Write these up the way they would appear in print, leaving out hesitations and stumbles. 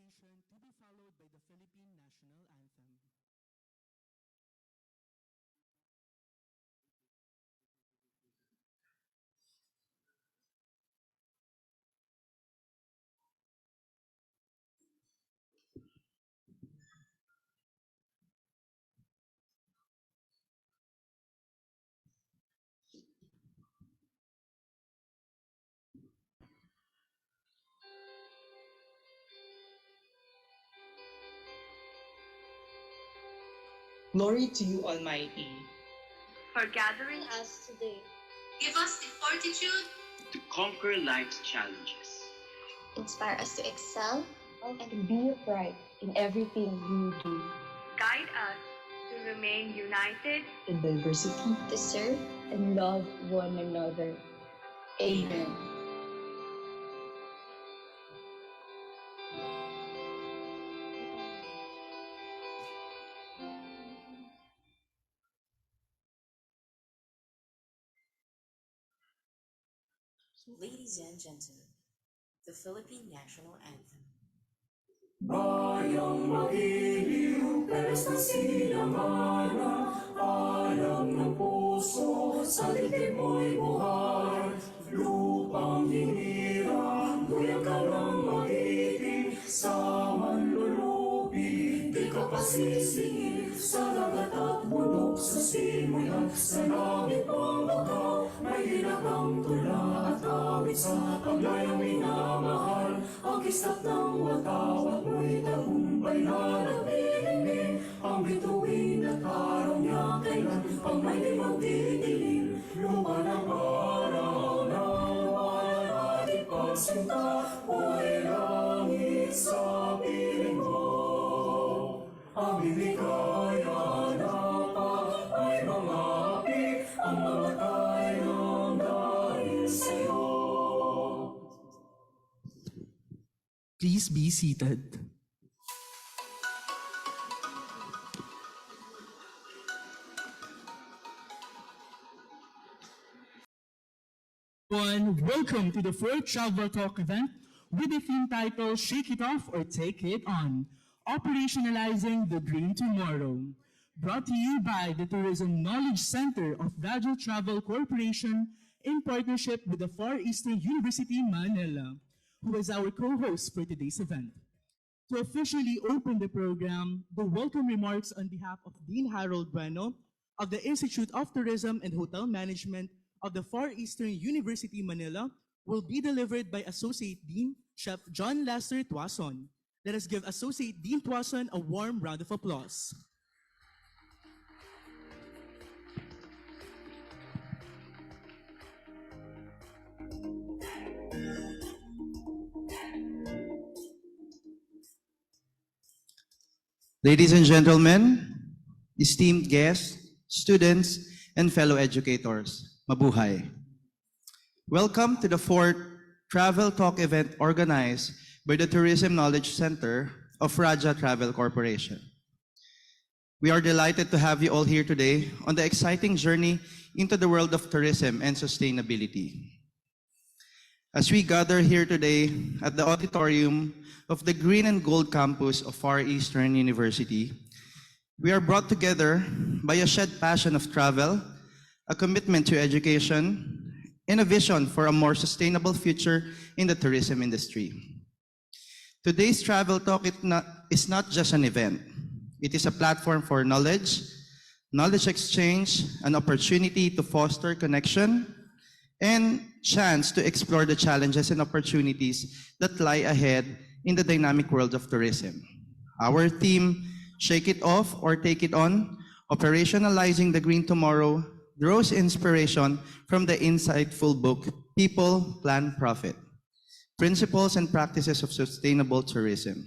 attention to be followed by the Philippine National Anthem. Glory to you, Almighty. For gathering us today. Give us the fortitude to conquer life's challenges. Inspire us to excel and be upright in everything we do. Guide us to remain united in diversity, to serve and love one another. Amen. Ladies and gentlemen, the Philippine National Anthem. Bayang magiliw, peres na sinamana, alam ng puso, sa dibdib mo'y buhay. Lupang hinirang, duyang ka ng magiting, sa manlulupi, di ka pasisingil. Sa dagat at bundok, sa simulan, sa langit pang bakaw, may hinagang tula at awit sa paglayang minamahal. Ang kislap ng watawat mo'y tagumpay na nagbibining. Ang bituin at araw niya kailan pang may di magdidilim. Lupa ng araw ng bayan ating pagsinta, buhay langit sa piling mo. Ang biligaya na pa ay mga api, ang mamatay ng dahil sa'yo. Please be seated. Welcome to the fourth Travel Talk event with the theme title Shake It Off or Take It On, Operationalizing the Green Tomorrow. Brought to you by the Tourism Knowledge Center of Radyo Travel Corporation in partnership with the Far Eastern University, Manila, who is our co-host for today's event. To officially open the program, the welcome remarks on behalf of Dean Harold Bueno of the Institute of Tourism and Hotel Management of the Far Eastern University, Manila, will be delivered by Associate Dean Chef John Lester Tuason. Let us give Associate Dean Tuason a warm round of applause. Ladies and gentlemen, esteemed guests, students, and fellow educators, mabuhay. Welcome to the fourth Travel Talk event organized by the Tourism Knowledge Center of Raja Travel Corporation. We are delighted to have you all here today on the exciting journey into the world of tourism and sustainability. As we gather here today at the auditorium of the Green and Gold campus of Far Eastern University, we are brought together by a shared passion of travel, a commitment to education, and a vision for a more sustainable future in the tourism industry. Today's Travel Talk is not just an event. It is a platform for knowledge exchange, an opportunity to foster connection, and chance to explore the challenges and opportunities that lie ahead in the dynamic world of tourism. Our theme, Shake It Off or Take It On, Operationalizing the Green Tomorrow, draws inspiration from the insightful book, People, Plan, Profit, Principles and Practices of Sustainable Tourism.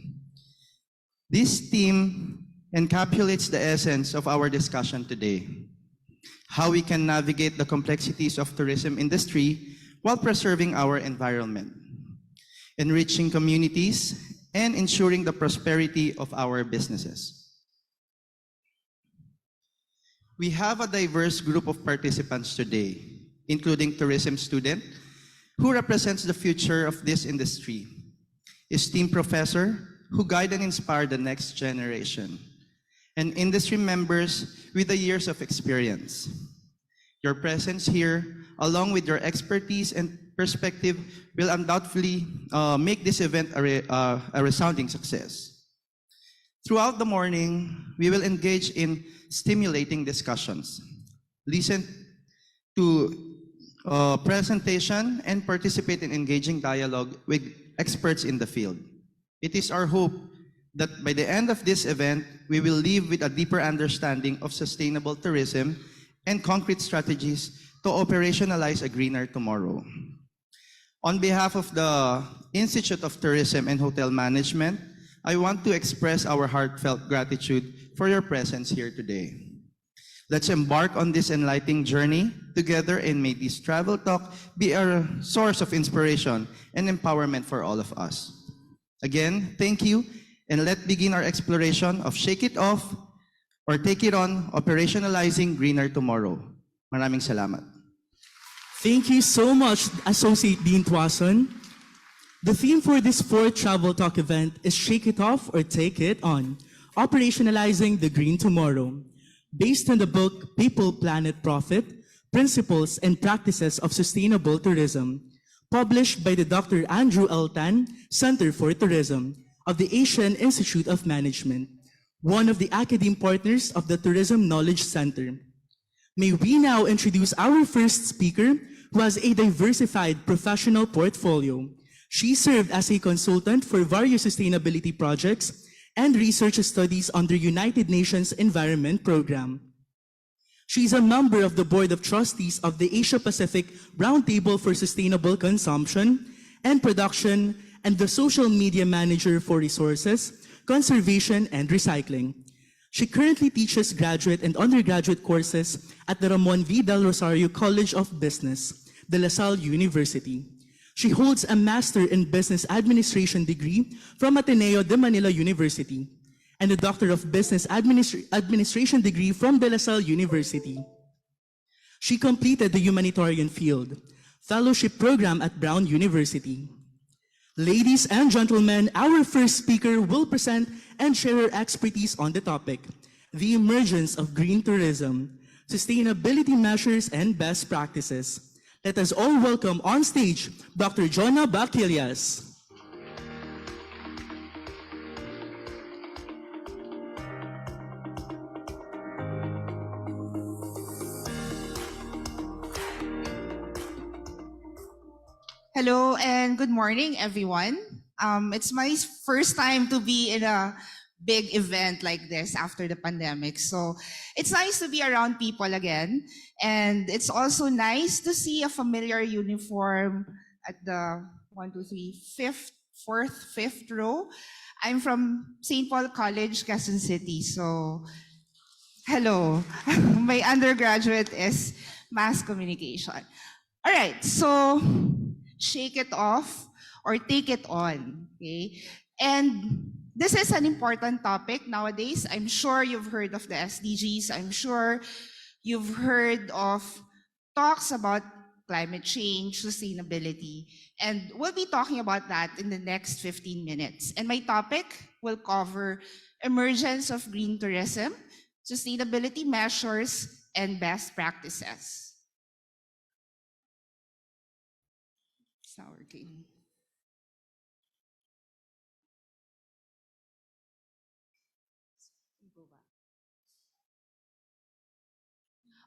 This theme encapsulates the essence of our discussion today, how we can navigate the complexities of tourism industry while preserving our environment, enriching communities, and ensuring the prosperity of our businesses. We have a diverse group of participants today, including tourism student who represents the future of this industry, esteemed Professor who guide and inspire the next generation, and industry members with the years of experience. Your presence here, along with your expertise and perspective, will undoubtedly make this event a resounding success. Throughout the morning, we will engage in stimulating discussions, listen to presentation, and participate in engaging dialogue with experts in the field. It is our hope that by the end of this event, we will leave with a deeper understanding of sustainable tourism and concrete strategies to operationalize a greener tomorrow. On behalf of the Institute of Tourism and Hotel Management, I want to express our heartfelt gratitude for your presence here today. Let's embark on this enlightening journey together, and may this travel talk be a source of inspiration and empowerment for all of us. Again, thank you, and let's begin our exploration of Shake It Off or Take It On, Operationalizing Greener Tomorrow. Maraming salamat. Thank you so much, Associate Dean Tuason. The theme for this fourth Travel Talk event is Shake It Off or Take It On, Operationalizing the Green Tomorrow, based on the book People, Planet, Profit, Principles and Practices of Sustainable Tourism, published by the Dr. Andrew L. Tan Center for Tourism of the Asian Institute of Management, one of the academic partners of the Tourism Knowledge Center. May we now introduce our first speaker, who has a diversified professional portfolio. She served as a consultant for various sustainability projects and research studies under United Nations Environment Program. She is a member of the Board of Trustees of the Asia-Pacific Roundtable for Sustainable Consumption and Production and the Social Media Manager for Resources, Conservation, and Recycling. She currently teaches graduate and undergraduate courses at the Ramon V. Del Rosario College of Business, De La Salle University. She holds a Master in Business Administration degree from Ateneo de Manila University and a Doctor of Business Administration degree from De La Salle University. She completed the Humanitarian Field Fellowship Program at Brown University. Ladies and gentlemen, our first speaker will present and share her expertise on the topic, the emergence of green tourism, sustainability measures, and best practices. Let us all welcome on stage Dr. Jonna Bacilias. Hello and good morning, everyone. It's my first time to be in a big event like this after the pandemic. So it's nice to be around people again. And it's also nice to see a familiar uniform at the 4th, 5th row. I'm from St. Paul College, Quezon City. So hello, my undergraduate is mass communication. All right, so shake it off or take it on, okay? And this is an important topic nowadays. I'm sure you've heard of the SDGs. I'm sure you've heard of talks about climate change, sustainability, and we'll be talking about that in the next 15 minutes. And my topic will cover emergence of green tourism, sustainability measures, and best practices. Sour cane.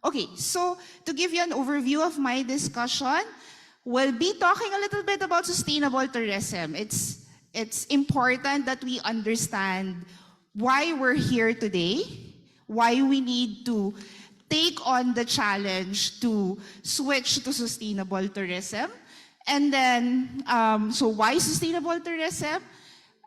Okay, so to give you an overview of my discussion, we'll be talking a little bit about sustainable tourism. It's important that we understand why we're here today, why we need to take on the challenge to switch to sustainable tourism, and then, so why sustainable tourism?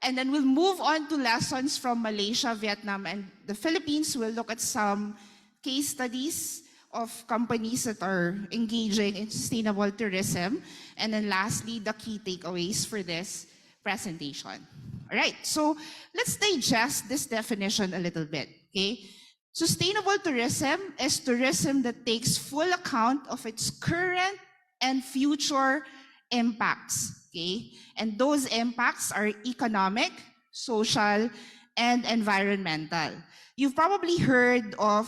And then we'll move on to lessons from Malaysia, Vietnam, and the Philippines. We'll look at some case studies of companies that are engaging in sustainable tourism. And then lastly, the key takeaways for this presentation. All right, so let's digest this definition a little bit, okay? Sustainable tourism is tourism that takes full account of its current and future impacts, okay? And those impacts are economic, social, and environmental. You've probably heard of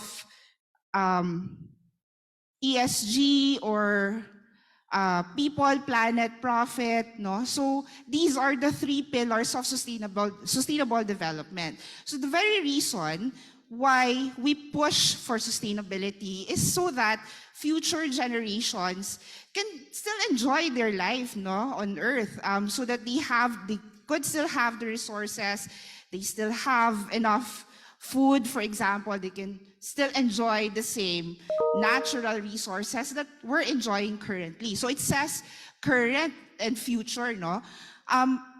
ESG or people, planet, profit, no? So these are the three pillars of sustainable development. So the very reason why we push for sustainability is so that future generations can still enjoy their life, no, on Earth, so that they could still have the resources, they still have enough food, for example, they can still enjoy the same natural resources that we're enjoying currently. So it says current and future, no?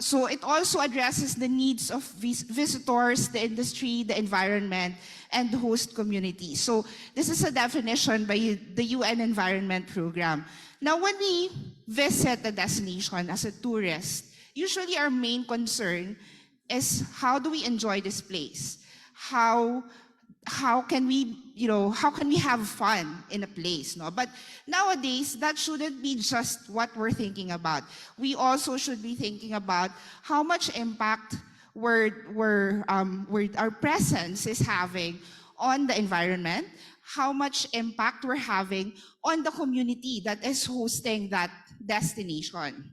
So it also addresses the needs of visitors, the industry, the environment, and the host community. So this is a definition by the UN Environment Program. Now, when we visit a destination as a tourist, usually our main concern is how do we enjoy this place? How can we have fun in a place, no? But nowadays, that shouldn't be just what we're thinking about. We also should be thinking about how much impact our presence is having on the environment, how much impact we're having on the community that is hosting that destination.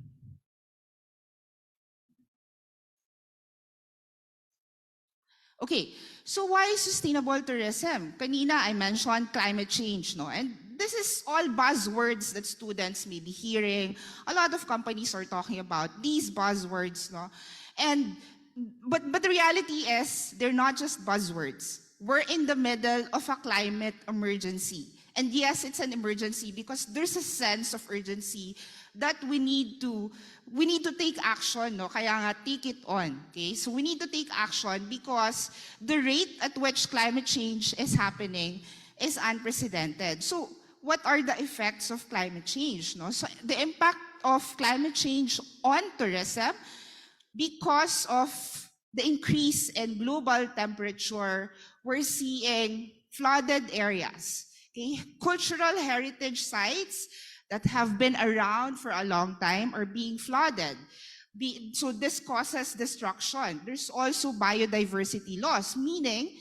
Okay, so why sustainable tourism? Kanina, I mentioned climate change, no? And this is all buzzwords that students may be hearing. A lot of companies are talking about these buzzwords, no? But the reality is, they're not just buzzwords. We're in the middle of a climate emergency. And yes, it's an emergency because there's a sense of urgency that we need to take action, no? Kaya nga, take it on, okay? So we need to take action because the rate at which climate change is happening is unprecedented. So what are the effects of climate change, no? So the impact of climate change on tourism, because of the increase in global temperature, we're seeing flooded areas, okay? Cultural heritage sites that have been around for a long time are being flooded. So this causes destruction. There's also biodiversity loss, meaning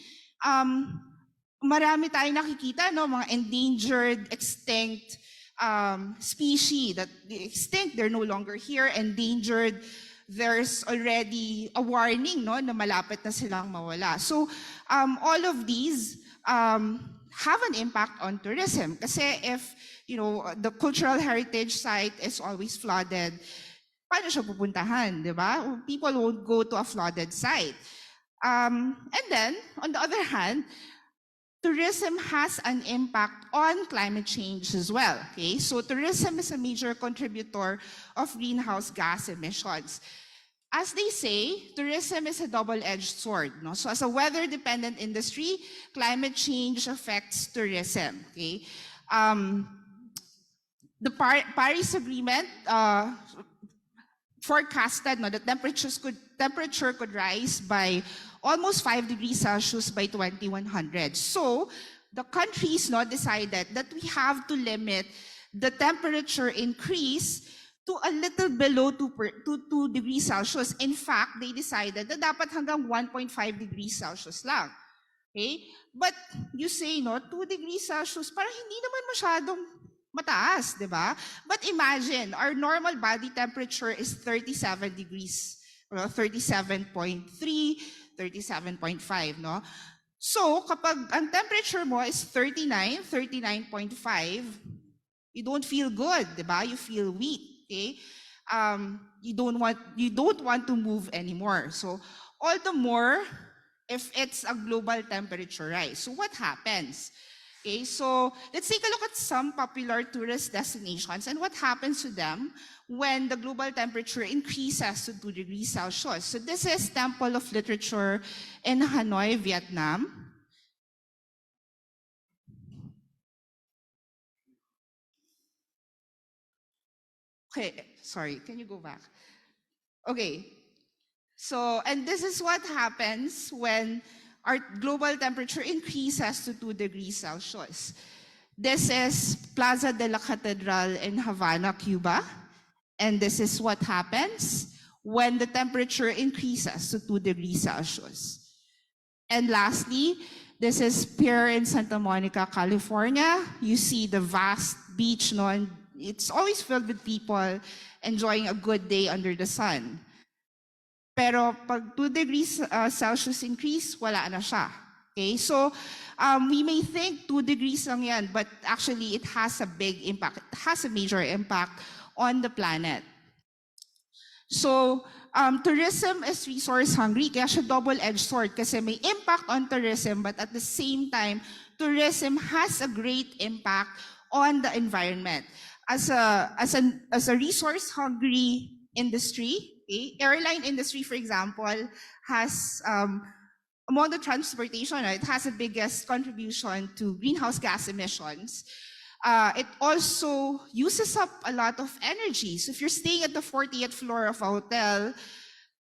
marami tayong nakikita, no, mga endangered, extinct species that extinct, they're no longer here, endangered. There's already a warning, no, na malapit na silang mawala. So all of these have an impact on tourism. Kasi if the cultural heritage site is always flooded, paano siya pupuntahan, di ba? People won't go to a flooded site. And then, on the other hand, tourism has an impact on climate change as well. Okay? So tourism is a major contributor of greenhouse gas emissions. As they say, tourism is a double-edged sword, no? So as a weather-dependent industry, climate change affects tourism. Okay? The Paris Agreement forecasted, no, that temperature could rise by almost 5 degrees Celsius by 2100. So the countries, no, decided that we have to limit the temperature increase to a little below 2 degrees Celsius. In fact, they decided that dapat hanggang 1.5 degrees Celsius lang. Okay? But you say, no, 2 degrees Celsius, parang hindi naman masyadong mataas, di ba? But imagine, our normal body temperature is 37 degrees, 37.3, 37.5, no? So, kapag ang temperature mo is 39, 39.5, you don't feel good, di ba? You feel weak, okay? You don't want to move anymore. So, all the more if it's a global temperature rise. So, what happens? Okay, so let's take a look at some popular tourist destinations and what happens to them when the global temperature increases to 2 degrees Celsius. So this is Temple of Literature in Hanoi, Vietnam. Okay, sorry, can you go back? Okay, so, and this is what happens when our global temperature increases to 2 degrees Celsius. This is Plaza de la Catedral in Havana, Cuba. And this is what happens when the temperature increases to 2 degrees Celsius. And lastly, this is Pier in Santa Monica, California. You see the vast beach, no, and it's always filled with people enjoying a good day under the sun. Pero pag 2 degrees Celsius increase, wala na siya. Okay, so we may think 2 degrees lang yan, but actually it has a big impact. It has a major impact on the planet. So tourism is resource hungry, kaya siya double-edged sword kasi may impact on tourism, but at the same time, tourism has a great impact on the environment. As a resource hungry industry, okay, airline industry, for example, has among the transportation, it has the biggest contribution to greenhouse gas emissions. It also uses up a lot of energy. So if you're staying at the 40th floor of a hotel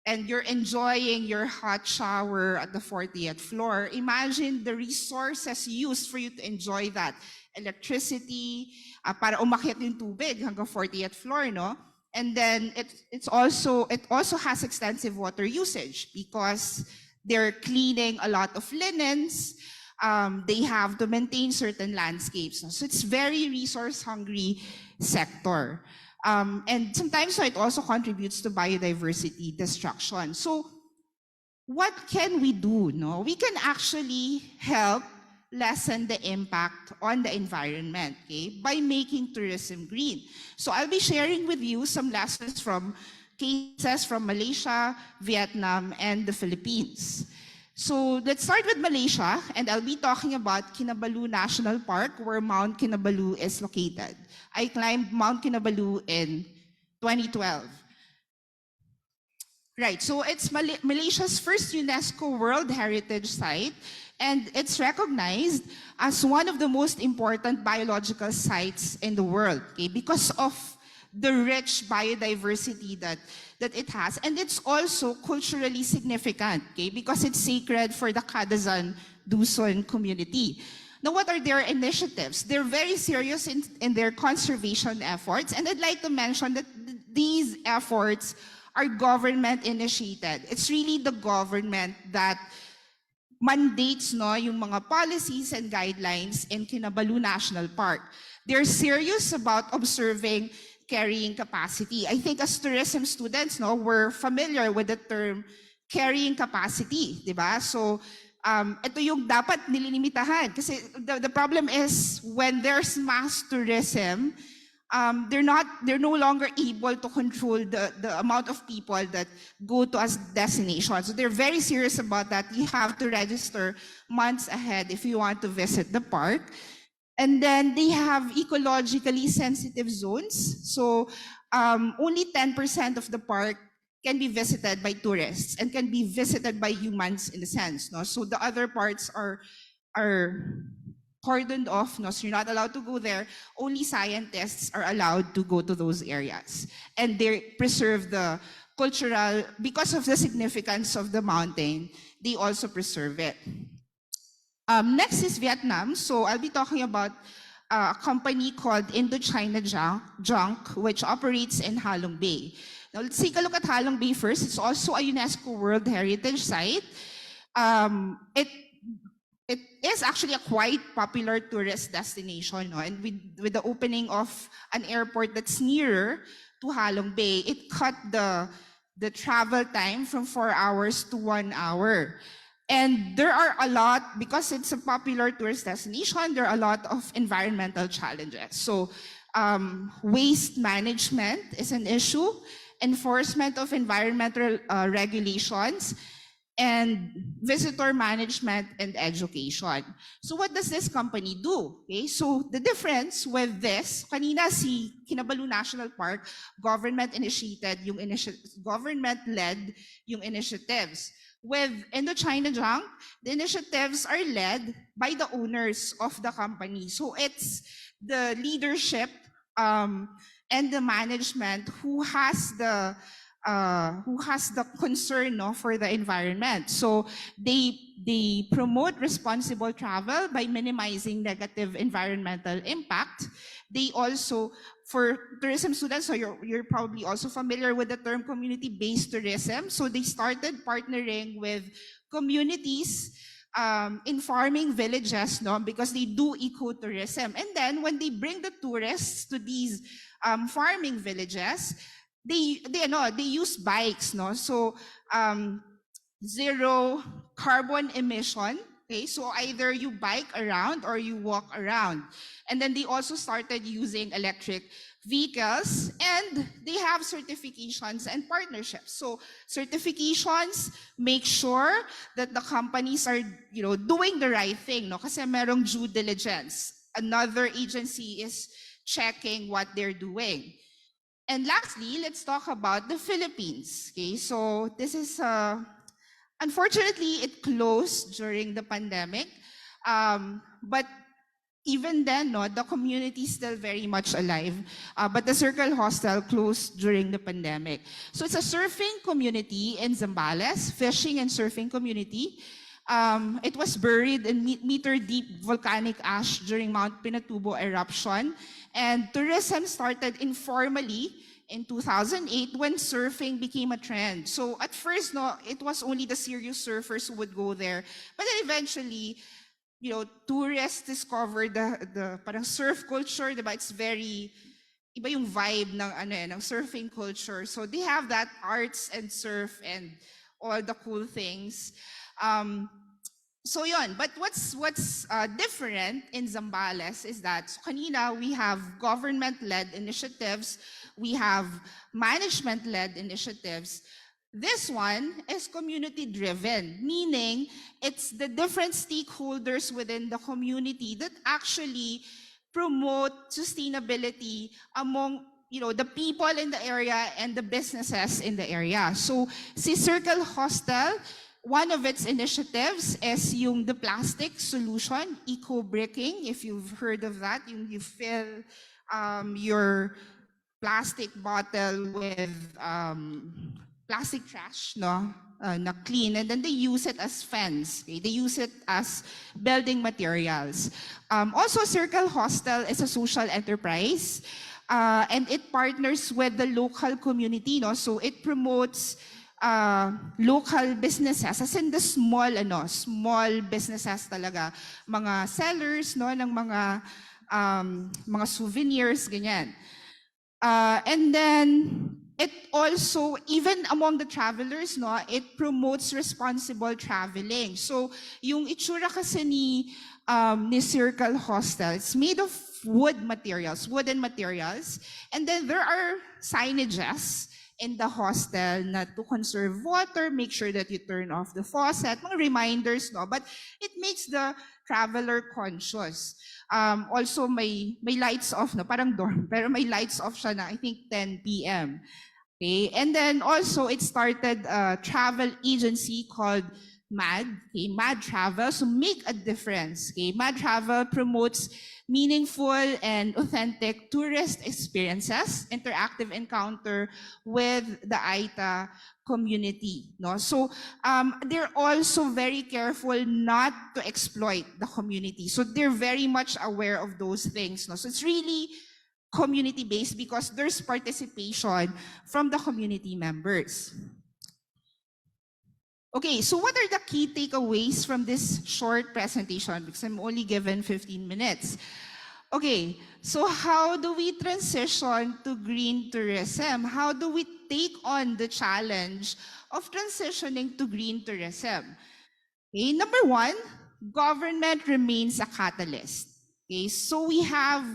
and you're enjoying your hot shower at the 40th floor, imagine the resources used for you to enjoy that. Electricity, para umakyat yung tubig hanggang 40th floor, no? And then it also has extensive water usage because they're cleaning a lot of linens. They have to maintain certain landscapes. So it's very resource hungry sector. And sometimes it also contributes to biodiversity destruction. So what can we do? No? We can actually help lessen the impact on the environment, okay, by making tourism green. So I'll be sharing with you some lessons from cases from Malaysia, Vietnam, and the Philippines. So let's start with Malaysia, and I'll be talking about Kinabalu National Park, where Mount Kinabalu is located. I climbed Mount Kinabalu in 2012. Right, so it's Malaysia's first UNESCO World Heritage Site, and it's recognized as one of the most important biological sites in the world, okay, because of the rich biodiversity that it has. And it's also culturally significant, okay, because it's sacred for the Kadazan Dusun community. Now, what are their initiatives? They're very serious in their conservation efforts, and I'd like to mention that these efforts are government initiated. It's really the government that mandates, no, yung mga policies and guidelines in Kinabalu National Park. They're serious about observing carrying capacity. I think as tourism students, no, we're familiar with the term carrying capacity, di ba? So ito yung dapat nililimitahan kasi the problem is when there's mass tourism, they're no longer able to control the amount of people that go to as destinations. So they're very serious about that. You have to register months ahead if you want to visit the park. And then they have ecologically sensitive zones. So only 10% of the park can be visited by tourists and can be visited by humans in a sense. No? So the other parts are cordoned off, no? So you're not allowed to go there. Only scientists are allowed to go to those areas. And they preserve the cultural, because of the significance of the mountain, they also preserve it. Next is Vietnam. So I'll be talking about a company called Indochina Junk, which operates in Halong Bay. Now let's take a look at Halong Bay first. It's also a UNESCO World Heritage Site. It is actually a quite popular tourist destination, no? And with the opening of an airport that's nearer to Halong Bay, it cut the travel time from 4 hours to 1 hour. And there are a lot, because it's a popular tourist destination, there are a lot of environmental challenges. So waste management is an issue, enforcement of environmental regulations, and visitor management and education. So what does this company do? Okay, so the difference with this, kanina si Kinabalu National Park, government government-led yung initiatives. With Indochina Junk, the initiatives are led by the owners of the company. So it's the leadership and the management who has the who has the concern, no, for the environment. So they promote responsible travel by minimizing negative environmental impact. They also, for tourism students, so you're probably also familiar with the term community-based tourism. So they started partnering with communities in farming villages, no, because they do ecotourism. And then when they bring the tourists to these farming villages, they use bikes, no, so zero carbon emission. Okay, so either you bike around or you walk around. And then they also started using electric vehicles, and they have certifications and partnerships. So certifications make sure that the companies are, doing the right thing, no? Kasi merong due diligence. Another agency is checking what they're doing. And lastly, let's talk about the Philippines. Okay, so this is unfortunately, it closed during the pandemic, but even then, no, the community is still very much alive. But the Circle Hostel closed during the pandemic. So it's a surfing community in Zambales, fishing and surfing community. It was buried in meter-deep volcanic ash during Mount Pinatubo eruption. And tourism started informally in 2008 when surfing became a trend. So at first, no, it was only the serious surfers who would go there. But then eventually, tourists discovered the parang surf culture, diba? It's very, iba yung vibe ng surfing culture. So they have that arts and surf and all the cool things. So yun, but what's different in Zambales is that kanina we have government-led initiatives, we have management-led initiatives. This one is community-driven, meaning it's the different stakeholders within the community that actually promote sustainability among the people in the area and the businesses in the area. So si Circle Hostel, one of its initiatives is the plastic solution, eco-bricking. If you've heard of that, you fill your plastic bottle with plastic trash, no, na clean, and then they use it as fence. Okay? They use it as building materials. Also, Circle Hostel is a social enterprise, and it partners with the local community, no, so it promotes local businesses, as in the small businesses talaga, mga sellers, no, ng mga souvenirs, ganyan. And then it also, even among the travelers, no, it promotes responsible traveling. So yung itsura kasi ni Circle Hostel, it's made of wooden materials, and then there are signages in the hostel na to conserve water, make sure that you turn off the faucet, mga reminders, no? But it makes the traveler conscious. Also, may lights off, no? Parang dorm, pero may lights off siya na, I think, 10 p.m. Okay? And then also, it started a travel agency called MAD, okay? MAD Travel, so make a difference. Okay? MAD Travel promotes meaningful and authentic tourist experiences, interactive encounter with the Aita community. No? So they're also very careful not to exploit the community. So they're very much aware of those things. No? So it's really community-based because there's participation from the community members. Okay, so what are the key takeaways from this short presentation? Because I'm only given 15 minutes. Okay, so how do we transition to green tourism? How do we take on the challenge of transitioning to green tourism? Okay, number one, government remains a catalyst. Okay, so we have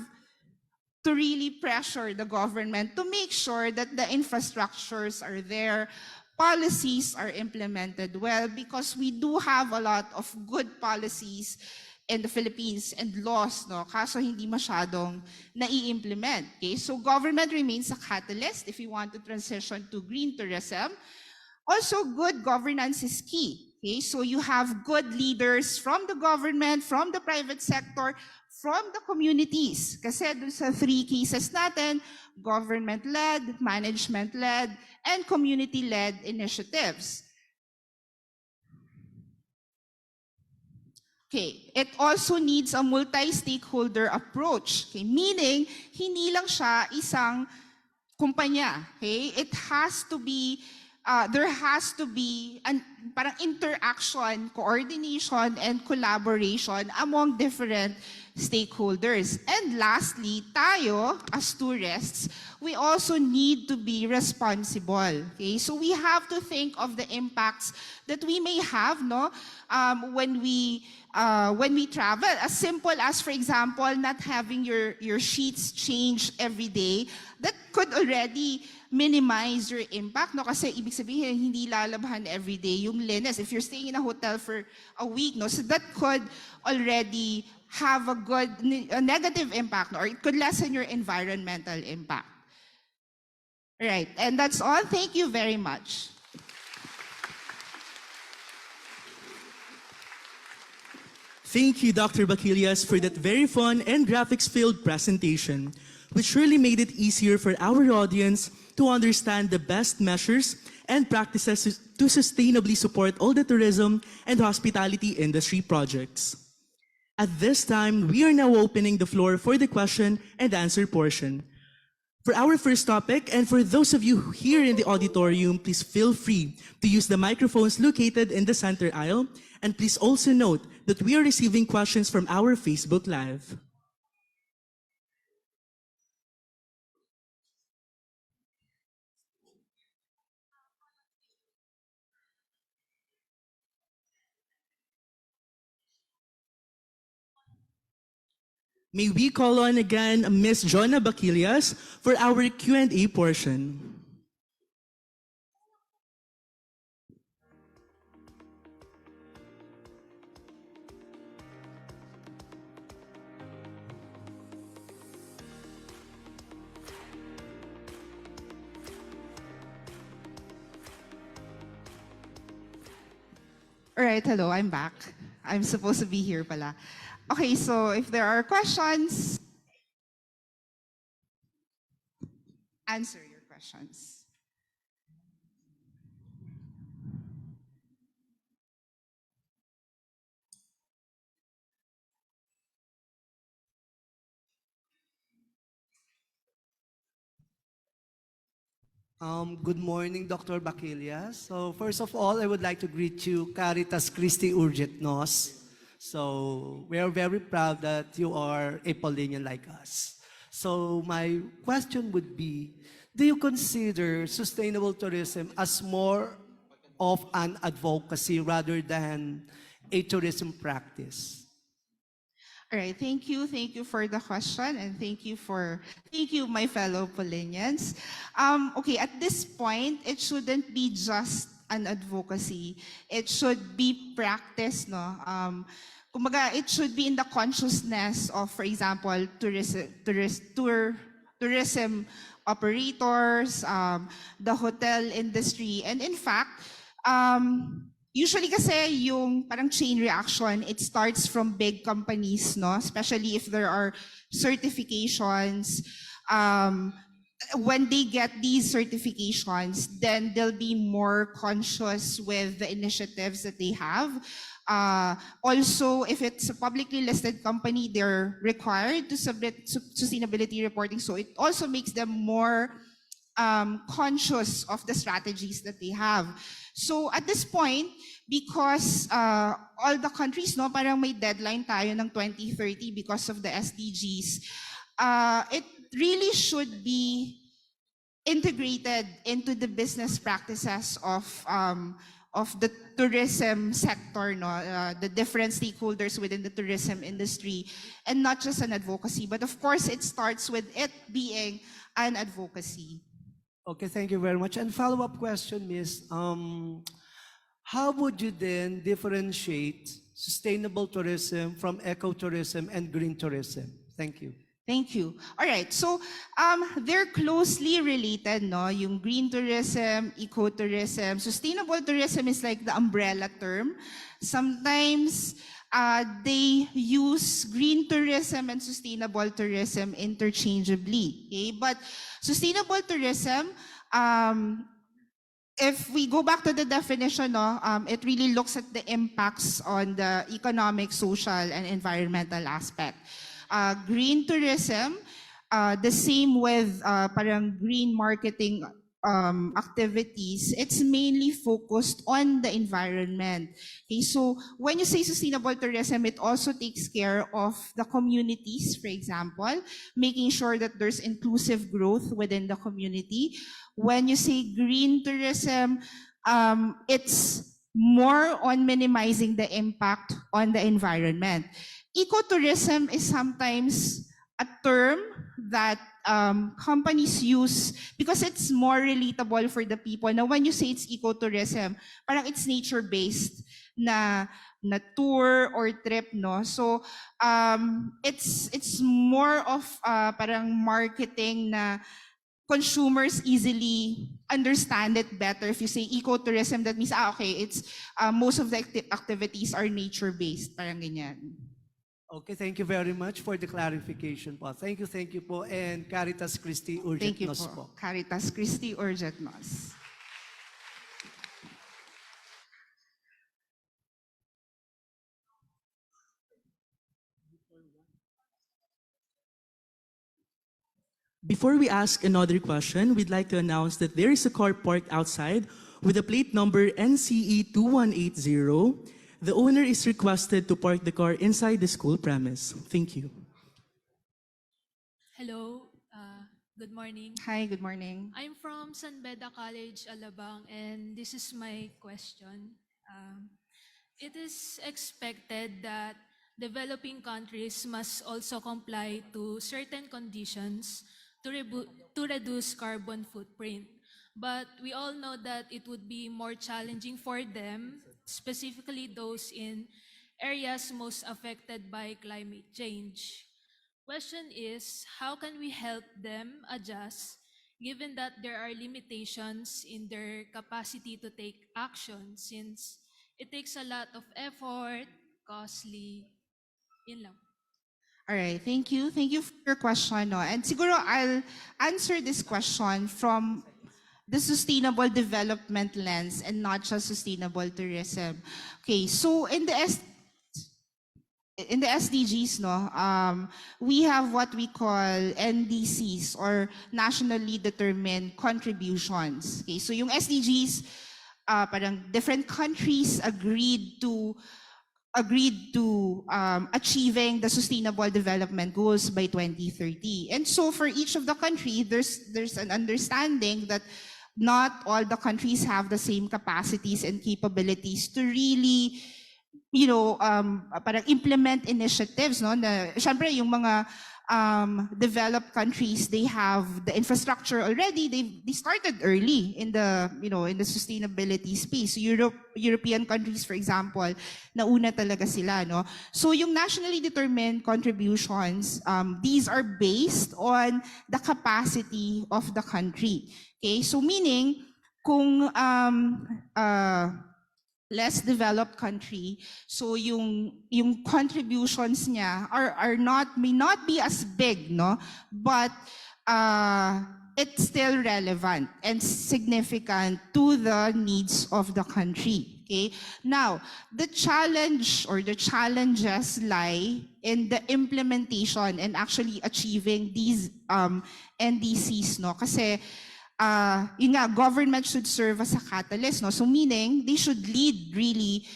to really pressure the government to make sure that the infrastructures are there, policies are implemented well, because we do have a lot of good policies in the Philippines and laws, no? Kaso hindi masyadong nai-implement. Okay? So government remains a catalyst if we want to transition to green tourism. Also, good governance is key. Okay, so you have good leaders from the government, from the private sector, from the communities. Kasi dun sa 3 cases natin, government-led, management-led, and community-led initiatives. Okay, it also needs a multi-stakeholder approach. Okay, meaning, hindi lang siya isang kumpanya. Okay, it has to be, there has to be an parang interaction, coordination, and collaboration among different stakeholders. And lastly, tayo as tourists, we also need to be responsible. Okay, so we have to think of the impacts that we may have, no, when we travel. As simple as, for example, not having your sheets changed every day, that could already minimize your impact, no? Kasi ibig sabihin, hindi lalabhan every day yung linis. If you're staying in a hotel for a week, no? So that could already have a negative impact, no? Or it could lessen your environmental impact. Right, and that's all. Thank you very much. Thank you, Dr. Bakilias, for that very fun and graphics-filled presentation, which really made it easier for our audience to understand the best measures and practices to sustainably support all the tourism and hospitality industry projects. At this time, we are now opening the floor for the question and answer portion. For our first topic, and for those of you here in the auditorium, please feel free to use the microphones located in the center aisle, and please also note that we are receiving questions from our Facebook Live. May we call on again Ms. Jonna Bakilias for our Q&A portion. All right, hello, I'm back. I'm supposed to be here pala. Okay, so if there are questions, answer your questions. Good morning, Dr. Bakilias. So first of all, I would like to greet you, Caritas Christi Urgent Nos. So we are very proud that you are a Paulinian like us. So my question would be, do you consider sustainable tourism as more of an advocacy rather than a tourism practice? All right, thank you for the question, and thank you, my fellow Polinians. Okay, at this point, it shouldn't be just an advocacy. It should be practice, no? Kumbaga, it should be in the consciousness of, for example, tourism operators, the hotel industry, and in fact, usually kasi yung parang chain reaction, it starts from big companies, no? Especially if there are certifications. When they get these certifications, then they'll be more conscious with the initiatives that they have. Also, if it's a publicly listed company, they're required to submit sustainability reporting. So it also makes them more conscious of the strategies that they have. So at this point, because all the countries, no, parang may deadline tayo ng 2030 because of the SDGs, it really should be integrated into the business practices of the tourism sector, no, the different stakeholders within the tourism industry, and not just an advocacy. But of course, it starts with it being an advocacy. Okay, thank you very much. And follow-up question, Miss, how would you then differentiate sustainable tourism from ecotourism and green tourism? Thank you. Thank you. All right, so they're closely related, no? Yung green tourism, ecotourism, sustainable tourism is like the umbrella term. Sometimes they use green tourism and sustainable tourism interchangeably. Okay, but sustainable tourism, if we go back to the definition, no, it really looks at the impacts on the economic, social, and environmental aspect. Green tourism, the same with parang green marketing activities, it's mainly focused on the environment. Okay, so when you say sustainable tourism, it also takes care of the communities, for example, making sure that there's inclusive growth within the community. When you say green tourism, it's more on minimizing the impact on the environment. Ecotourism is sometimes a term that companies use because it's more relatable for the people. Now, when you say it's ecotourism, parang it's nature-based na tour or trip, no? So it's more of parang marketing na consumers easily understand it better. If you say ecotourism, that means okay, it's most of the activities are nature-based, parang ganyan. Okay, thank you very much for the clarification po. Thank you po. And Caritas Christi Urgent Thank you Nos po. Caritas Christi Urgent Nos. Before we ask another question, we'd like to announce that there is a car parked outside with a plate number NCE 2180. The owner is requested to park the car inside the school premise. Thank you. Hello, good morning. Hi, good morning. I'm from San Beda College, Alabang, and this is my question. It is expected that developing countries must also comply to certain conditions to reduce carbon footprint. But we all know that it would be more challenging for them, specifically those in areas most affected by climate change. Question is, how can we help them adjust given that there are limitations in their capacity to take action since it takes a lot of effort, costly, yun lang. All right, thank you. Thank you for your question. No? And siguro I'll answer this question from the sustainable development lens and not just sustainable tourism. Okay, so in the SDGs, no, we have what we call NDCs or nationally determined contributions. Okay, so yung SDGs, parang different countries agreed to achieving the sustainable development goals by 2030. And so for each of the country, there's an understanding that not all the countries have the same capacities and capabilities to really, you know, parang implement initiatives, no? Na, syempre, yung mga developed countries, they have the infrastructure already. They started early in the, you know, in the sustainability space. So European countries, for example, nauna talaga sila, no? So yung nationally determined contributions, these are based on the capacity of the country. Okay, so meaning kung less developed country, so yung contributions niya may not be as big, no, but it's still relevant and significant to the needs of the country. Okay, now the challenge or the challenges lie in the implementation and actually achieving these NDCs, no, kasi yun nga, government should serve as a catalyst, no? So meaning, they should lead really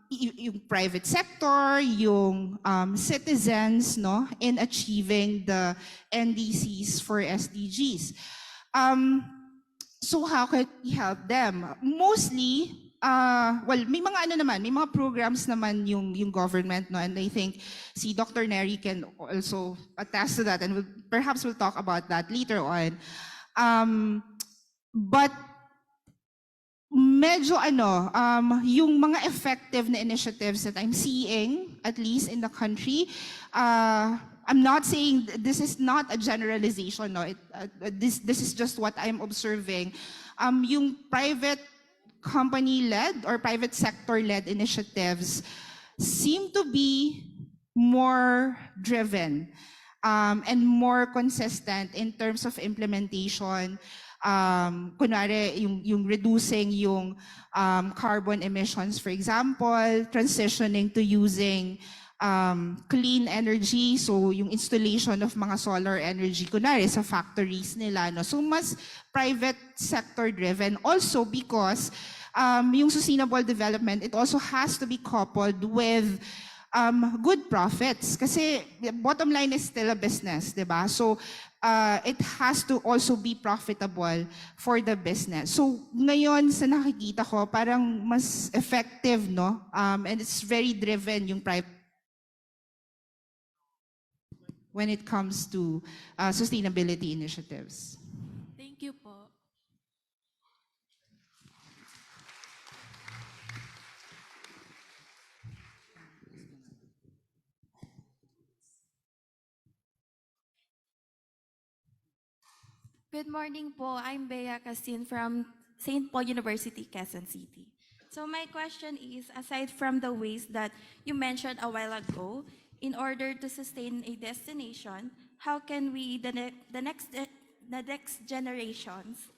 yung private sector, yung citizens, no, in achieving the NDCs for SDGs. So how can we help them? Mostly, well, may mga may mga programs naman yung government, no, and I think si Dr. Neri can also attest to that, and perhaps we'll talk about that later on. But medyo yung mga effective na initiatives that I'm seeing, at least in the country, I'm not saying this is not a generalization. No, this is just what I'm observing. Yung private company-led or private sector-led initiatives seem to be more driven and more consistent in terms of implementation. Kunwari, yung reducing yung carbon emissions, for example, transitioning to using clean energy, so yung installation of mga solar energy, kunwari sa factories nila. No? So mas private sector driven. Also because yung sustainable development, it also has to be coupled with good profits. Kasi bottom line is still a business, di ba? So it has to also be profitable for the business. So ngayon sa nakikita ko, parang mas effective, no? And it's very driven yung private when it comes to sustainability initiatives. Thank you po. Good morning po. I'm Bea Casin from St. Paul University, Quezon City. So my question is, aside from the ways that you mentioned a while ago, in order to sustain a destination, how can we, the next generations,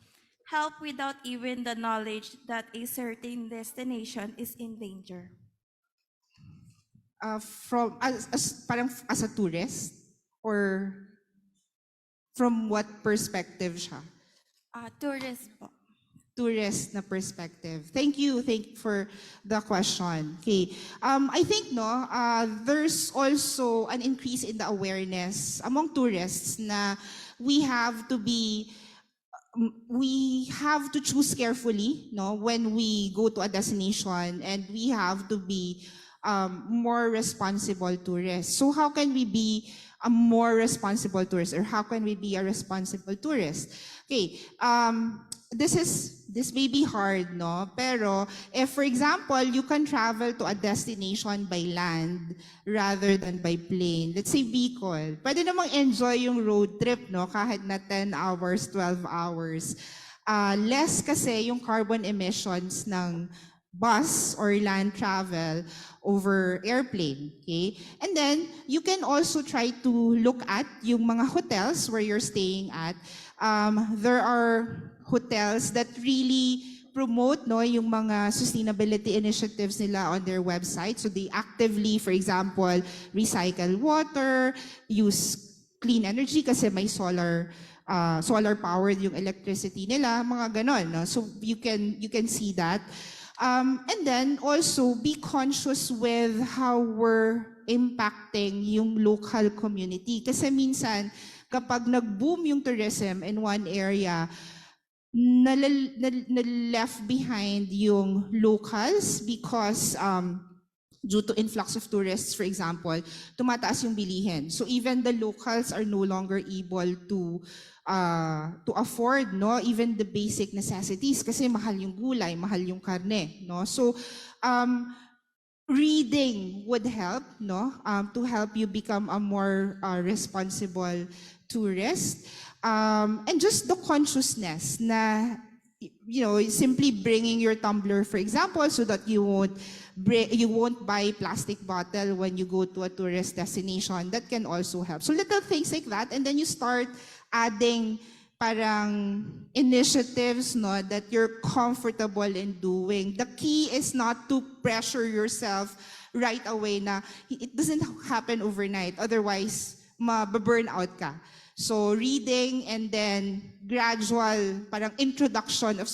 help without even the knowledge that a certain destination is in danger? From parang as a tourist, or from what perspective siya? Tourist po. Tourist na perspective. Thank you for the question. Okay. I think there's also an increase in the awareness among tourists na we have to choose carefully, no, when we go to a destination, and we have to be more responsible tourists. So how can we be a more responsible tourist, or how can we be a responsible tourist? Okay, this may be hard, no? Pero if, for example, you can travel to a destination by land rather than by plane, let's say Bicol, pwede namang enjoy yung road trip, no? Kahit na 10 hours, 12 hours. Less kasi yung carbon emissions ng bus or land travel over airplane, okay? And then, you can also try to look at yung mga hotels where you're staying at. There are hotels that really promote, no, yung mga sustainability initiatives nila on their website. So they actively, for example, recycle water, use clean energy kasi may solar powered yung electricity nila, mga ganon, no? So you can see that. And then also be conscious with how we're impacting yung local community. Kasi minsan, kapag nag-boom yung tourism in one area, left behind yung locals because due to influx of tourists, for example, tumataas yung bilihin. So even the locals are no longer able to afford, no, even the basic necessities kasi mahal yung gulay, mahal yung karne, no. So reading would help, no, to help you become a more responsible tourist. And just the consciousness na, you know, simply bringing your tumbler, for example, so that you won't buy plastic bottle when you go to a tourist destination. That can also help. So little things like that, and then you start adding parang initiatives, no, that you're comfortable in doing. The key is not to pressure yourself right away na it doesn't happen overnight. Otherwise, ma-burn out ka. So reading and then gradual parang introduction of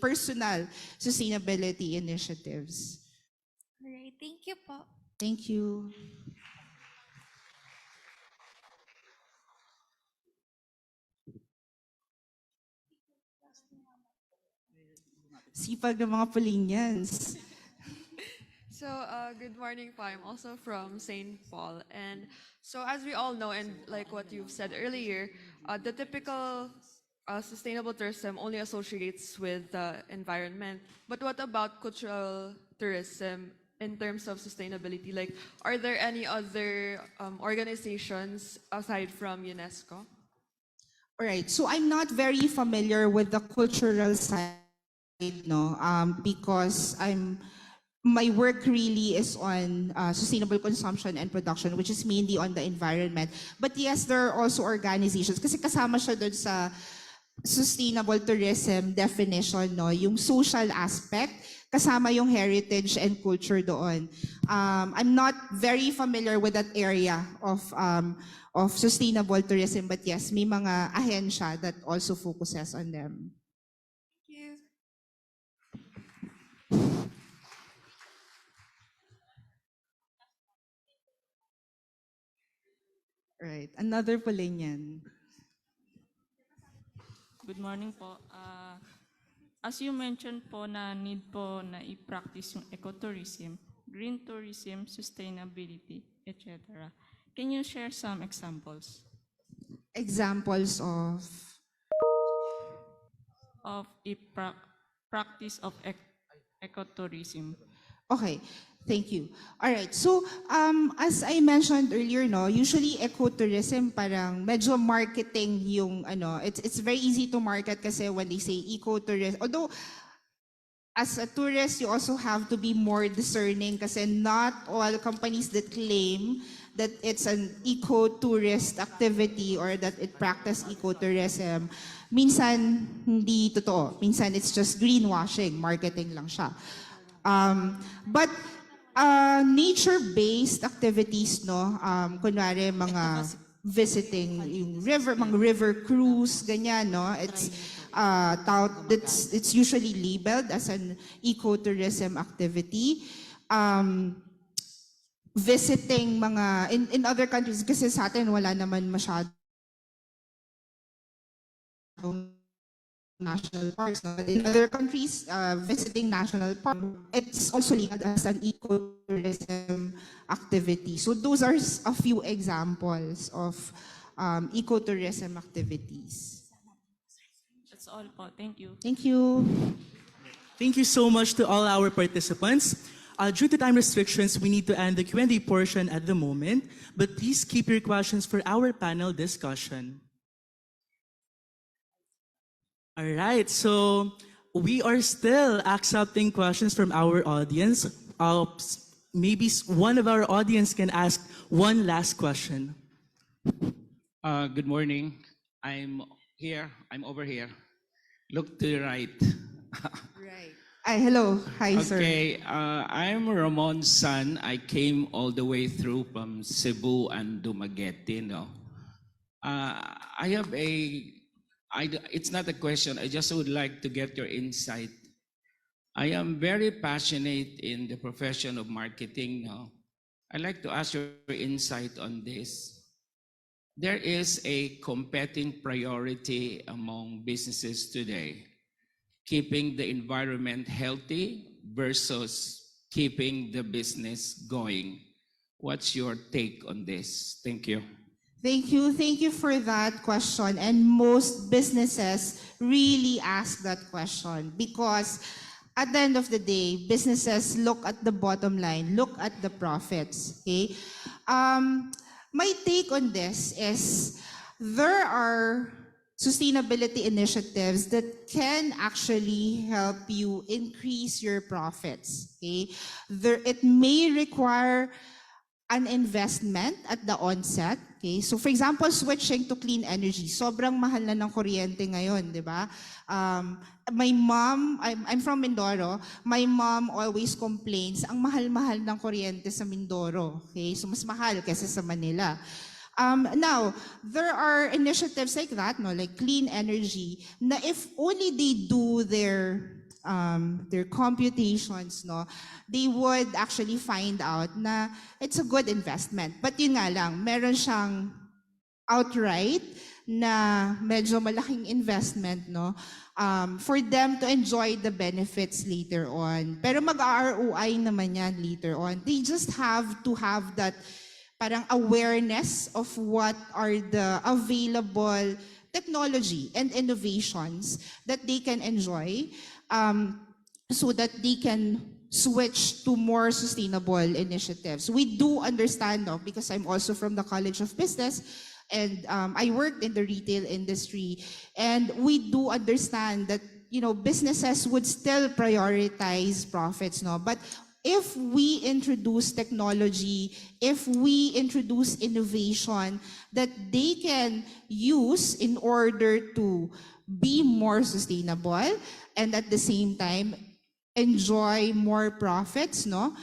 personal sustainability initiatives. All right, thank you po. Thank you. Sipag ng mga Polinians. So, good morning po. I'm also from St. Paul. And so as we all know, and like what you've said earlier, the typical sustainable tourism only associates with the environment. But what about cultural tourism? in terms of sustainability? Like, are there any other organizations aside from UNESCO? All right, so I'm not very familiar with the cultural side, no, because my work really is on sustainable consumption and production, which is mainly on the environment. But yes, there are also organizations, kasi kasama siya doon sa sustainable tourism definition, no, yung social aspect, kasama yung heritage and culture doon. I'm not very familiar with that area of sustainable tourism, but yes, may mga ahensya that also focuses on them. Thank you. Right, another po yan. Good morning po. As you mentioned po na need po na i-practice yung ecotourism, green tourism, sustainability, etc. Can you share some examples? Examples of practice of ecotourism? Okay, thank you. All right, so as I mentioned earlier, no, usually ecotourism parang medyo marketing yung ano, it's very easy to market kasi when they say ecotourism, although as a tourist, you also have to be more discerning kasi not all companies that claim that it's an eco-tourist activity or that it practice ecotourism, minsan hindi totoo. Minsan it's just greenwashing, marketing lang siya. But nature-based activities, no, kunwari mga visiting yung river, mga river cruise, ganyan, no, it's usually labeled as an ecotourism activity. Visiting mga, in other countries, kasi sa atin wala naman masyado national parks. No? In other countries, visiting national parks, it's also labeled as an ecotourism activity. So those are a few examples of ecotourism activities. That's all po. Thank you. Thank you. Thank you so much to all our participants. Due to time restrictions, we need to end the Q&A portion at the moment, but please keep your questions for our panel discussion. All right, so we are still accepting questions from our audience. Maybe one of our audience can ask one last question. Good morning. I'm over here. Look to the right. Right. Hello. Hi, sir. Okay, I'm Ramon's son. I came all the way through from Cebu and Dumaguete, no? I have it's not a question, I just would like to get your insight. I am very passionate in the profession of marketing, no? I'd like to ask your insight on this. There is a competing priority among businesses today. Keeping the environment healthy versus keeping the business going. What's your take on this? Thank you. Thank you. Thank you for that question. And most businesses really ask that question because at the end of the day, businesses look at the bottom line, look at the profits. Okay. My take on this is there are sustainability initiatives that can actually help you increase your profits. Okay? It may require an investment at the onset. Okay? So for example, switching to clean energy. Sobrang mahal na ng kuryente ngayon, di ba? My mom, I'm from Mindoro, my mom always complains, ang mahal-mahal ng kuryente sa Mindoro. Okay? So mas mahal kaysa sa Manila. Now, there are initiatives like that, no, like clean energy, na if only they do their computations, no, they would actually find out na it's a good investment. But yun nga lang, meron siyang outright na medyo malaking investment, no, for them to enjoy the benefits later on. Pero mag-ROI naman yan later on. They just have to have that parang awareness of what are the available technology and innovations that they can enjoy so that they can switch to more sustainable initiatives. We do understand, no, because I'm also from the College of Business, and I worked in the retail industry, and we do understand that businesses would still prioritize profits, no, but if we introduce technology, if we introduce innovation that they can use in order to be more sustainable and at the same time enjoy more profits, no?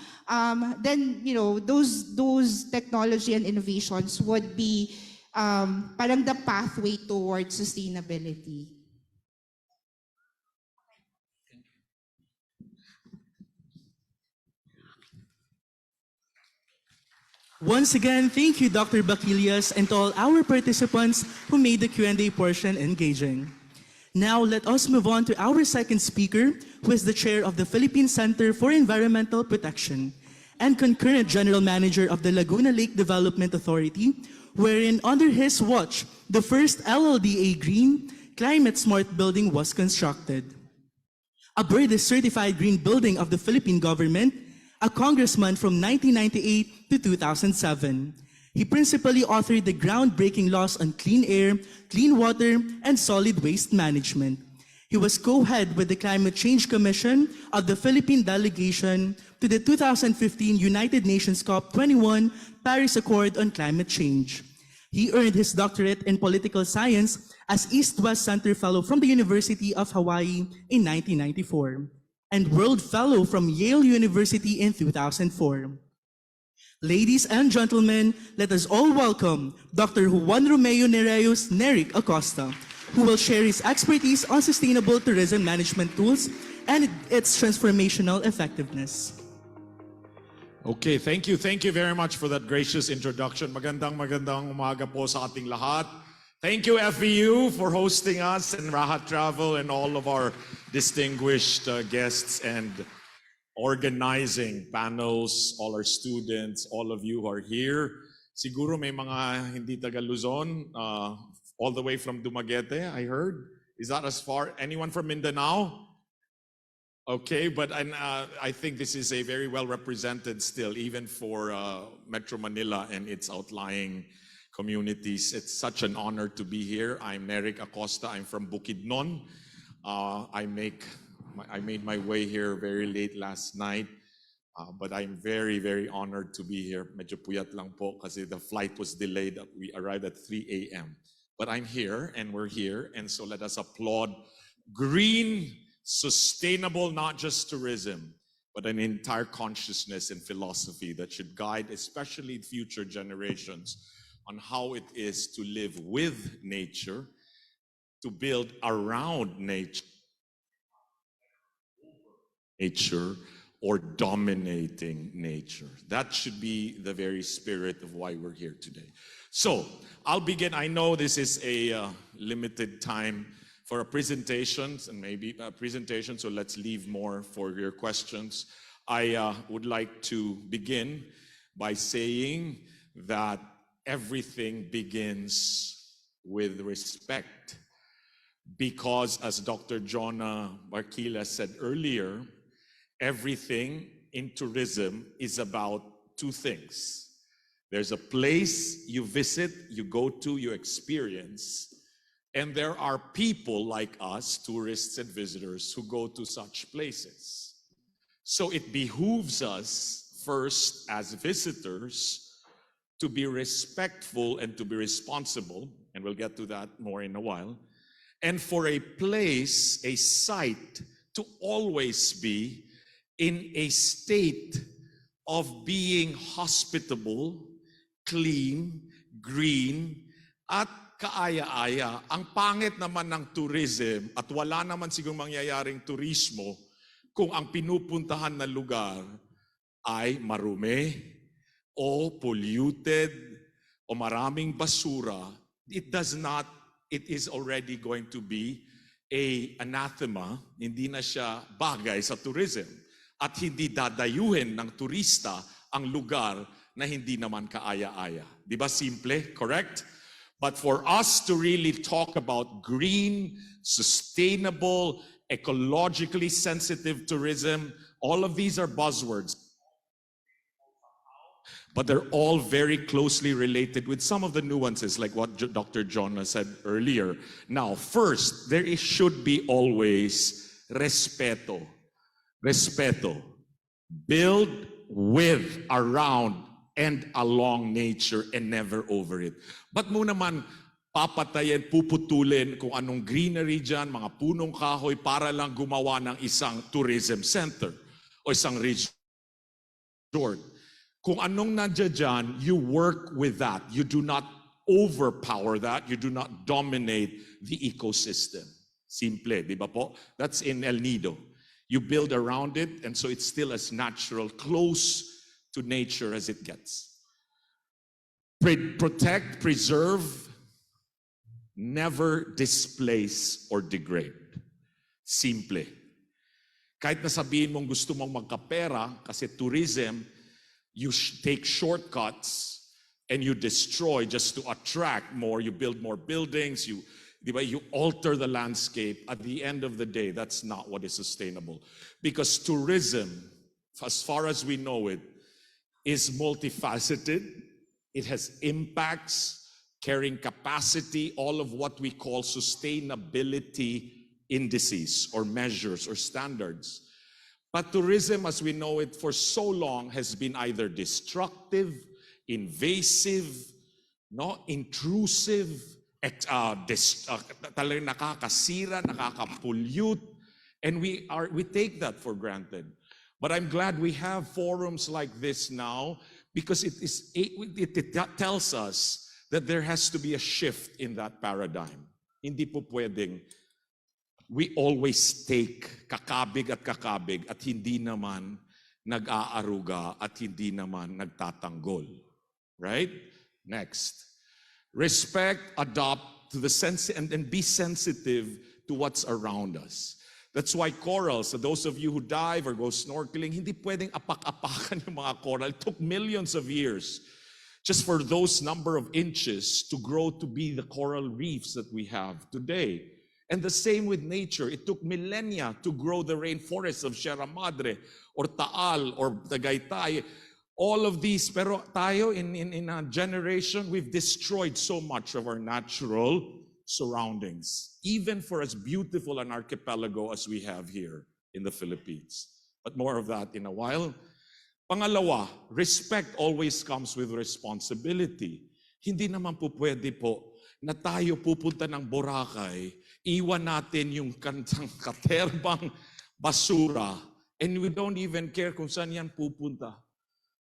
Then those technology and innovations would be parang the pathway towards sustainability. Once again, thank you, Dr. Bakilias, and to all our participants who made the Q&A portion engaging. Now, let us move on to our second speaker, who is the chair of the Philippine Center for Environmental Protection and concurrent general manager of the Laguna Lake Development Authority, wherein under his watch, the first LLDA Green Climate Smart building was constructed. A BIRD certified green building of the Philippine government, a congressman from 1998 to 2007. He principally authored the groundbreaking laws on clean air, clean water, and solid waste management. He was co-head with the Climate Change Commission of the Philippine delegation to the 2015 United Nations COP21 Paris Accord on Climate Change. He earned his doctorate in political science as East-West Center Fellow from the University of Hawaii in 1994 and World Fellow from Yale University in 2004. Ladies and gentlemen, let us all welcome Dr. Juan Romeo Nereus Neric Acosta, who will share his expertise on sustainable tourism management tools and its transformational effectiveness. Okay, thank you. Thank you very much for that gracious introduction. Magandang umaga po sa ating lahat. Thank you, FEU, for hosting us, and Rahat Travel, and all of our distinguished guests and organizing panels, all our students, all of you who are here. Siguro may mga hindi taga Luzon, all the way from Dumaguete, I heard. Is that as far? Anyone from Mindanao? Okay, but I think this is a very well represented still, even for Metro Manila and its outlying communities. It's such an honor to be here. I'm Neric Acosta. I'm from Bukidnon. I made my way here very late last night, but I'm very, very honored to be here. Medyo puyat lang po kasi the flight was delayed. We arrived at 3 a.m. But I'm here, and we're here, and so let us applaud green, sustainable, not just tourism, but an entire consciousness and philosophy that should guide especially future generations on how it is to live with nature, to build around nature, or dominating nature. That should be the very spirit of why we're here today. So I'll begin. I know this is a limited time for a presentation, and maybe a presentation, so let's leave more for your questions. I would like to begin by saying that everything begins with respect, because as Dr. Jonah Barquilla said earlier, everything in tourism is about two things. There's a place you visit, you go to, you experience, and there are people like us, tourists and visitors, who go to such places. So it behooves us first as visitors to be respectful and to be responsible, and we'll get to that more in a while, and for a place, a site, to always be in a state of being hospitable, clean, green, at kaaya-aya. Ang pangit naman ng tourism, at wala naman siguro mangyayaring turismo kung ang pinupuntahan na lugar ay marumi o polluted o maraming basura. It is already going to be a anathema, hindi na siya bagay sa tourism. At hindi dadayuhin ng turista ang lugar na hindi naman kaaya-aya. Di ba simple? Correct? But for us to really talk about green, sustainable, ecologically sensitive tourism. All of these are buzzwords, but they're all very closely related with some of the nuances, like what Dr. Jonah said earlier. Now, first, should be always respeto. Respeto. Build with, around, and along nature and never over it. But mo naman papatayin, puputulin kung anong greenery dyan, mga punong kahoy para lang gumawa ng isang tourism center o isang resort. Kung anong nandiyan dyan, you work with that. You do not overpower that. You do not dominate the ecosystem. Simple, di ba po? That's in El Nido. You build around it, and so it's still as natural, close to nature as it gets. Protect, preserve, never displace or degrade. Simple. Kahit na sabihin mong gusto mong magkapera, kasi tourism, you take shortcuts and you destroy just to attract more. You build more buildings, you alter the landscape. At the end of the day, that's not what is sustainable. Because tourism, as far as we know it, is multifaceted. It has impacts, carrying capacity, all of what we call sustainability indices or measures or standards. But tourism, as we know it for so long, has been either destructive, invasive, intrusive, talagang nakakasira, nakakapollute, and we take that for granted. But I'm glad we have forums like this now, because it tells us that there has to be a shift in that paradigm. Hindi po pwedeng we always take kakabig at hindi naman nag-aaruga at hindi naman nagtatanggol. Right? Next. Respect, adopt to the sense, and be sensitive to what's around us. That's why corals, so those of you who dive or go snorkeling, hindi pwedeng apak-apakan yung mga coral. It took millions of years just for those number of inches to grow to be the coral reefs that we have today. And the same with nature. It took millennia to grow the rainforests of Sierra Madre or Taal or Tagaytay. All of these, pero tayo in a generation, we've destroyed so much of our natural surroundings, even for as beautiful an archipelago as we have here in the Philippines. But more of that in a while. Pangalawa, respect always comes with responsibility. Hindi naman po pwede po na tayo pupunta ng Boracay, iwan natin yung kantang katerbang basura, and we don't even care kung saan yan pupunta.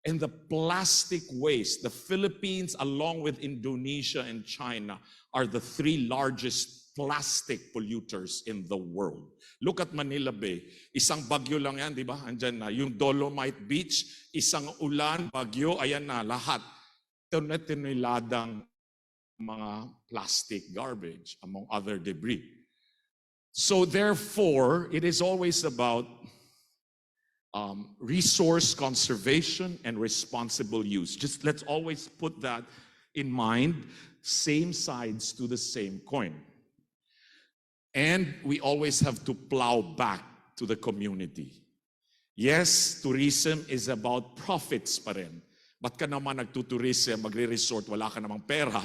And the plastic waste, the Philippines, along with Indonesia and China, are the 3 largest plastic polluters in the world. Look at Manila Bay. Isang bagyo lang yan, di ba? Andyan na. Yung Dolomite Beach, isang ulan, bagyo, ayan na, lahat. Tiniladang mga plastic garbage, among other debris. So therefore, it is always about resource conservation and responsible use. Just let's always put that in mind, same sides to the same coin. And we always have to plow back to the community. Yes, tourism is about profits pa rin. Ba't ka naman nagtutourism, magre-resort, wala ka namang pera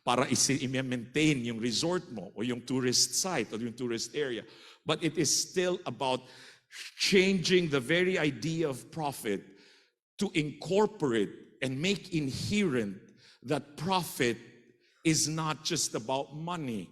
para i-maintain yung resort mo o yung tourist site or yung tourist area. But it is still about changing the very idea of profit to incorporate and make inherent that profit is not just about money.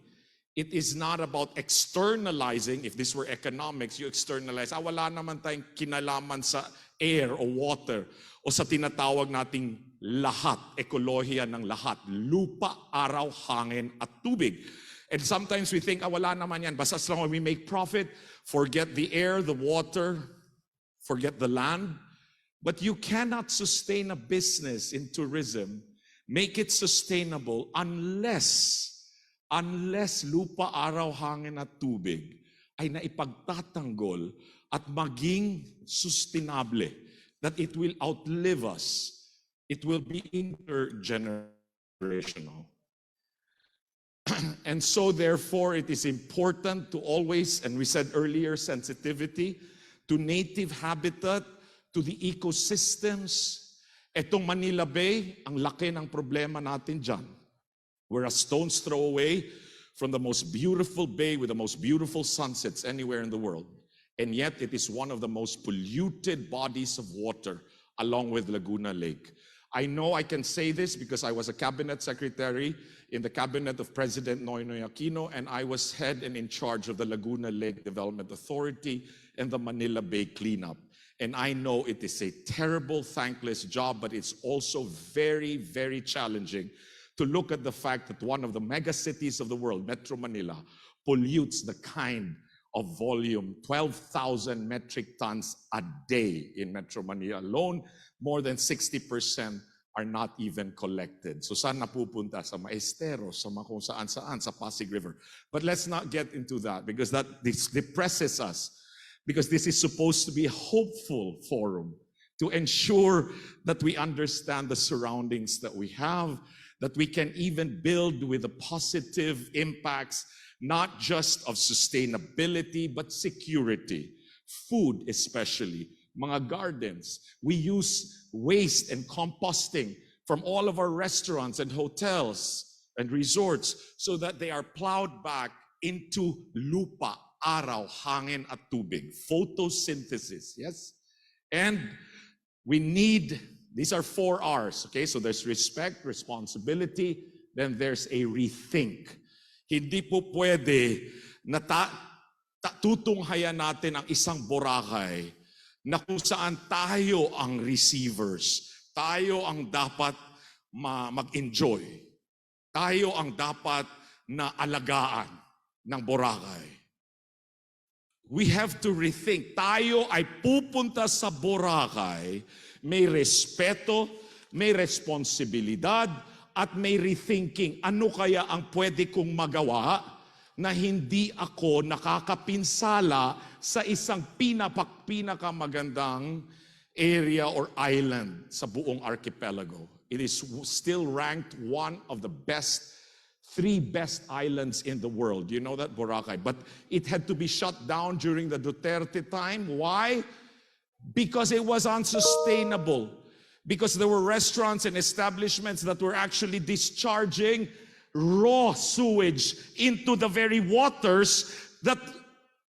It is not about externalizing. If this were economics, you externalize. Wala naman tayong kinalaman sa air o water o sa tinatawag nating lahat, ekolohiya ng lahat, lupa, araw, hangin, at tubig. And sometimes we think, wala naman yan. Basta as long as we make profit, forget the air, the water, forget the land. But you cannot sustain a business in tourism, make it sustainable unless lupa, araw, hangin at tubig ay naipagtatanggol at maging sustainable, that it will outlive us. It will be intergenerational. And so therefore it is important to always, and we said earlier, sensitivity to native habitat, to the ecosystems. Etong Manila Bay, ang laki ng problema natin dyan. We're a stone's throw away from the most beautiful bay with the most beautiful sunsets anywhere in the world. And yet it is one of the most polluted bodies of water along with Laguna Lake. I know I can say this because I was a cabinet secretary in the cabinet of President Noynoy Aquino, and I was head and in charge of the Laguna Lake Development Authority and the Manila Bay cleanup. And I know it is a terrible, thankless job, but it's also very, very challenging to look at the fact that one of the mega cities of the world, Metro Manila, pollutes the kind of volume, 12,000 metric tons a day in Metro Manila alone. More than 60% are not even collected. So saan napupunta? Sa Maestero, sa kung saan-saan, sa Pasig River. But let's not get into that because this depresses us. Because this is supposed to be a hopeful forum to ensure that we understand the surroundings that we have, that we can even build with the positive impacts, not just of sustainability, but security, food especially, mga gardens. We use waste and composting from all of our restaurants and hotels and resorts so that they are plowed back into lupa, araw, hangin at tubig, photosynthesis, yes? And we need, these are 4 R's, okay? So there's respect, responsibility, then there's a rethink. Hindi po pwede na tutunghayan natin ang isang Boracay na kung saan tayo ang receivers, tayo ang dapat mag-enjoy, tayo ang dapat na alagaan ng Boracay. We have to rethink. Tayo ay pupunta sa Boracay, may respeto, may responsibilidad, at may rethinking. Ano kaya ang pwede kong magawa na hindi ako nakakapinsala sa isang pinakamagandang area or island sa buong archipelago? It is still ranked one of the 3 best islands in the world. You know that, Boracay? But it had to be shut down during the Duterte time. Why? Because it was unsustainable. Because there were restaurants and establishments that were actually discharging raw sewage into the very waters that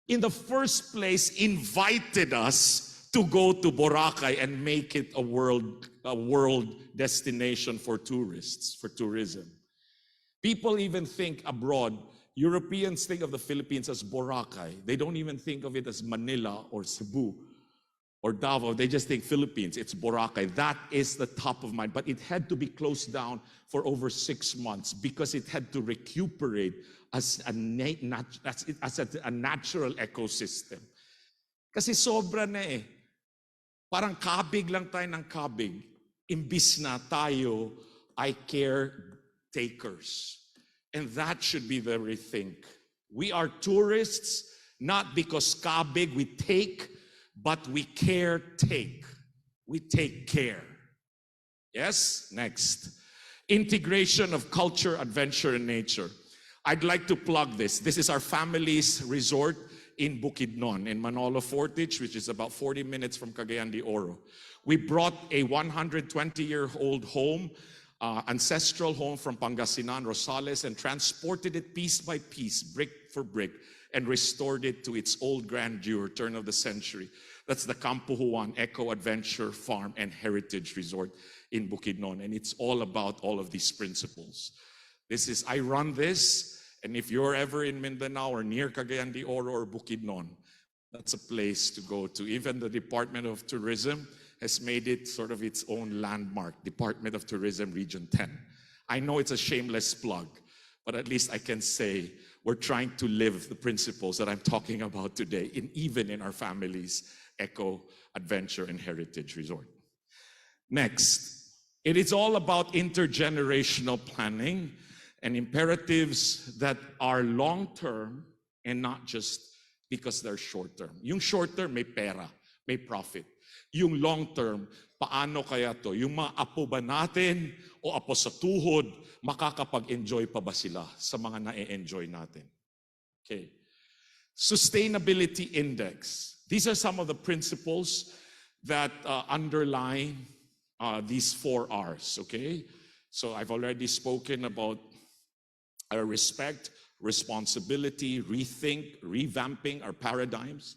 in the first place invited us to go to Boracay and make it a world destination for tourists, for tourism. People even think abroad, Europeans think of the Philippines as Boracay. They don't even think of it as Manila or Cebu or Davao. They just think Philippines, it's Boracay. That is the top of mind. But it had to be closed down for over 6 months because it had to recuperate as a natural ecosystem. Kasi sobra na eh. Parang kabig lang tayo ng kabig. Imbis na tayo ay caretakers. And that should be the rethink. We are tourists, not because kabig we take, but we caretake. We take care. Yes? Next. Integration of culture, adventure, and nature. I'd like to plug this. This is our family's resort in Bukidnon, in Manolo Fortich, which is about 40 minutes from Cagayan de Oro. We brought a 120-year-old home, ancestral home from Pangasinan, Rosales, and transported it piece by piece, brick for brick, and restored it to its old grandeur, turn of the century. That's the Campo Juan Eco Adventure Farm and Heritage Resort in Bukidnon, and it's all about all of these principles. I run this, and if you're ever in Mindanao or near Cagayan de Oro or Bukidnon, that's a place to go to. Even the Department of Tourism has made it sort of its own landmark, Department of Tourism Region 10. I know it's a shameless plug, but at least I can say we're trying to live the principles that I'm talking about today, even in our family's Eco Adventure and Heritage Resort. Next, it is all about intergenerational planning and imperatives that are long-term and not just because they're short-term. Yung short-term may pera. may profit. Yung long term, paano kaya to? Yung mga apo ba natin o apo sa tuhod, makakapag-enjoy pa ba sila sa mga na-enjoy natin? Okay. Sustainability Index. These are some of the principles that underlie these 4 R's, okay? So I've already spoken about respect, responsibility, rethink, revamping our paradigms.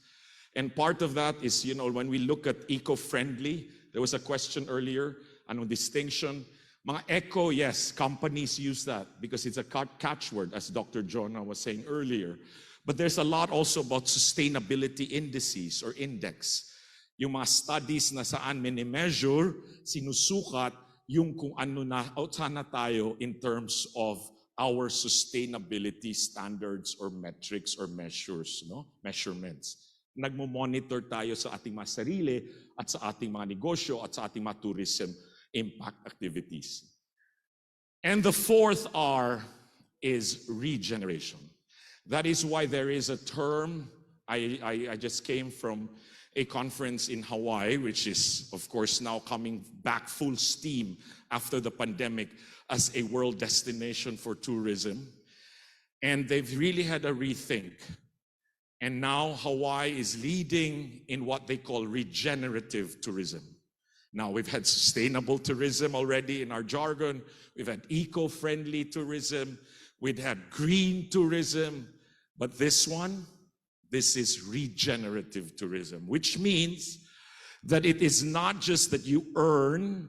And part of that is, when we look at eco-friendly, there was a question earlier, distinction. Mga eco, yes, companies use that because it's a catchword, as Dr. Jonah was saying earlier. But there's a lot also about sustainability indices or index. Yung mga studies na saan mini-measure, sinusukat yung kung ano na, sana tayo in terms of our sustainability standards or metrics or measures, measurements. Nagmo-monitor tayo sa ating mga sarili at sa ating mga negosyo at sa ating mga tourism impact activities. And the 4th R is regeneration. That is why there is a term, I just came from a conference in Hawaii, which is, of course, now coming back full steam after the pandemic as a world destination for tourism. And they've really had a rethink. And now Hawaii is leading in what they call regenerative tourism. Now we've had sustainable tourism already in our jargon. We've had eco-friendly tourism. We've had green tourism. But this one, this is regenerative tourism, which means that it is not just that you earn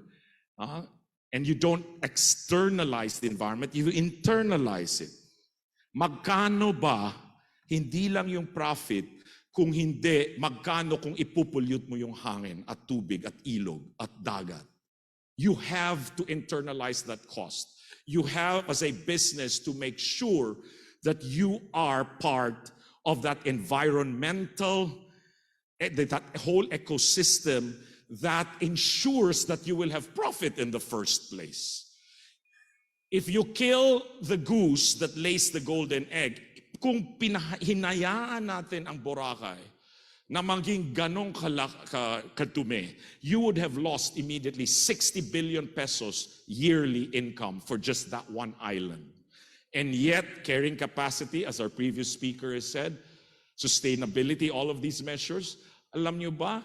and you don't externalize the environment, you internalize it. Magkano ba, hindi lang yung profit, kung hindi, magkano kung ipupulyot mo yung hangin at tubig at ilog at dagat. You have to internalize that cost. You have, as a business, to make sure that you are part of that environmental, that whole ecosystem that ensures that you will have profit in the first place. If you kill the goose that lays the golden egg, kung hinayaan natin ang Boracay na maging ganong kadumi, you would have lost immediately 60 billion pesos yearly income for just that one island. And yet, carrying capacity, as our previous speaker has said, sustainability, all of these measures, alam nyo ba,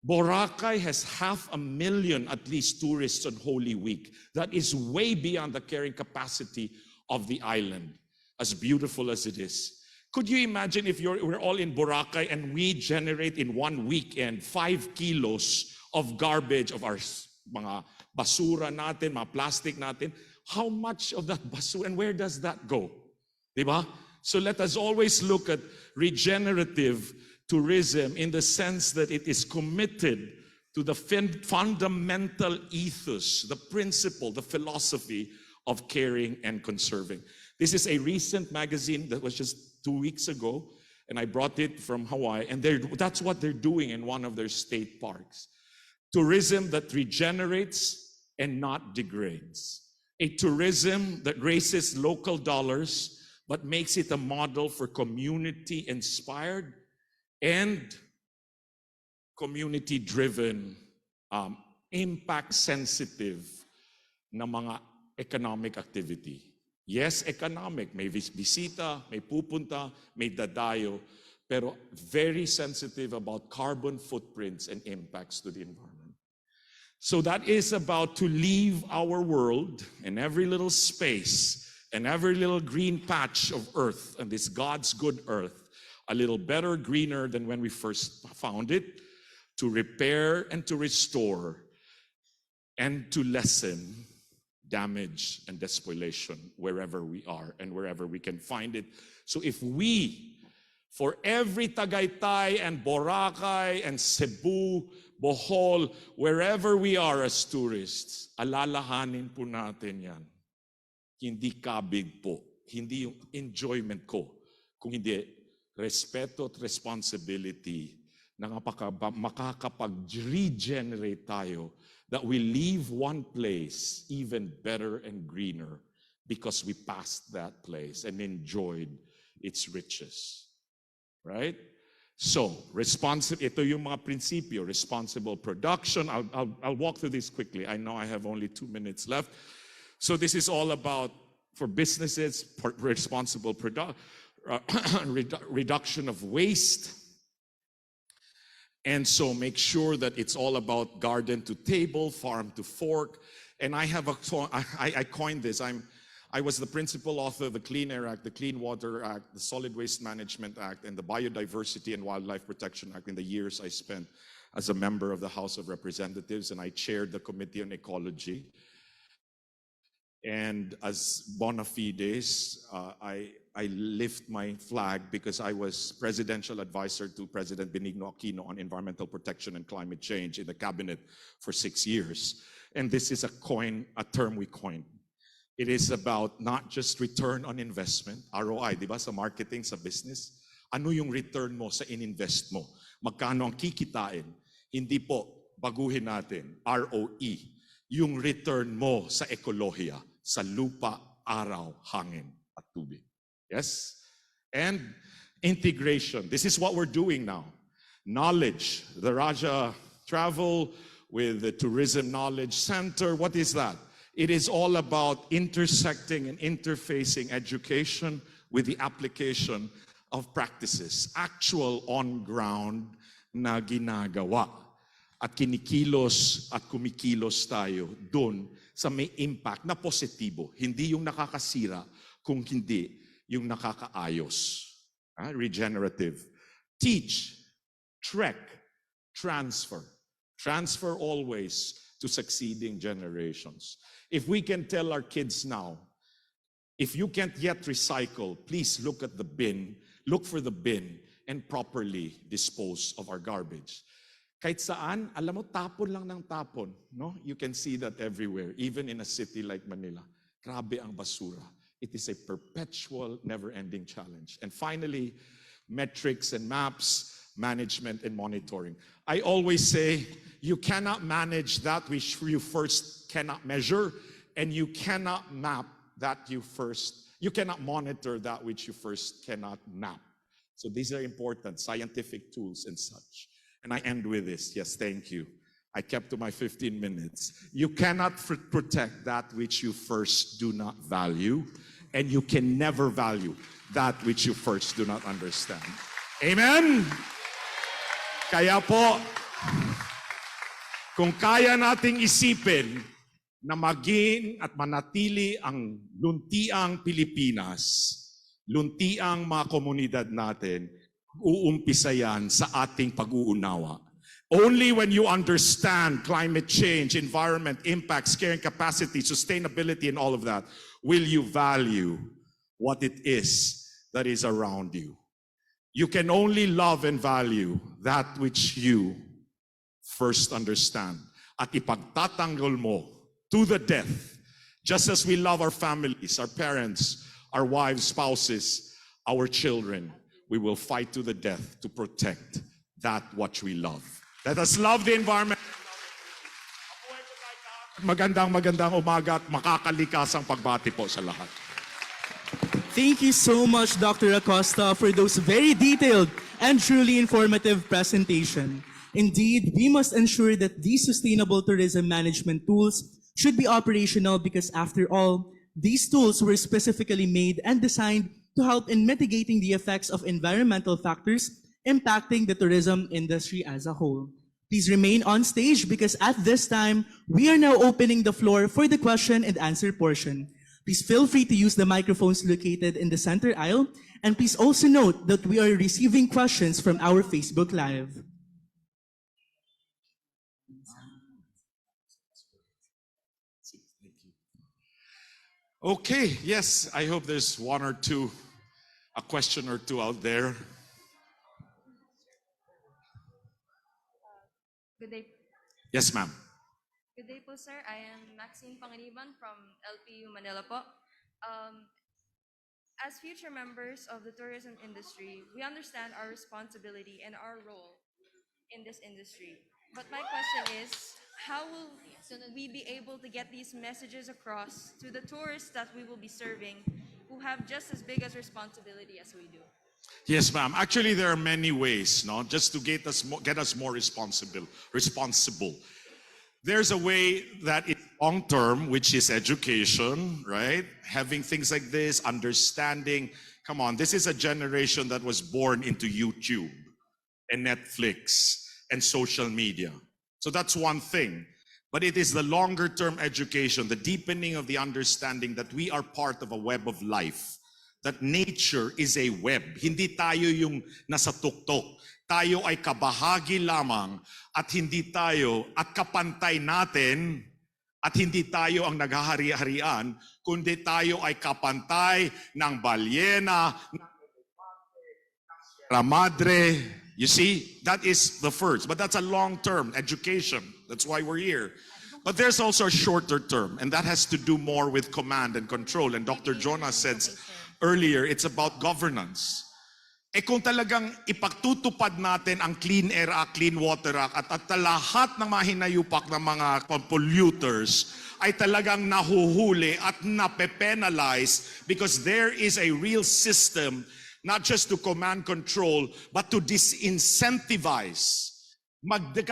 Boracay has 500,000 at least tourists on Holy Week. That is way beyond the carrying capacity of the island, as beautiful as it is. Could you imagine if we're all in Boracay and we generate in one weekend 5 kilos of garbage of our mga basura natin, mga plastic natin? How much of that basura and where does that go? Diba? So let us always look at regenerative tourism in the sense that it is committed to the fundamental ethos, the principle, the philosophy of caring and conserving. This is a recent magazine that was just 2 weeks ago, and I brought it from Hawaii, and that's what they're doing in one of their state parks. Tourism that regenerates and not degrades. A tourism that raises local dollars, but makes it a model for community-inspired and community-driven, impact-sensitive na mga economic activity. Yes, economic. May bisita, may pupunta, may dadayo, pero very sensitive about carbon footprints and impacts to the environment. So that is about to leave our world and every little space and every little green patch of earth, and this God's good earth, a little better, greener than when we first found it, to repair and to restore and to lessen damage and despoliation wherever we are and wherever we can find it. So if we, for every Tagaytay and Boracay and Cebu, Bohol, wherever we are as tourists, alalahanin po natin yan. Hindi kabig po, hindi yung enjoyment ko, kung hindi respeto at responsibility na makakapag-regenerate tayo, that we leave one place even better and greener because we passed that place and enjoyed its riches. Right? So, ito yung mga prinsipyo, responsible production. I'll walk through this quickly. I know I have only 2 minutes left. So this is all about, for businesses, responsible reduction of waste. And so make sure that it's all about garden to table, farm to fork. And I coined this. I was the principal author of the Clean Air Act, the Clean Water Act, the Solid Waste Management Act, and the Biodiversity and Wildlife Protection Act in the years I spent as a member of the House of Representatives, and I chaired the Committee on Ecology. And as bona fides, I lift my flag because I was presidential advisor to President Benigno Aquino on environmental protection and climate change in the cabinet for 6 years. And this is a term we coined. It is about not just return on investment, ROI, di ba, sa marketing, sa business. Ano yung return mo sa ininvest mo? Magkano ang kikitain? Hindi po, baguhin natin, ROE. Yung return mo sa ekolohiya, sa lupa, araw, hangin, at tubig. Yes? And integration. This is what we're doing now. Knowledge. The Raja Travel with the Tourism Knowledge Center. What is that? It is all about intersecting and interfacing education with the application of practices, actual on-ground na ginagawa. At kinikilos at kumikilos tayo doon sa may impact na positibo. Hindi yung nakakasira, kung hindi yung nakakaayos. Regenerative. Teach, trek, transfer. Transfer always to succeeding generations. If we can tell our kids now, if you can't yet recycle, please look at the bin, look for the bin, and properly dispose of our garbage. Kahit saan, alam mo, tapon lang ng tapon. No? You can see that everywhere, even in a city like Manila. Grabe ang basura. It is a perpetual, never-ending challenge. And finally, metrics and maps, management and monitoring. I always say, you cannot manage that which you first cannot measure, and you cannot map that you cannot monitor that which you first cannot map. So these are important scientific tools and such. And I end with this. Yes, thank you. I kept to my 15 minutes. You cannot protect that which you first do not value, and you can never value that which you first do not understand. Amen? Kaya po, kung kaya nating isipin na maging at manatili ang luntiang Pilipinas, luntiang mga komunidad natin, uumpisa yan sa ating pag-uunawa. Only when you understand climate change, environment, impacts, carrying capacity, sustainability, and all of that, will you value what it is that is around you. You can only love and value that which you first understand. At ipagtatanggol mo to the death, just as we love our families, our parents, our wives, spouses, our children, we will fight to the death to protect that which we love. Let us love the environment. Magandang umaga at makakalikasang pagbati po sa lahat. Thank you so much, Dr. Acosta, for those very detailed and truly informative presentation. Indeed, we must ensure that these sustainable tourism management tools should be operational because, after all, these tools were specifically made and designed to help in mitigating the effects of environmental factors impacting the tourism industry as a whole. Please remain on stage because at this time, we are now opening the floor for the question and answer portion. Please feel free to use the microphones located in the center aisle, and please also note that we are receiving questions from our Facebook Live. Okay, yes, I hope there's a question or two out there. Good day. Yes, ma'am. Good day po, sir. I am Maxine Panganiban from LPU Manila po. As future members of the tourism industry, we understand our responsibility and our role in this industry. But my question is, how will we be able to get these messages across to the tourists that we will be serving who have just as big as responsibility as we do? Yes, ma'am. Actually, there are many ways, no, just to get us more responsible. There's a way that is long term, which is education, right? Having things like this, understanding. Come on, this is a generation that was born into YouTube and Netflix and social media. So that's one thing. But it is the longer term education, the deepening of the understanding that we are part of a web of life. That nature is a web. Hindi tayo yung nasa tuktok. Tayo ay kabahagi lamang at hindi tayo at kapantay natin at hindi tayo ang naghahari-harian, kundi tayo ay kapantay ng balyena, ng Sierra Madre. You see, that is the first. But that's a long-term education. That's why we're here. But there's also a shorter term, and that has to do more with command and control. And Dr. Jonas said earlier, it's about governance. Kung talagang ipagtutupad natin ang Clean Air Act, Clean Water Act, at lahat ng mga hinayupak ng mga polluters ay talagang nahuhuli at nape-penalize because there is a real system not just to command control, but to disincentivize.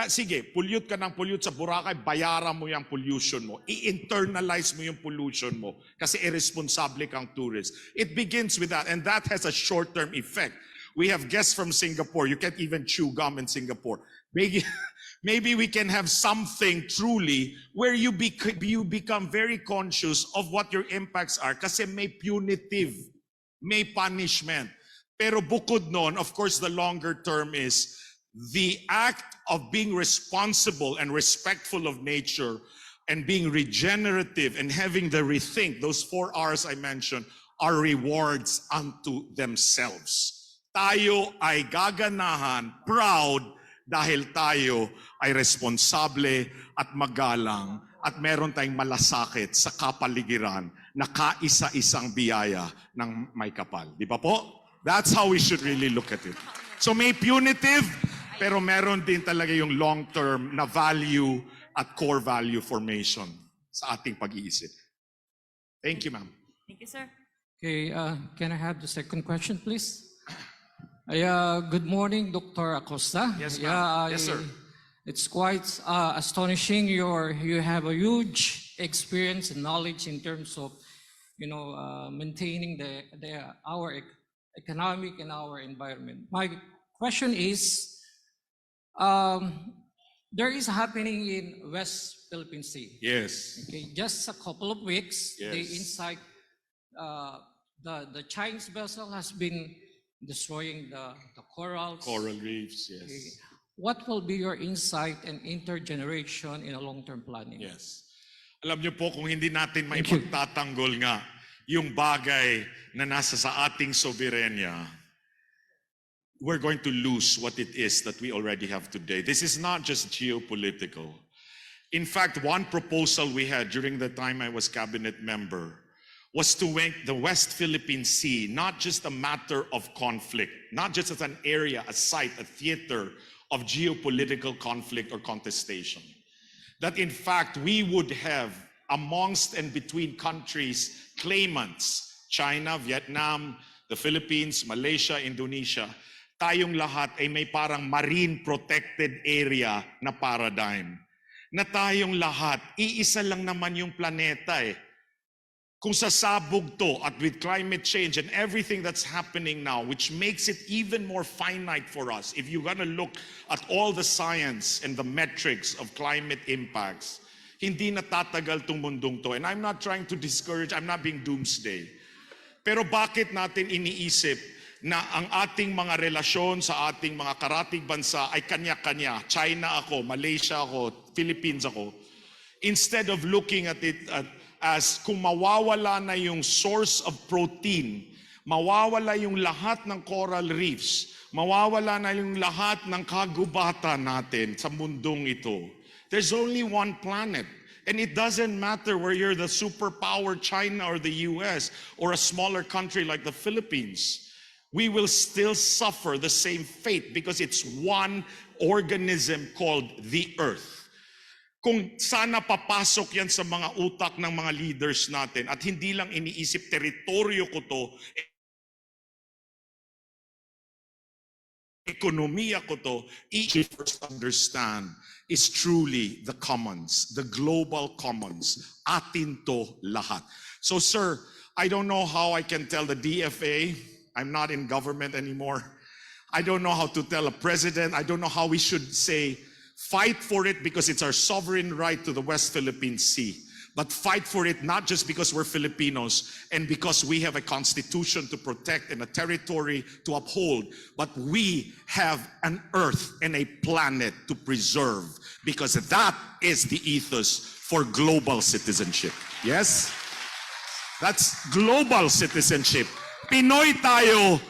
Sige, pollute ka ng pollute sa Boracay, bayaran mo yung pollution mo. I-internalize mo yung pollution mo kasi irresponsible kang tourist. It begins with that, and that has a short-term effect. We have guests from Singapore. You can't even chew gum in Singapore. Maybe we can have something truly where you become very conscious of what your impacts are kasi may punitive, may punishment. Pero bukod nun, of course, the longer term is the act of being responsible and respectful of nature and being regenerative and having the rethink, those 4 R's I mentioned, are rewards unto themselves. Tayo ay gaganahan, proud, dahil tayo ay responsable at magalang at meron tayong malasakit sa kapaligiran na kaisa-isang biyaya ng may kapal. Di ba po? That's how we should really look at it. So may punitive, pero meron din talaga yung long-term na value at core value formation sa ating pag-iisip. Thank you, ma'am. Thank you, sir. Okay, can I have the second question, please? Good morning, Dr. Acosta. Yes, ma'am. Yes, sir. It's quite astonishing. You have a huge experience and knowledge in terms of, maintaining our economic and our environment. My question is, there is happening in West Philippine Sea. Yes. Okay, just a couple of weeks, Yes. the insight, the Chinese vessel has been destroying the corals. Coral reefs, yes. Okay. What will be your insight and intergeneration in a long-term planning? Yes. Alam niyo po, kung hindi natin may pagtatanggol nga yung bagay na nasa sa ating soberenya, we're going to lose what it is that we already have today. This is not just geopolitical. In fact, one proposal we had during the time I was cabinet member was to make the West Philippine Sea not just a matter of conflict, not just as an area, a site, a theater of geopolitical conflict or contestation. That in fact, we would have amongst and between countries claimants, China, Vietnam, the Philippines, Malaysia, Indonesia, tayong lahat ay may parang marine protected area na paradigm. Na tayong lahat, iisa lang naman yung planeta eh. Kung sasabog to at with climate change and everything that's happening now, which makes it even more finite for us, if you're gonna look at all the science and the metrics of climate impacts, hindi natatagal tong mundong to. And I'm not trying to discourage, I'm not being doomsday. Pero bakit natin iniisip na ang ating mga relasyon sa ating mga karatig bansa ay kanya-kanya? China ako, Malaysia ako, Philippines ako. Instead of looking at it as kung mawawala na yung source of protein, mawawala yung lahat ng coral reefs, mawawala na yung lahat ng kagubatan natin sa mundong ito. There's only one planet. And it doesn't matter where you're the superpower China or the US or a smaller country like the Philippines. We will still suffer the same fate because it's one organism called the Earth. Kung sana papasok yan sa mga utak ng mga leaders natin at hindi lang iniisip teritoryo ko to, ekonomiya ko to, first understand is truly the commons, the global commons. Atin to lahat. So sir, I don't know how I can tell the DFA, I'm not in government anymore. I don't know how to tell a president, I don't know how we should say, fight for it because it's our sovereign right to the West Philippine Sea. But fight for it not just because we're Filipinos and because we have a constitution to protect and a territory to uphold, but we have an earth and a planet to preserve, because that is the ethos for global citizenship. Yes? That's global citizenship. Pinoy tayo,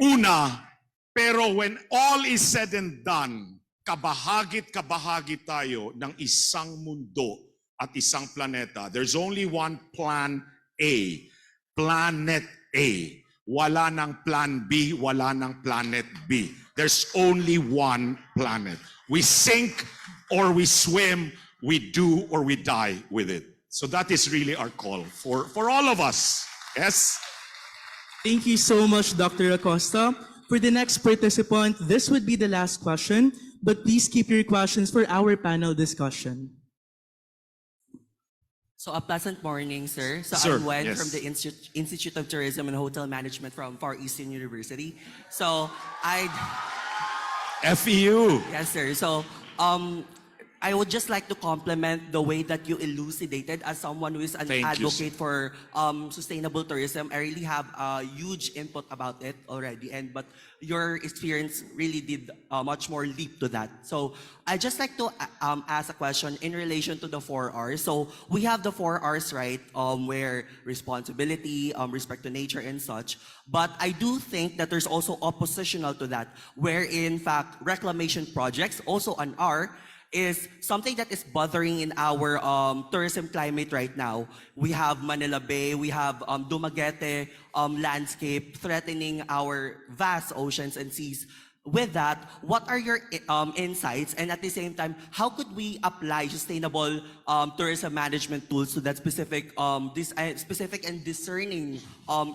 una, pero when all is said and done, kabahagi tayo ng isang mundo at isang planeta. There's only one plan A. Planet A. Wala nang plan B, wala nang planet B. There's only one planet. We sink or we swim, we do or we die with it. So that is really our call for all of us. Yes? Thank you so much, Dr. Acosta. For the next participant, this would be the last question, but please keep your questions for our panel discussion. So a pleasant morning, sir. So Sir, I'm Wen yes. from the Institute of Tourism and Hotel Management from Far Eastern University. So FEU. Yes, sir. So I would just like to compliment the way that you elucidated as someone who is an Thank you, advocate for sustainable tourism. I really have a huge input about it already, but your experience really did much more leap to that. So I just like to ask a question in relation to the 4 R's. So we have the 4 R's, right? Where responsibility, respect to nature and such. But I do think that there's also oppositional to that, where in fact reclamation projects, also an R, is something that is bothering in our tourism climate right now. We have Manila Bay, we have Dumaguete landscape threatening our vast oceans and seas. With that, what are your insights? And at the same time, how could we apply sustainable tourism management tools to that specific and discerning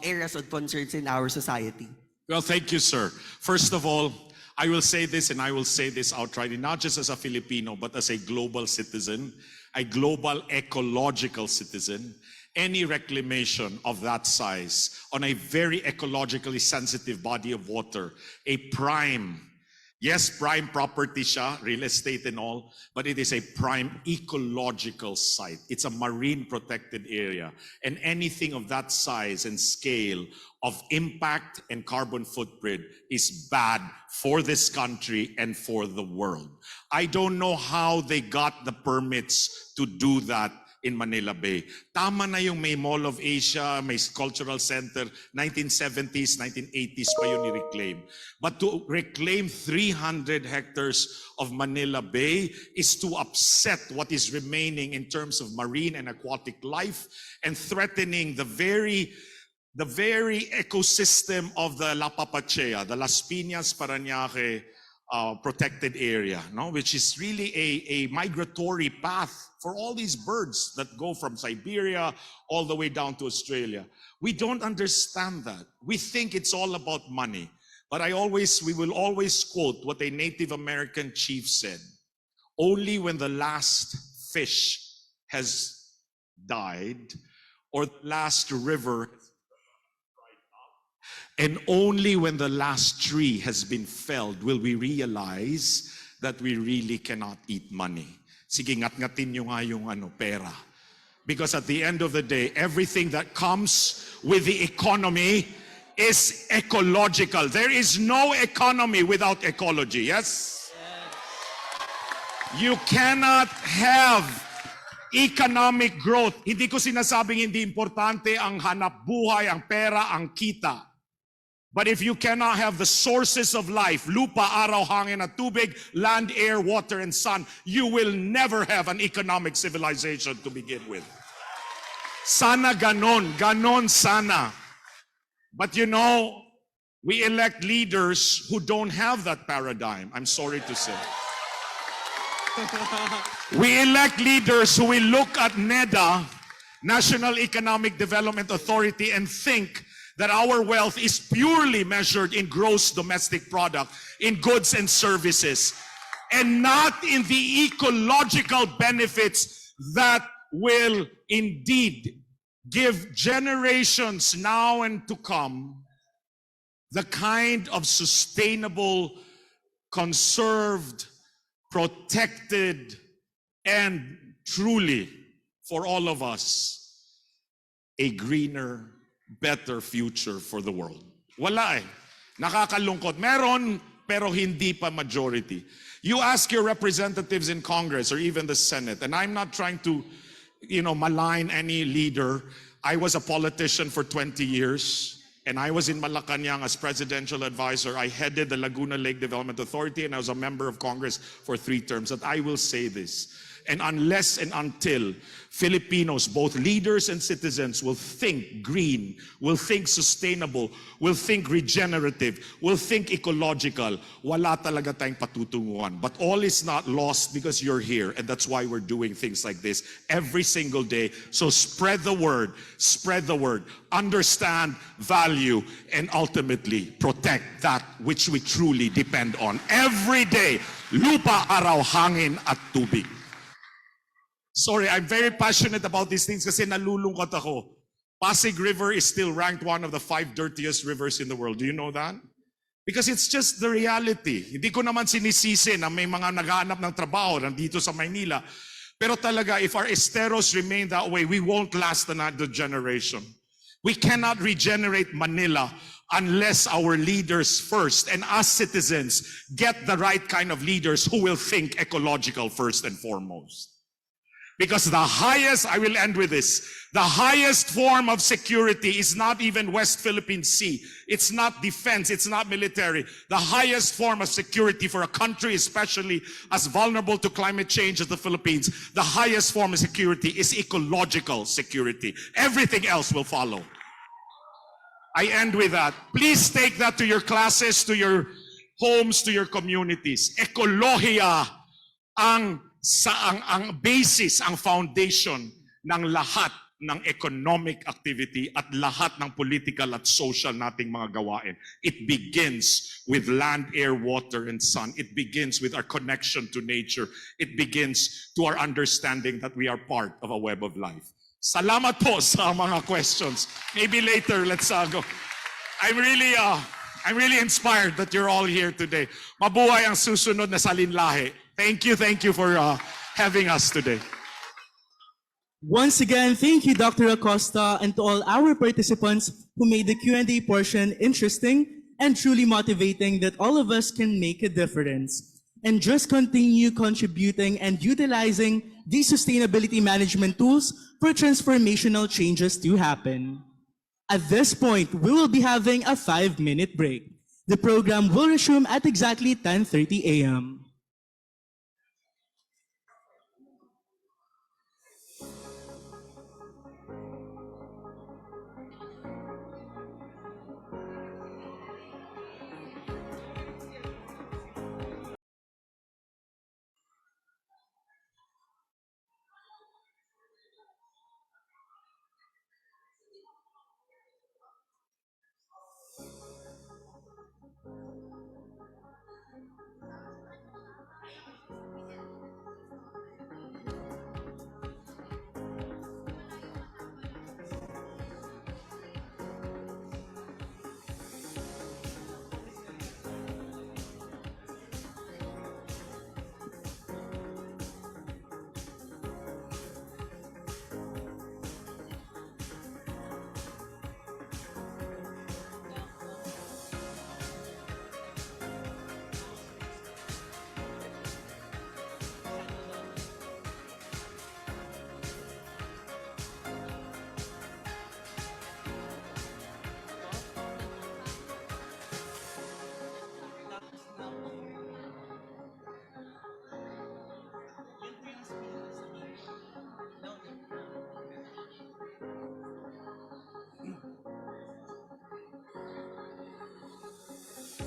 areas of concerns in our society? Well, thank you, sir. First of all, I will say this, and I will say this outrightly, not just as a Filipino, but as a global citizen, a global ecological citizen. Any reclamation of that size on a very ecologically sensitive body of water, a prime, yes, prime property siya, real estate and all, but it is a prime ecological site. It's a marine protected area. And anything of that size and scale of impact and carbon footprint is bad for this country and for the world. I don't know how they got the permits to do that in Manila Bay. Tama na yung may Mall of Asia, may cultural center, 1970s, 1980s pa yun ni-reclaim. But to reclaim 300 hectares of Manila Bay is to upset what is remaining in terms of marine and aquatic life and threatening the very ecosystem of the La Papachea, the Las Piñas, Parañaque protected area, no? Which is really a migratory path for all these birds that go from Siberia all the way down to Australia. We don't understand that. We think it's all about money. But we will always quote what a Native American chief said. Only when the last fish has died or the last river, and only when the last tree has been felled will we realize that we really cannot eat money. Sige, ngat-ngatin nyo nga yung pera. Because at the end of the day, everything that comes with the economy is ecological. There is no economy without ecology, yes? You cannot have economic growth. Hindi ko sinasabing hindi importante ang hanap buhay, ang pera, ang kita. But if you cannot have the sources of life, lupa, araw, hangin at tubig, land, air, water, and sun, you will never have an economic civilization to begin with. Sana ganon sana. But you know, we elect leaders who don't have that paradigm, I'm sorry to say. We elect leaders who will look at NEDA, National Economic Development Authority, and think that our wealth is purely measured in gross domestic product, in goods and services, and not in the ecological benefits that will indeed give generations now and to come the kind of sustainable, conserved, protected, and truly, for all of us, a greener, better future for the world. Wala eh. Nakakalungkot. Meron, pero hindi pa majority. You ask your representatives in Congress or even the Senate, and I'm not trying to, malign any leader. I was a politician for 20 years. And I was in Malacanang as presidential advisor. I headed the Laguna Lake Development Authority, and I was a member of Congress for 3 terms. That I will say this, and unless and until Filipinos, both leaders and citizens, will think green, will think sustainable, will think regenerative, will think ecological, wala talaga tayong patutunguhan. But all is not lost because you're here, and that's why we're doing things like this every single day. So spread the word, understand, value, and ultimately protect that which we truly depend on every day. Lupa, araw, hangin, at tubig. Sorry, I'm very passionate about these things kasi nalulungkot ako. Pasig River is still ranked one of the 5 dirtiest rivers in the world. Do you know that? Because it's just the reality. Hindi ko naman sinisisi na may mga naghahanap ng trabaho nandito sa Maynila. Pero talaga, if our esteros remain that way, we won't last another generation. We cannot regenerate Manila unless our leaders first and us citizens get the right kind of leaders who will think ecological first and foremost. Because I will end with this, the highest form of security is not even West Philippine Sea. It's not defense, it's not military. The highest form of security for a country, especially as vulnerable to climate change as the Philippines, the highest form of security is ecological security. Everything else will follow. I end with that. Please take that to your classes, to your homes, to your communities. Ekolohiya ang basis, ang foundation ng lahat ng economic activity at lahat ng political at social nating mga gawain. It begins with land, air, water, and sun. It begins with our connection to nature. It begins to our understanding that we are part of a web of life. Salamat po sa mga questions. Maybe later, let's go. I'm really inspired that you're all here today. Mabuhay ang susunod na salinlahi. Thank you for having us today. Once again, thank you, Dr. Acosta, and to all our participants who made the Q&A portion interesting and truly motivating that all of us can make a difference. And just continue contributing and utilizing these sustainability management tools for transformational changes to happen. At this point, we will be having a 5-minute break. The program will resume at exactly 10:30 a.m.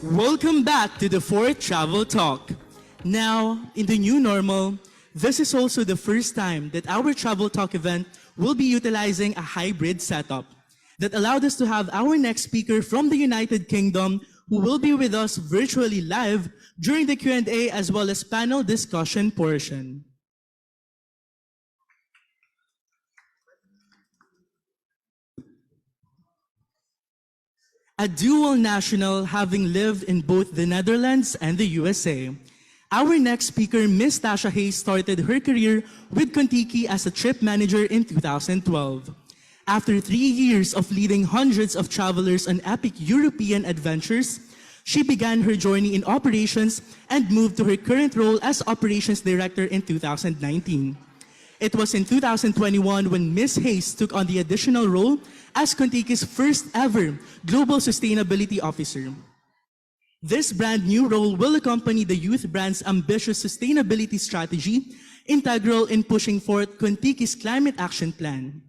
Welcome back to the 4th Travel Talk. Now, in the new normal, this is also the first time that our Travel Talk event will be utilizing a hybrid setup. that allowed us to have our next speaker from the United Kingdom who will be with us virtually live during the Q&A as well as panel discussion portion. A dual national having lived in both the Netherlands and the USA. Our next speaker, Miss Tasha Hayes, started her career with Kontiki as a trip manager in 2012. After 3 years of leading hundreds of travelers on epic European adventures, she began her journey in operations and moved to her current role as operations director in 2019. It was in 2021 when Ms. Hayes took on the additional role as Kontiki's first ever Global Sustainability Officer. This brand new role will accompany the youth brand's ambitious sustainability strategy, integral in pushing forth Kontiki's climate action plan.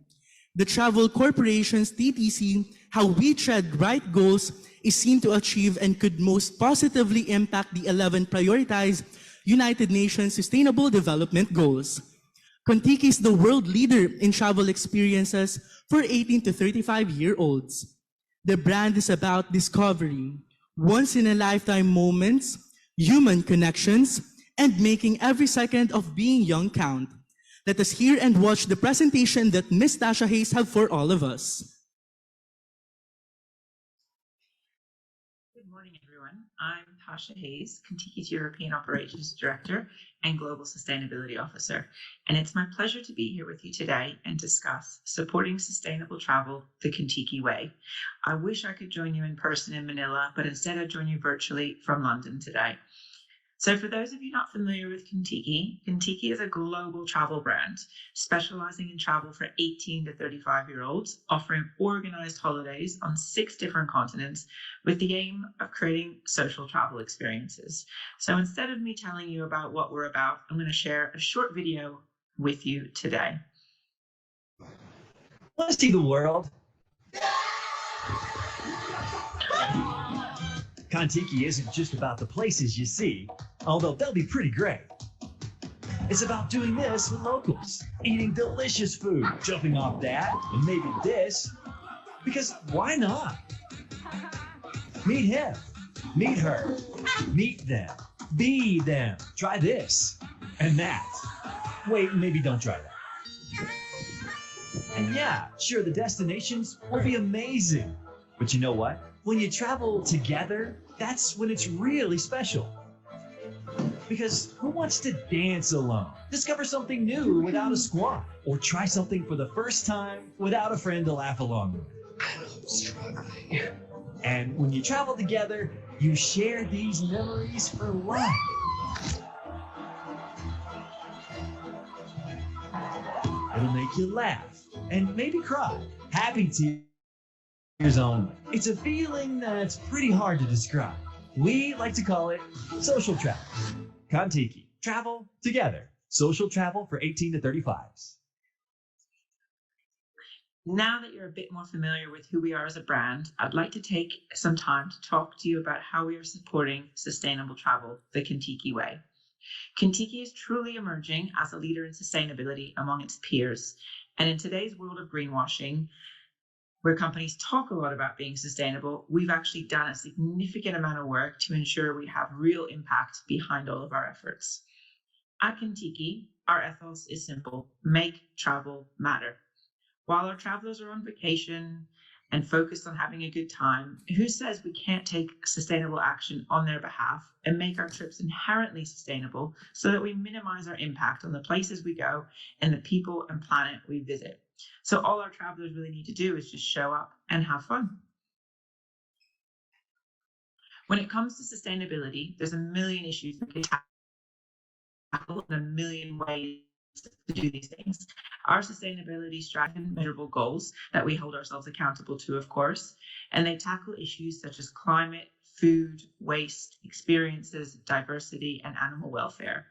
The Travel Corporation's TTC, How We Tread Right goals, is seen to achieve and could most positively impact the 11 prioritized United Nations Sustainable Development Goals. Kontiki is the world leader in travel experiences for 18 to 35-year-olds. The brand is about discovery, once-in-a-lifetime moments, human connections, and making every second of being young count. Let us hear and watch the presentation that Ms. Tasha Hayes have for all of us. Good morning, everyone. I'm Tasha Hayes, Kontiki's European Operations Director and Global Sustainability Officer, and it's my pleasure to be here with you today and discuss supporting sustainable travel the Kontiki way. I wish I could join you in person in Manila, but instead I join you virtually from London today. So for those of you not familiar with Kontiki, Kontiki is a global travel brand specializing in travel for 18 to 35-year-olds, offering organized holidays on 6 different continents with the aim of creating social travel experiences. So instead of me telling you about what we're about, I'm going to share a short video with you today. Want to see the world? Kontiki isn't just about the places you see, although they'll be pretty great. It's about doing this with locals, eating delicious food, jumping off that, and maybe this, because why not? Meet him, meet her, meet them, be them, try this, and that. Wait, maybe don't try that. And yeah, sure, the destinations will be amazing, but you know what? When you travel together, that's when it's really special. Because who wants to dance alone? Discover something new without a squad, or try something for the first time without a friend to laugh along with. I'm struggling. And when you travel together, you share these memories for life. It'll make you laugh and maybe cry. Happy tears only. It's a feeling that's pretty hard to describe. We like to call it social travel. Kontiki, travel together. Social travel for 18 to 35s. Now that you're a bit more familiar with who we are as a brand, I'd like to take some time to talk to you about how we are supporting sustainable travel the Kontiki way. Kontiki is truly emerging as a leader in sustainability among its peers. And in today's world of greenwashing, where companies talk a lot about being sustainable, we've actually done a significant amount of work to ensure we have real impact behind all of our efforts. At Kontiki, our ethos is simple: make travel matter. While our travelers are on vacation and focused on having a good time, who says we can't take sustainable action on their behalf and make our trips inherently sustainable so that we minimize our impact on the places we go and the people and planet we visit? So all our travelers really need to do is just show up and have fun. When it comes to sustainability, there's a million issues that we tackle and a million ways to do these things. Our sustainability strategy and measurable goals that we hold ourselves accountable to, of course, and they tackle issues such as climate, food, waste, experiences, diversity, and animal welfare.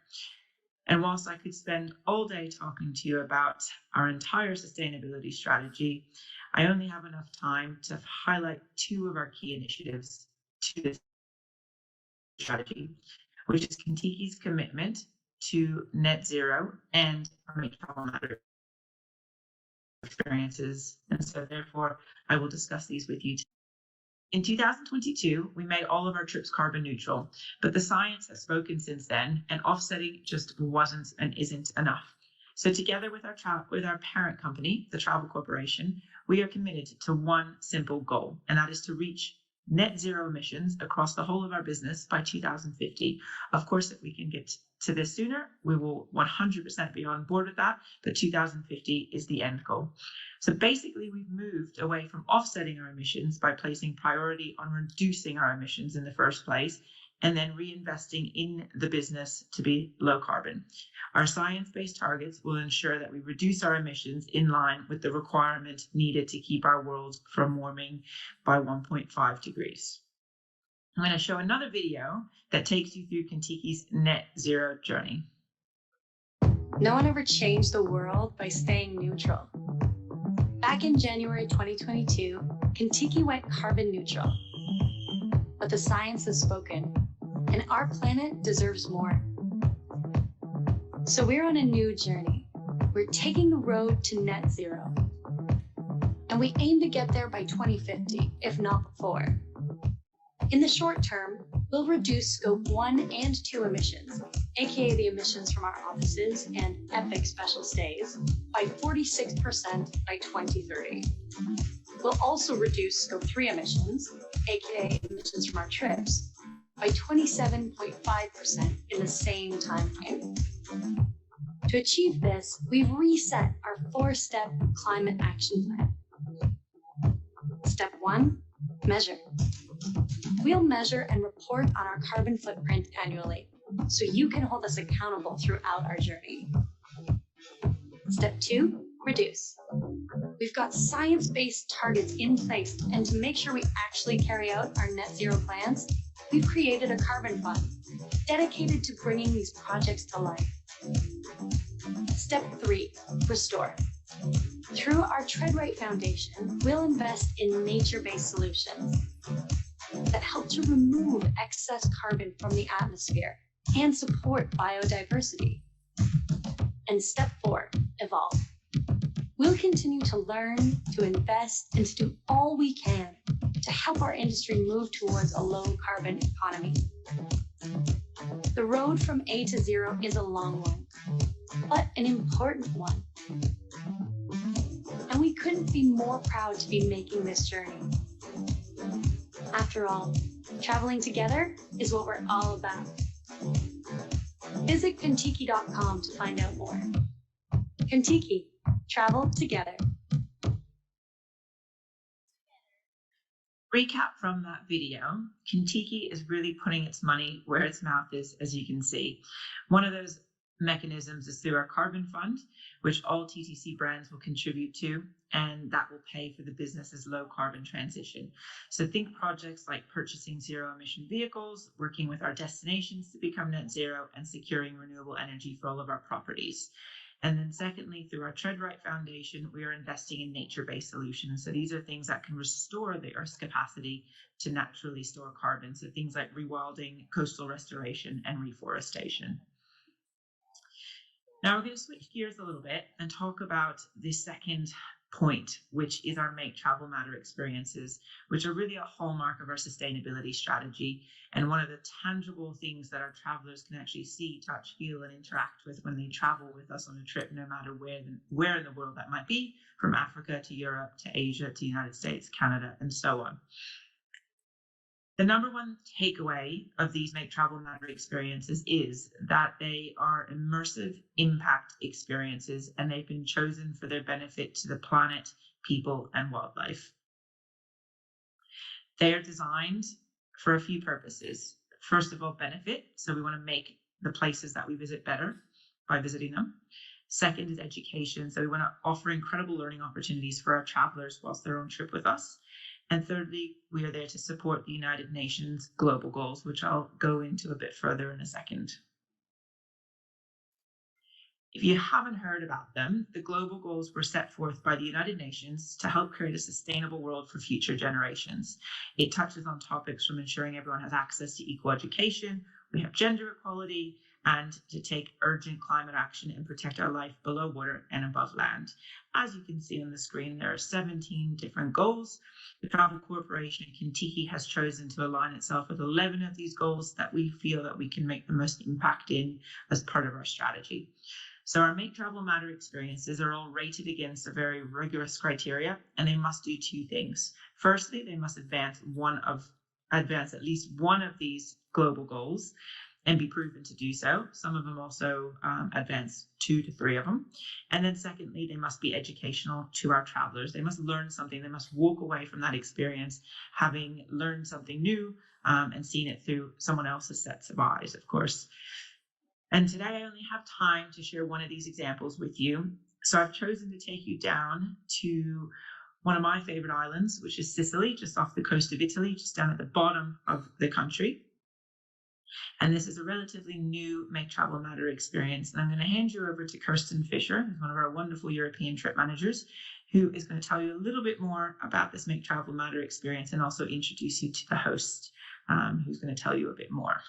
And whilst I could spend all day talking to you about our entire sustainability strategy, I only have enough time to highlight 2 of our key initiatives to this strategy, which is Kontiki's commitment to net zero and our Make Travel Matter experiences. And so therefore, I will discuss these with you today. In 2022, we made all of our trips carbon neutral, but the science has spoken since then, and offsetting just wasn't and isn't enough. So together with our parent company, the Travel Corporation, we are committed to one simple goal, and that is to reach net zero emissions across the whole of our business by 2050. Of course, if we can get to this sooner, we will 100% be on board with that, but 2050 is the end goal. So basically, we've moved away from offsetting our emissions by placing priority on reducing our emissions in the first place, and then reinvesting in the business to be low carbon. Our science-based targets will ensure that we reduce our emissions in line with the requirement needed to keep our world from warming by 1.5 degrees. I'm going to show another video that takes you through Kentucky's net zero journey. No one ever changed the world by staying neutral. Back in January 2022, Kentucky went carbon neutral. But the science has spoken, and our planet deserves more. So we're on a new journey. We're taking the road to net zero. And we aim to get there by 2050, if not before. In the short term, we'll reduce scope 1 and 2 emissions, aka the emissions from our offices and epic special stays, by 46% by 2030. We'll also reduce scope 3 emissions, aka emissions from our trips, by 27.5% in the same timeframe. To achieve this, we've reset our 4-step climate action plan. Step 1, measure. We'll measure and report on our carbon footprint annually, so you can hold us accountable throughout our journey. Step 2, reduce. We've got science-based targets in place, and to make sure we actually carry out our net zero plans, we've created a carbon fund dedicated to bringing these projects to life. Step 3, restore. Through our Tread Right Foundation, we'll invest in nature-based solutions that help to remove excess carbon from the atmosphere and support biodiversity. And step 4, evolve. We'll continue to learn, to invest, and to do all we can to help our industry move towards a low carbon economy. The road from A to zero is a long one, but an important one. And we couldn't be more proud to be making this journey. After all, traveling together is what we're all about. Visit Kentucky.com to find out more. Kentucky, travel together. Recap from that video, Kentucky is really putting its money where its mouth is, as you can see. One of those mechanisms is through our carbon fund, which all TTC brands will contribute to, and that will pay for the business's low carbon transition. So think projects like purchasing zero emission vehicles, working with our destinations to become net zero, and securing renewable energy for all of our properties. And then secondly, through our Tread Right Foundation, we are investing in nature-based solutions. So these are things that can restore the Earth's capacity to naturally store carbon. So things like rewilding, coastal restoration, and reforestation. Now we're going to switch gears a little bit and talk about the second point, which is our Make Travel Matter experiences, which are really a hallmark of our sustainability strategy, and one of the tangible things that our travelers can actually see, touch, feel, and interact with when they travel with us on a trip, no matter where in the world that might be, from Africa to Europe to Asia to the United States, Canada, and so on. The number one takeaway of these Make Travel Matter experiences is that they are immersive impact experiences, and they've been chosen for their benefit to the planet, people, and wildlife. They are designed for a few purposes. First of all, benefit. So we want to make the places that we visit better by visiting them. Second is education. So we want to offer incredible learning opportunities for our travelers whilst they're on trip with us. And thirdly, we are there to support the United Nations global goals, which I'll go into a bit further in a second. If you haven't heard about them, the global goals were set forth by the United Nations to help create a sustainable world for future generations. It touches on topics from ensuring everyone has access to equal education, we have gender equality, and to take urgent climate action and protect our life below water and above land. As you can see on the screen, there are 17 different goals. The Travel Corporation in Kentucky has chosen to align itself with 11 of these goals that we feel that we can make the most impact in as part of our strategy. So our Make Travel Matter experiences are all rated against a very rigorous criteria, and they must do two things. Firstly, they must advance at least one of these global goals and be proven to do so. Some of them also advance 2 to 3 of them. And then secondly, they must be educational to our travelers. They must learn something. They must walk away from that experience having learned something new and seen it through someone else's sets of eyes, of course. And today I only have time to share one of these examples with you. So I've chosen to take you down to one of my favorite islands, which is Sicily, just off the coast of Italy, just down at the bottom of the country. And this is a relatively new Make Travel Matter experience. And I'm going to hand you over to Kirsten Fisher, who's one of our wonderful European trip managers, who is going to tell you a little bit more about this Make Travel Matter experience and also introduce you to the host, who's going to tell you a bit more.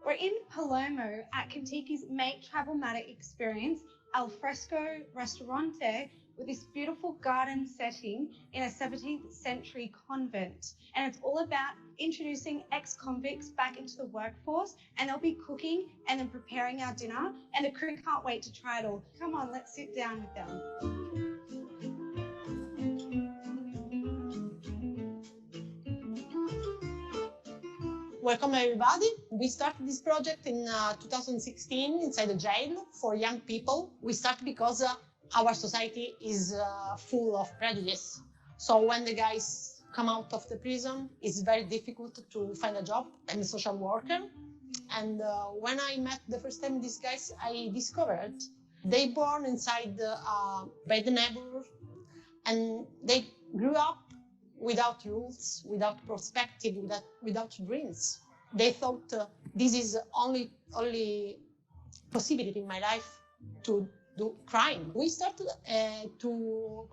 We're in Palermo at Kentucky's Make Travel Matter experience, Al Fresco Restaurante, with this beautiful garden setting in a 17th century convent. And it's all about introducing ex-convicts back into the workforce, and they'll be cooking and then preparing our dinner, and the crew can't wait to try it all. Come on, let's sit down with them. Welcome everybody. We started this project in 2016 inside a jail for young people. We started because our society is full of prejudice. So when the guys come out of the prison, it's very difficult to find a job. I'm a social worker. And when I met the first time these guys, I discovered they born inside by the neighbor, and they grew up without rules, without perspective, without dreams. They thought this is only possibility in my life to do crime. We started to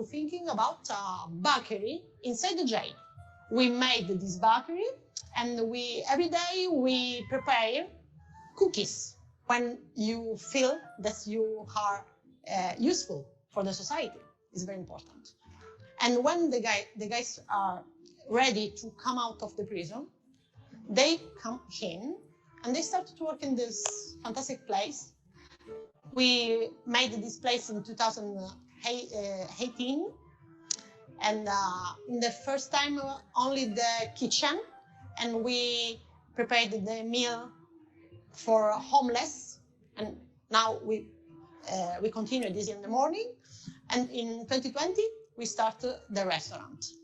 thinking about a bakery inside the jail. We made this bakery, and every day we prepare cookies when you feel that you are useful for the society. It's very important. And when the guys are ready to come out of the prison, they come in and they start to work in this fantastic place. We made this place in 2018. And in the first time, only the kitchen, and we prepared the meal for homeless. And now we continue this in the morning. And in 2020, we start the restaurant.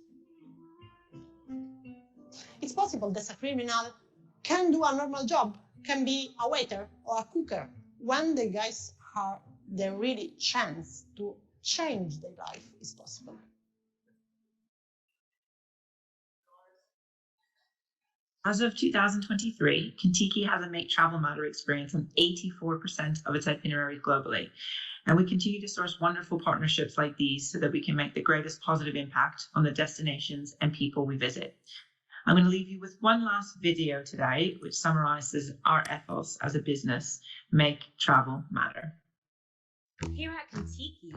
It's possible that a criminal can do a normal job, can be a waiter or a cooker. When the guys have the really chance to change their life, is possible. As of 2023, Kentucky has a Make Travel Matter experience on 84% of its itineraries globally. And we continue to source wonderful partnerships like these so that we can make the greatest positive impact on the destinations and people we visit. I'm going to leave you with one last video today, which summarizes our ethos as a business, Make Travel Matter. Here at Kentucky,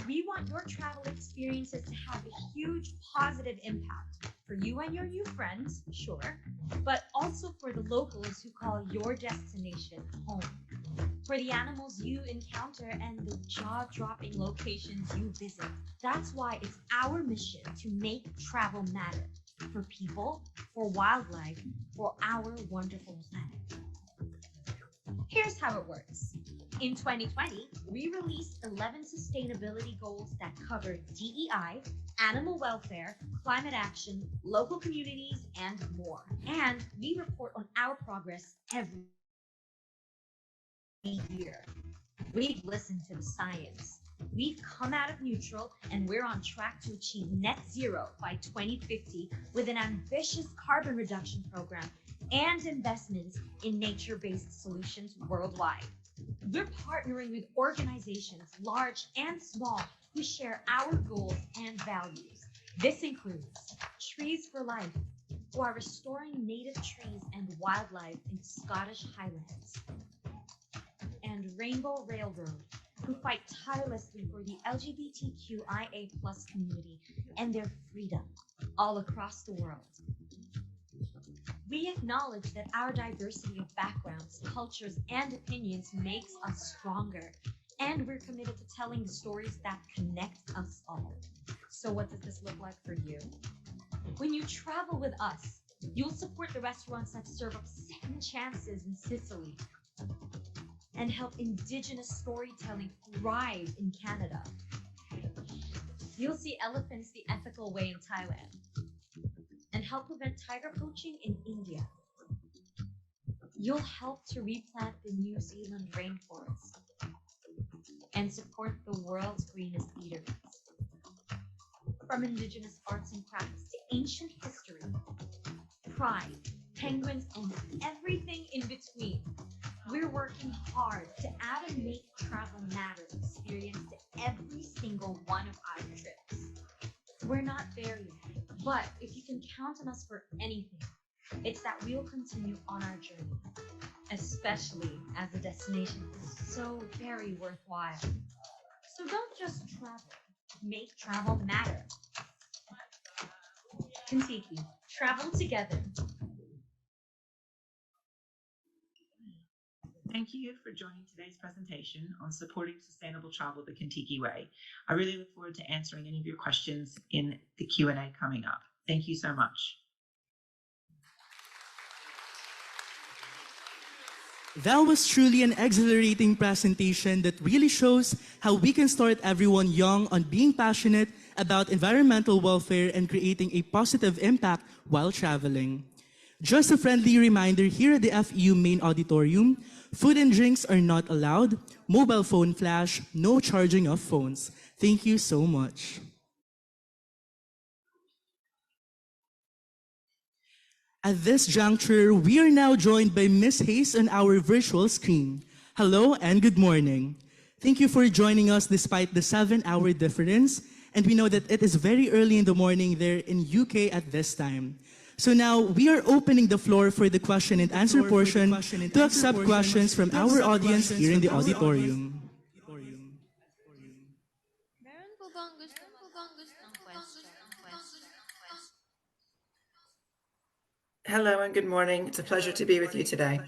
we want your travel experiences to have a huge positive impact for you and your new friends, sure, but also for the locals who call your destination home, for the animals you encounter and the jaw-dropping locations you visit. That's why it's our mission to make travel matter for people, for wildlife, for our wonderful planet. Here's how it works. In 2020, we released 11 sustainability goals that cover DEI, animal welfare, climate action, local communities, and more. And we report on our progress every year. We've listened to the science. We've come out of neutral, and we're on track to achieve net zero by 2050 with an ambitious carbon reduction program and investments in nature-based solutions worldwide. We're partnering with organizations, large and small, who share our goals and values. This includes Trees for Life, who are restoring native trees and wildlife in the Scottish Highlands, and Rainbow Railroad, who fight tirelessly for the LGBTQIA community and their freedom all across the world. We acknowledge that our diversity of backgrounds, cultures, and opinions makes us stronger, and we're committed to telling the stories that connect us all. So what does this look like for you? When you travel with us, you'll support the restaurants that serve up second chances in Sicily and help Indigenous storytelling thrive in Canada. You'll see elephants the ethical way in Thailand and help prevent tiger poaching in India. You'll help to replant the New Zealand rainforest and support the world's greenest eateries. From Indigenous arts and crafts to ancient history, pride, penguins, and everything in between, we're working hard to add a Make Travel Matter experience to every single one of our trips. We're not there yet, but if you can count on us for anything, it's that we'll continue on our journey, especially as the destination is so very worthwhile. So don't just travel, make travel matter. Kentucky, travel together. Thank you for joining today's presentation on supporting sustainable travel the Kentucky way. I really look forward to answering any of your questions in the Q&A coming up. Thank you so much. That was truly an exhilarating presentation that really shows how we can start everyone young on being passionate about environmental welfare and creating a positive impact while traveling. Just a friendly reminder, here at the FEU main auditorium, food and drinks are not allowed, mobile phone flash, no charging of phones. Thank you so much. At this juncture, we are now joined by Ms. Hayes on our virtual screen. Hello and good morning. Thank you for joining us despite the 7-hour difference, and we know that it is very early in the morning there in UK at this time. So now we are opening the floor for the question and answer portion to accept questions from our audience here in the auditorium. Hello and good morning. It's a pleasure to be with you today.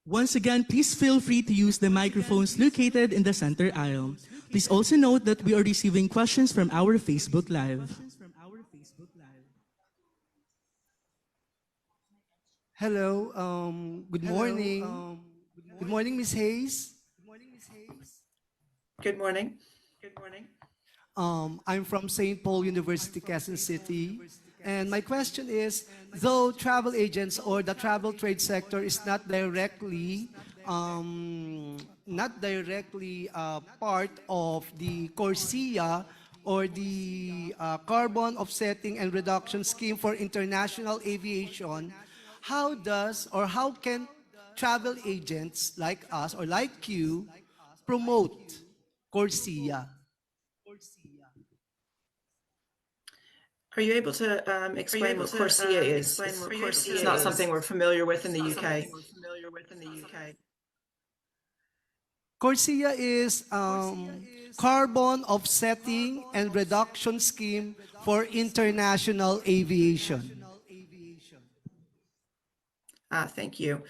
Once again, please feel free to use the microphones located in the center aisle. Please also note that we are receiving questions from our Facebook Live. Hello, good morning. Good morning, Ms. Hayes. Good morning. I'm from St. Paul University, Quezon City. And my question is, though travel agents or the travel trade sector is not directly part of the CORSIA or the Carbon Offsetting and Reduction Scheme for International Aviation, how can travel agents like us or like you promote CORSIA? Are you able to explain what CORSIA is? It's not something we're familiar with in the UK. CORSIA is Carbon Offsetting and Reduction Scheme for International Aviation. Thank you.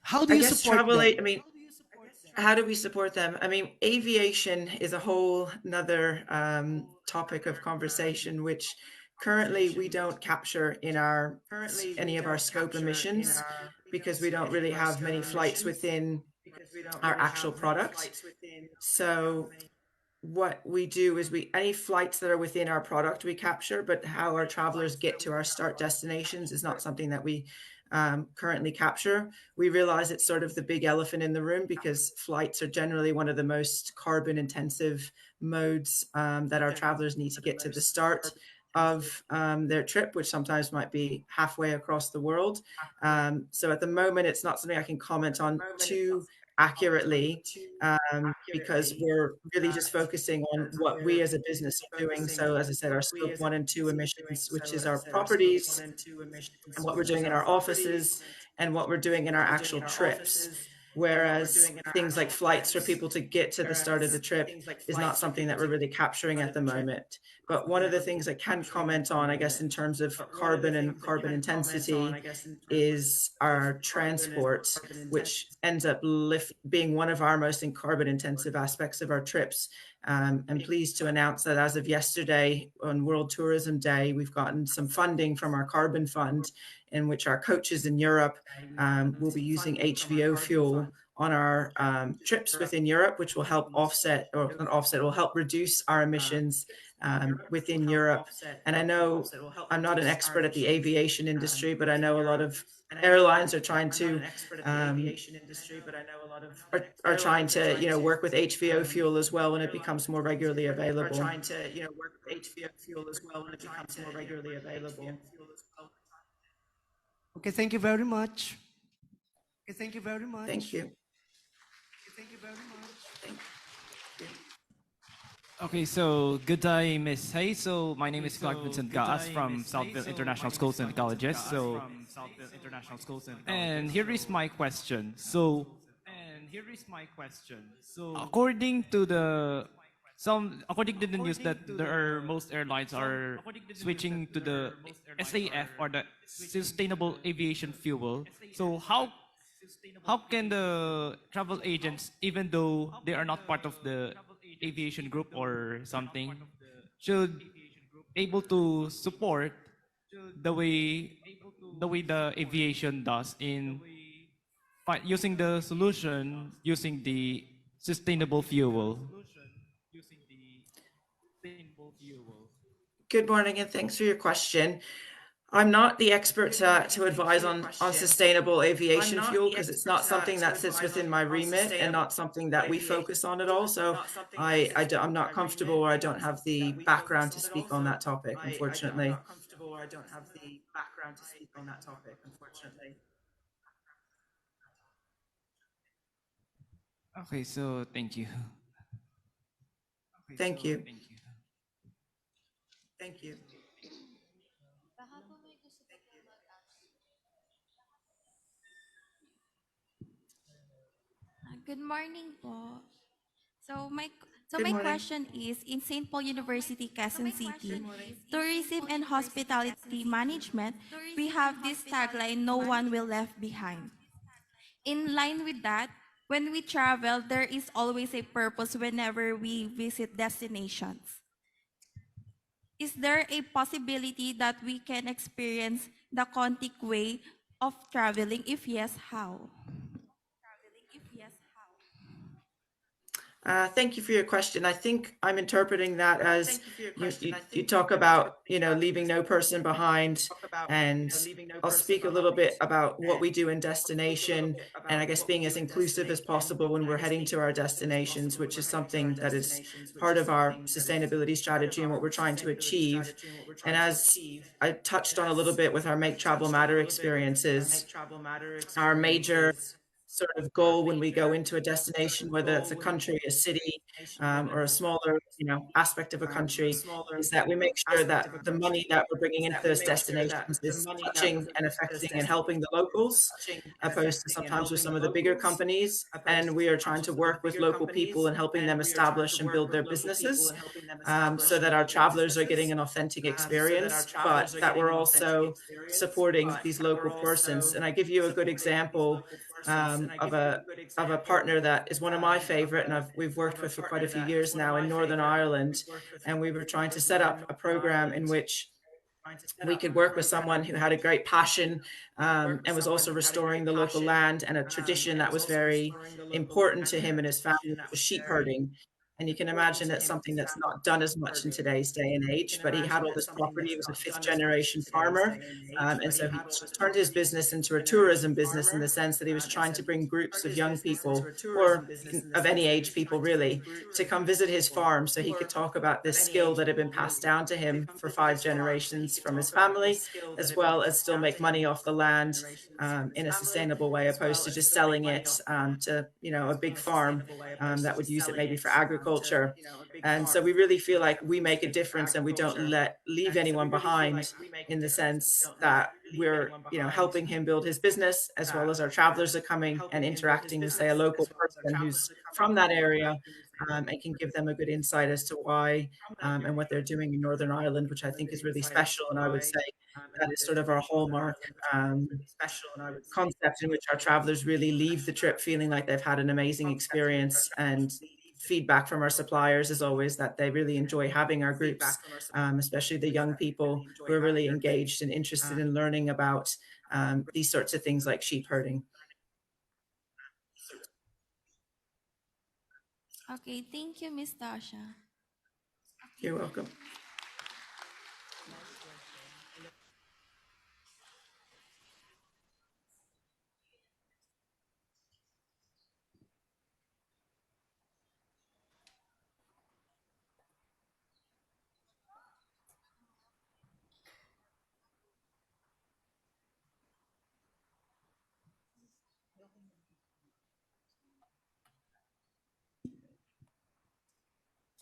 How do you support them? How do we support them? I mean, aviation is a whole nother topic of conversation, which currently we don't capture in any of our scope emissions because we don't really have many flights within our actual product. So what we do is any flights that are within our product we capture, but how our travelers get to our start destinations is not something that we currently capture. We realize it's sort of the big elephant in the room because flights are generally one of the most carbon intensive modes that our travelers need to get to the start of their trip, which sometimes might be halfway across the world. So at the moment, it's not something I can comment on too accurately because we're really just focusing on what we as a business are doing. So as I said, our scope 1 and 2 emissions, which is our properties, and what we're doing in our offices, and what we're doing in our actual trips. Whereas things like flights for people to get to the start of the trip is not something that we're really capturing at the moment. But one of the things I can comment on, I guess, in terms of carbon and carbon intensity is our transport, which ends up being one of our most carbon intensive aspects of our trips. I'm pleased to announce that as of yesterday on World Tourism Day, we've gotten some funding from our carbon fund in which our coaches in Europe will be using HVO fuel on our trips within Europe, which will help offset, or not offset, will help reduce our emissions within Europe. And I know I'm not an expert at the aviation industry, but I know a lot of airlines are trying to are trying to work with HVO fuel as well when it becomes more regularly available. Okay, thank you very much. Okay, thank you very much. Thank you. Thank you very much. Okay, so good day, Miss Hay. So my name is Clark Vincent Gaas from Southville International Schools and Colleges. So, and here is my question. So, according to the news that there are most airlines are switching to the SAF or the sustainable aviation fuel. So how can the travel agents, even though they are not part of the aviation group or something, should able to support the way the aviation does in using the solution using the sustainable fuel? Good morning, and thanks for your question. I'm not the expert to advise on sustainable aviation fuel because it's not something that sits within my remit and not something that we focus on at all. So I'm not comfortable, or I don't have the background to speak on that topic, unfortunately. Okay, so thank you. Thank you. Thank you. Good morning po. So my Good my morning. question is, in St. Paul University, Quezon City, Tourism and Hospitality Management, we have this tagline, no one will left behind. In line with that, when we travel, there is always a purpose whenever we visit destinations. Is there a possibility that we can experience the Contic way of traveling? If yes, how? Thank you for your question. I think I'm interpreting that as you talk about, leaving no person behind. And I'll speak a little bit about what we do in destination, and I guess being as inclusive as possible when we're heading to our destinations, which is something that is part of our sustainability strategy and what we're trying to achieve. And as I touched on a little bit with our Make Travel Matter experiences, our major sort of goal when we go into a destination, whether it's a country, a city, or a smaller, aspect of a country, is that we make sure that the money that we're bringing into those destinations is touching and affecting and helping the locals, opposed to sometimes with some of the bigger companies. And we are trying to work with local people and helping them establish and build their businesses, so that our travelers are getting an authentic experience, but that we're also supporting these local persons. And I give you a good example of a partner that is one of my favorite, and we've worked with for quite a few years now in Northern Ireland. And we were trying to set up a program in which we could work with someone who had a great passion and was also restoring the local land and a tradition that was very important to him and his family, which was sheep herding. And you can imagine it's something that's not done as much in today's day and age, but he had all this property. He was a fifth generation farmer. And so he turned his business into a tourism business in the sense that he was trying to bring groups of young people, or of any age people really, to come visit his farm so he could talk about this skill that had been passed down to him for 5 generations from his family, as well as still make money off the land in a sustainable way, opposed to just selling it to a big farm that would use it maybe for agriculture. And so we really feel like we make a difference and we don't leave anyone behind, in the sense that we're helping him build his business, as well as our travelers are coming and interacting with, say, a local person who's from that area, and can give them a good insight as to why and what they're doing in Northern Ireland, which I think is really special. And I would say that is sort of our hallmark concept, in which our travelers really leave the trip feeling like they've had an amazing experience. And feedback from our suppliers is always that they really enjoy having our groups, especially the young people who are really engaged and interested in learning about these sorts of things like sheep herding. Okay, thank you, Miss Tasha. You're welcome.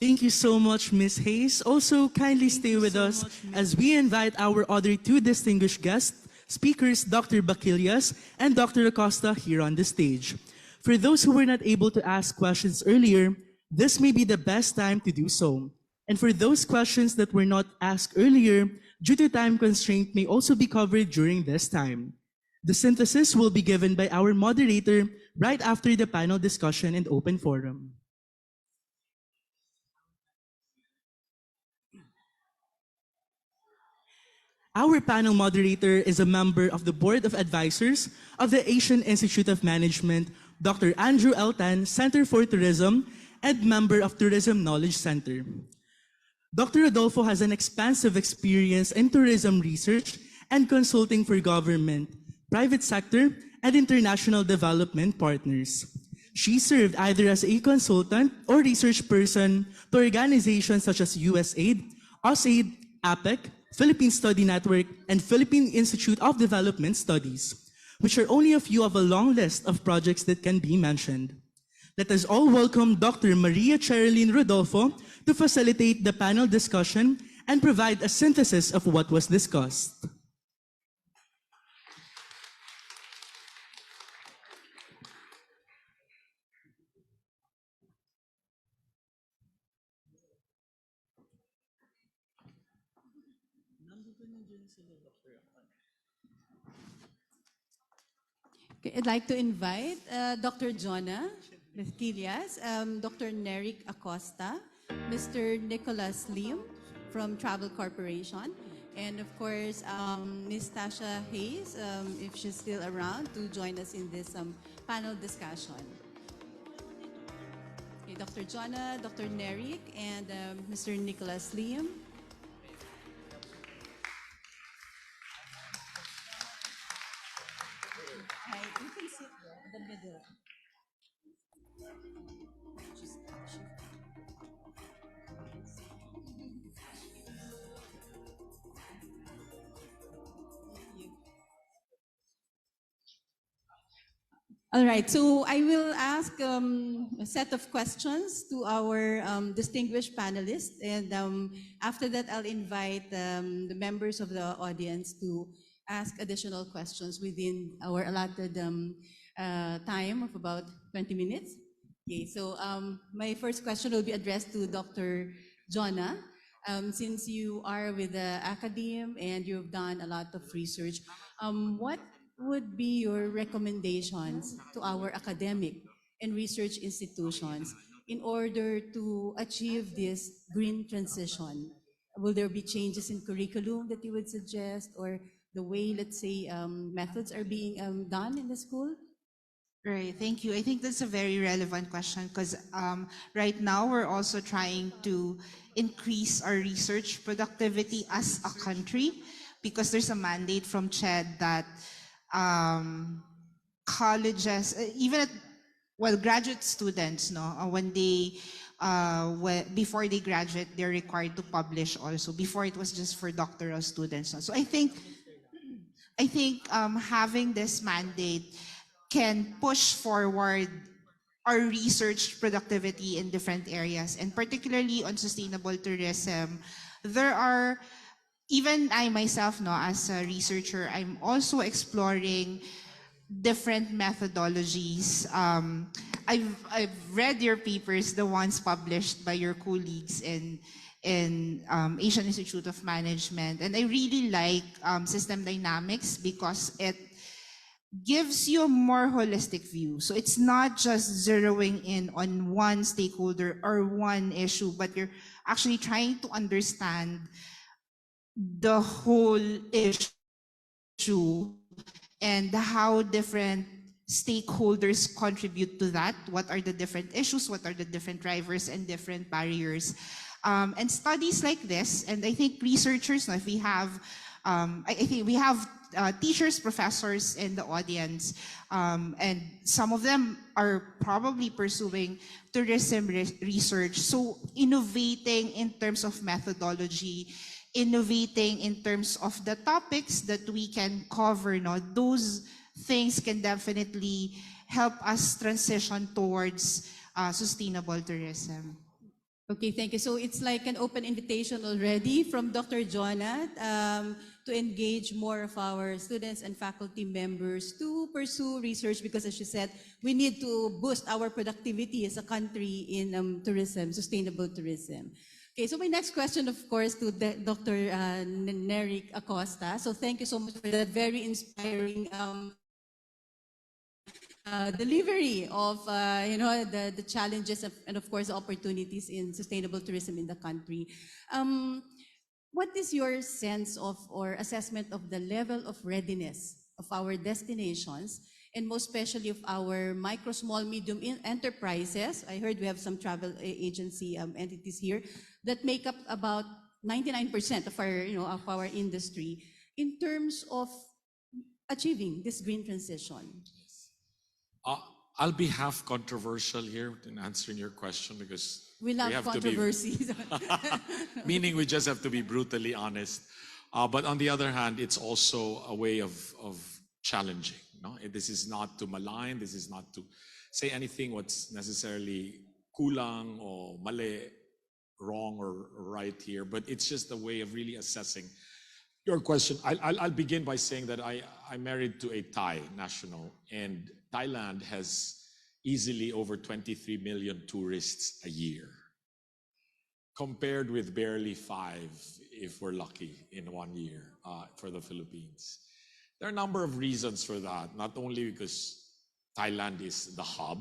Thank you so much, Ms. Hayes. Also, kindly stay with us as we invite our other two distinguished guests, speakers Dr. Bakilias and Dr. Acosta, here on the stage. For those who were not able to ask questions earlier, this may be the best time to do so. And for those questions that were not asked earlier, due to time constraint, may also be covered during this time. The synthesis will be given by our moderator right after the panel discussion and open forum. Our panel moderator is a member of the Board of Advisors of the Asian Institute of Management, Dr. Andrew L. Tan, Center for Tourism, and member of Tourism Knowledge Center. Dr. Rodolfo has an expansive experience in tourism research and consulting for government, private sector, and international development partners. She served either as a consultant or research person to organizations such as USAID, USAID, APEC, Philippine Study Network, and Philippine Institute of Development Studies, which are only a few of a long list of projects that can be mentioned. Let us all welcome Dr. Maria Cherilyn Rodolfo to facilitate the panel discussion and provide a synthesis of what was discussed. Okay, I'd like to invite Dr. Jonah Mithkilias, Dr. Nerik Acosta, Mr. Nicholas Lim from Travel Corporation, and of course, Ms. Tasha Hayes, if she's still around, to join us in this panel discussion. Okay, Dr. Jonah, Dr. Nerik, and Mr. Nicholas Lim. You can sit there in the middle. All right, so I will ask a set of questions to our distinguished panelists, and after that, I'll invite the members of the audience to ask additional questions within our allotted time of about 20 minutes. Okay, so my first question will be addressed to Dr. Jonah. Since you are with the academe and you've done a lot of research, what would be your recommendations to our academic and research institutions in order to achieve this green transition? Will there be changes in curriculum that you would suggest, or the way, let's say, methods are being done in the school? Right, thank you. I think that's a very relevant question because right now we're also trying to increase our research productivity as a country because there's a mandate from CHED that colleges, even at, well, graduate students, no, when they before they graduate, they're required to publish also. Before it was just for doctoral students. No? So I think having this mandate can push forward our research productivity in different areas, and particularly on sustainable tourism. There are, even I myself, no, as a researcher, I'm also exploring different methodologies. I've read your papers, the ones published by your colleagues in Asian Institute of Management, and I really like system dynamics because it gives you a more holistic view. So it's not just zeroing in on one stakeholder or one issue, but you're actually trying to understand the whole issue and how different stakeholders contribute to that. What are the different issues? What are the different drivers and different barriers? And studies like this, and I think researchers, if we have, I think we have teachers, professors in the audience, and some of them are probably pursuing tourism research. So innovating in terms of methodology, innovating in terms of the topics that we can cover, no, those things can definitely help us transition towards sustainable tourism. Okay, thank you. So it's like an open invitation already from Dr. Jonat to engage more of our students and faculty members to pursue research because, as you said, we need to boost our productivity as a country in tourism, sustainable tourism. Okay, so my next question, of course, to Dr. Neric Acosta. So thank you so much for that very inspiring delivery of the challenges and of course the opportunities in sustainable tourism in the country. What is your sense of or assessment of the level of readiness of our destinations and most especially of our micro, small, medium enterprises? I heard we have some travel agency entities here that make up about 99% of our of our industry in terms of achieving this green transition. I'll be half controversial here in answering your question because we love controversies. Meaning we just have to be brutally honest. But on the other hand, it's also a way of challenging. No? This is not to malign, this is not to say anything what's necessarily kulang or mali, wrong or right here, but it's just a way of really assessing your question. I'll begin by saying that I'm married to a Thai national, and Thailand has easily over 23 million tourists a year, compared with barely 5, if we're lucky, in 1 year for the Philippines. There are a number of reasons for that, not only because Thailand is the hub,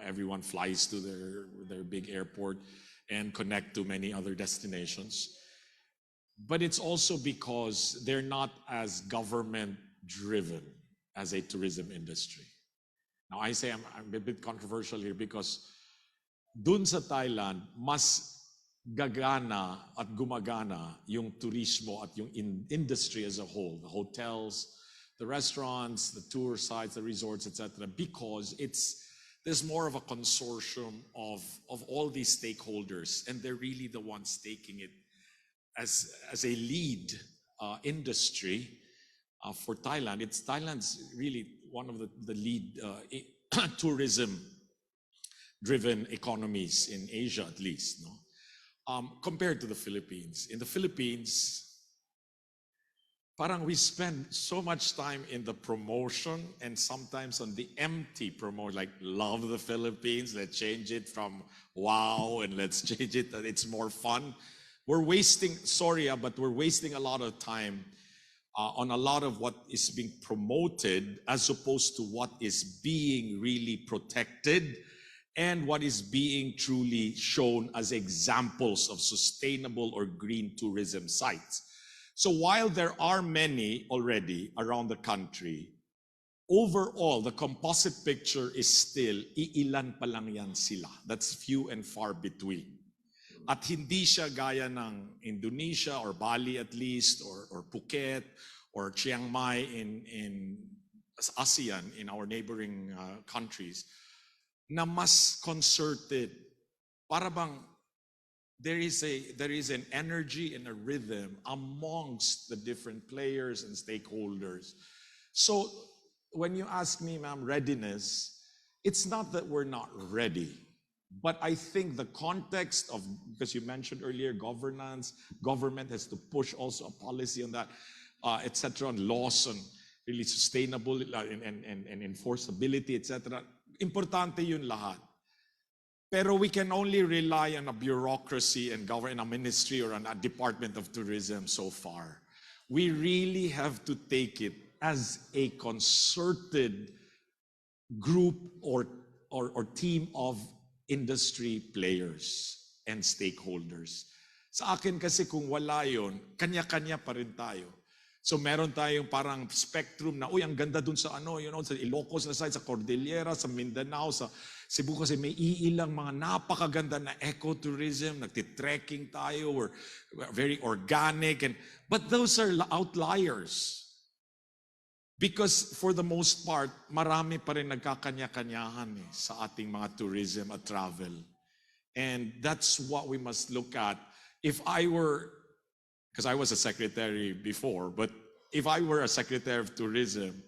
everyone flies to their big airport and connect to many other destinations, but it's also because they're not as government driven as a tourism industry. Now I say I'm a bit controversial here because dun sa Thailand, mas gagana at gumagana yung turismo at yung industry as a whole, the hotels, the restaurants, the tour sites, the resorts, etc., because there's more of a consortium of all these stakeholders, and they're really the ones taking it as a lead industry for Thailand. Thailand's really one of the lead tourism-driven economies in Asia, at least, no? Compared to the Philippines. In the Philippines, parang we spend so much time in the promotion and sometimes on the empty promotion, like love the Philippines, let's change it from wow and let's change it, it's more fun. We're wasting, but we're wasting a lot of time on a lot of what is being promoted as opposed to what is being really protected and what is being truly shown as examples of sustainable or green tourism sites. So while there are many already around the country, overall, the composite picture is still, iilan pa lang yan sila. That's few and far between. At hindi siya gaya ng Indonesia or Bali at least, or Phuket, or Chiang Mai in ASEAN, in our neighboring countries, na mas concerted. Para bang there is an energy and a rhythm amongst the different players and stakeholders. So when you ask me, ma'am, readiness, it's not that we're not ready, but I think the context of, because you mentioned earlier, governance, government has to push also a policy on that, etc., on laws on really sustainable and enforceability, etc. Importante yun lahat. Pero we can only rely on a bureaucracy and government, a ministry or a department of tourism so far. We really have to take it as a concerted group or team of industry players and stakeholders. Sa akin kasi kung wala yun, kanya-kanya pa rin tayo. So meron tayong parang spectrum na, uy, ang ganda dun sa sa Ilocos na side, sa Cordillera, sa Mindanao, sa Cebu kasi may iilang mga napakaganda na ecotourism, nagtitrekking tayo, we're very organic, but those are outliers. Because for the most part, marami pa rin nagkakanya-kanyahan sa ating mga tourism at travel. And that's what we must look at. If I were, because I was a secretary before, but if I were a secretary of tourism,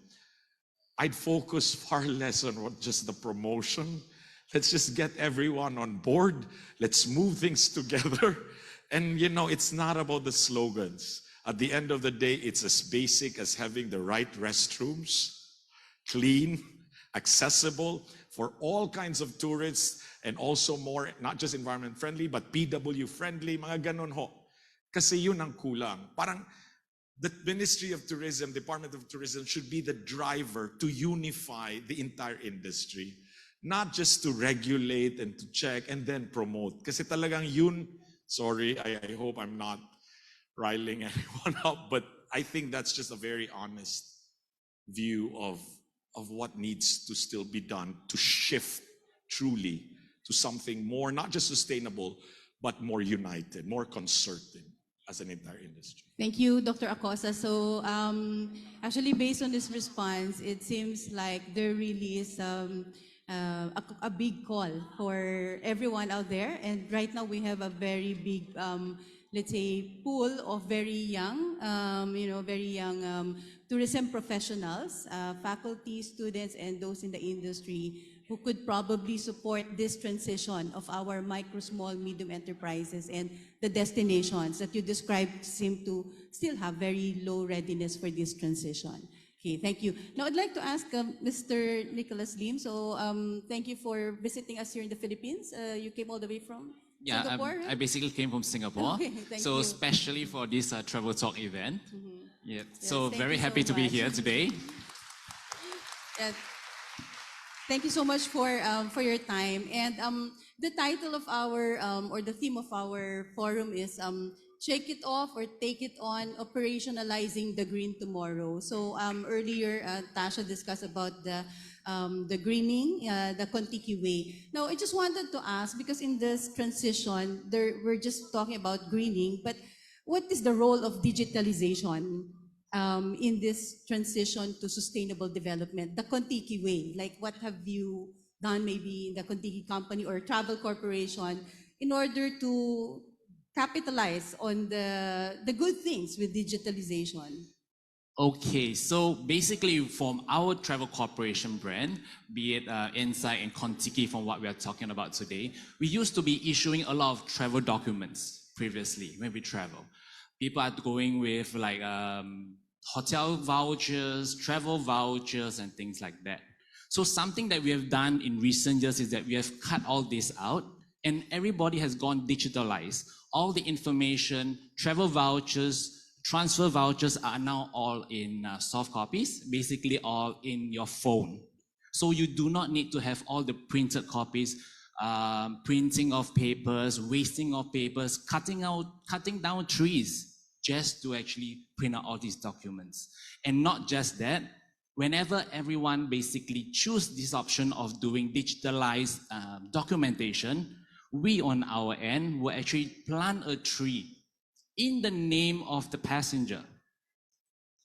I'd focus far less on just the promotion. Let's just get everyone on board. Let's move things together. And it's not about the slogans. At the end of the day, it's as basic as having the right restrooms, clean, accessible for all kinds of tourists, and also more, not just environment friendly, but PW friendly, mga ganon ho. Kasi yun ang kulang. Parang the Ministry of Tourism, Department of Tourism should be the driver to unify the entire industry. Not just to regulate and to check and then promote. Kasi talagang yun, sorry, I hope I'm not riling anyone up, but I think that's just a very honest view of what needs to still be done to shift truly to something more, not just sustainable, but more united, more concerted as an entire industry. Thank you, Dr. Acosta. So actually, based on this response, it seems like there really is a big call for everyone out there. And right now we have a very big, let's say, pool of very young, tourism professionals, faculty, students, and those in the industry who could probably support this transition of our micro, small, medium enterprises, and the destinations that you described seem to still have very low readiness for this transition. Okay, thank you. Now I'd like to ask Mr. Nicholas Lim. So thank you for visiting us here in the Philippines. You came all the way from Singapore, right? I basically came from Singapore. Okay, thank you. Especially for this Travel Talk event. Yeah. Yes, So very happy to be here today. Yes. Thank you so much for your time. And the title of our, or the theme of our forum is Shake It Off or Take It On, Operationalizing the Green Tomorrow. So earlier, Tasha discussed about the greening, the Kontiki way. Now, I just wanted to ask, because in this transition, we're just talking about greening, but what is the role of digitalization in this transition to sustainable development, the Kontiki way? Like, what have you done maybe in the Kontiki company or travel corporation in order to capitalize on the good things with digitalization? Okay, so basically from our travel corporation brand, be it Insight and Kontiki from what we are talking about today, we used to be issuing a lot of travel documents previously when we travel. People are going with like hotel vouchers, travel vouchers, and things like that. So something that we have done in recent years is that we have cut all this out and everybody has gone digitalized. All the information, travel vouchers, transfer vouchers are now all in soft copies, basically all in your phone. So you do not need to have all the printed copies, printing of papers, wasting of papers, cutting down trees just to actually print out all these documents. And not just that, whenever everyone basically choose this option of doing digitalized documentation, we on our end will actually plant a tree in the name of the passenger.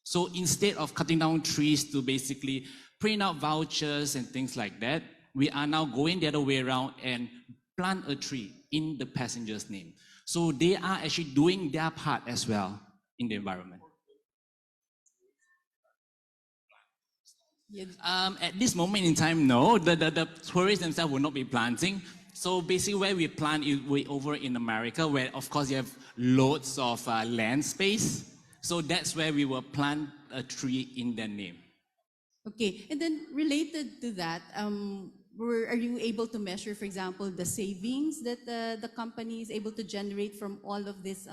So instead of cutting down trees to basically print out vouchers and things like that, we are now going the other way around and plant a tree in the passenger's name. So they are actually doing their part as well in the environment. At this moment in time, no, the tourists themselves will not be planting. So basically where we plant is way over in America, where of course you have loads of land space. So that's where we will plant a tree in their name. Okay, and then related to that, are you able to measure, for example, the savings that the company is able to generate from all of these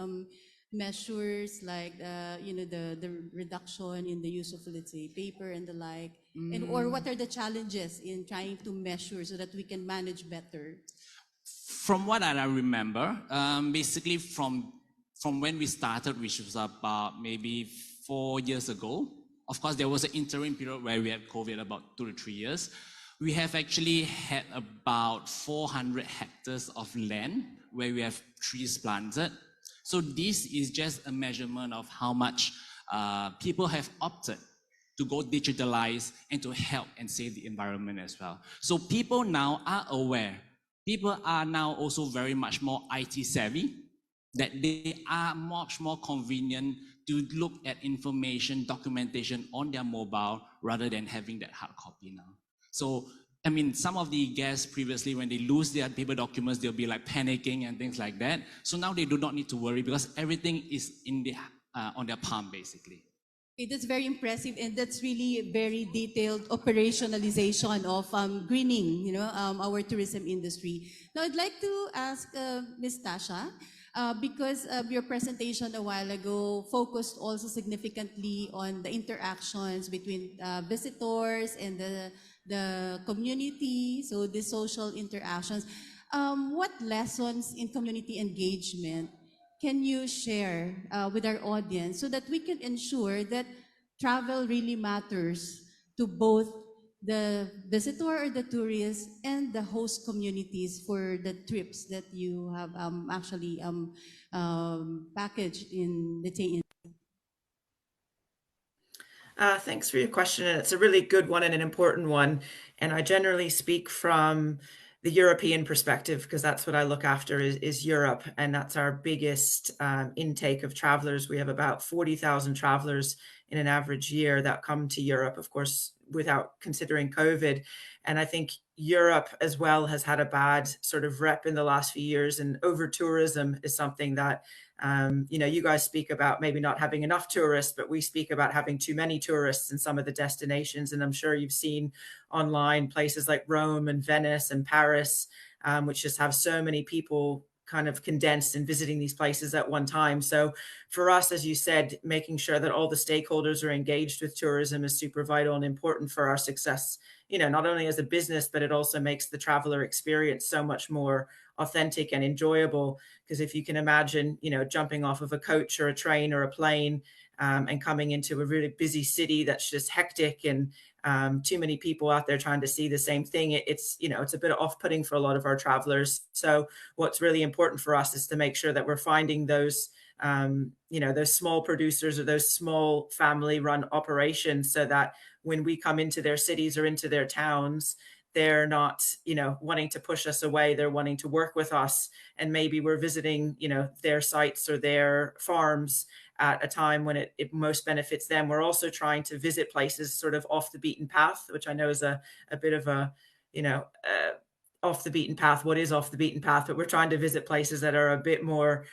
measures, like the reduction in the use of, let's say, paper and the like, and or what are the challenges in trying to measure so that we can manage better? From what I remember, basically from when we started, which was about maybe 4 years ago. Of course, there was an interim period where we had COVID about 2 to 3 years. We have actually had about 400 hectares of land where we have trees planted. So this is just a measurement of how much people have opted to go digitalize and to help and save the environment as well. So people now are aware. People are now also very much more IT savvy, that they are much more convenient to look at information, documentation on their mobile rather than having that hard copy now. So, I mean, some of the guests previously, when they lose their paper documents, they'll be like panicking and things like that. So now they do not need to worry because everything is in the, on their palm, basically. Okay, that's very impressive, and that's really very detailed operationalization of greening, our tourism industry. Now, I'd like to ask Ms. Tasha, because your presentation a while ago focused also significantly on the interactions between visitors and the community, so the social interactions. What lessons in community engagement can you share with our audience so that we can ensure that travel really matters to both the visitor or the tourist and the host communities for the trips that you have actually packaged in the TAN? Thanks for your question. And it's a really good one and an important one. And I generally speak from the European perspective because that's what I look after is Europe. And that's our biggest intake of travelers. We have about 40,000 travelers in an average year that come to Europe, of course, without considering COVID. And I think Europe as well has had a bad sort of rep in the last few years, and over tourism is something that you guys speak about maybe not having enough tourists, but we speak about having too many tourists in some of the destinations. And I'm sure you've seen online places like Rome and Venice and Paris, which just have so many people kind of condensed and visiting these places at one time. So for us, as you said, making sure that all the stakeholders are engaged with tourism is super vital and important for our success, not only as a business, but it also makes the traveler experience so much more authentic and enjoyable. Because if you can imagine, jumping off of a coach or a train or a plane and coming into a really busy city that's just hectic and too many people out there trying to see the same thing, it's a bit off-putting for a lot of our travelers. So what's really important for us is to make sure that we're finding those those small producers or those small family-run operations, so that when we come into their cities or into their towns, they're not, wanting to push us away. They're wanting to work with us. And maybe we're visiting, their sites or their farms at a time when it most benefits them. We're also trying to visit places sort of off the beaten path, which I know is a bit of a, off the beaten path. What is off the beaten path? But we're trying to visit places that are a bit more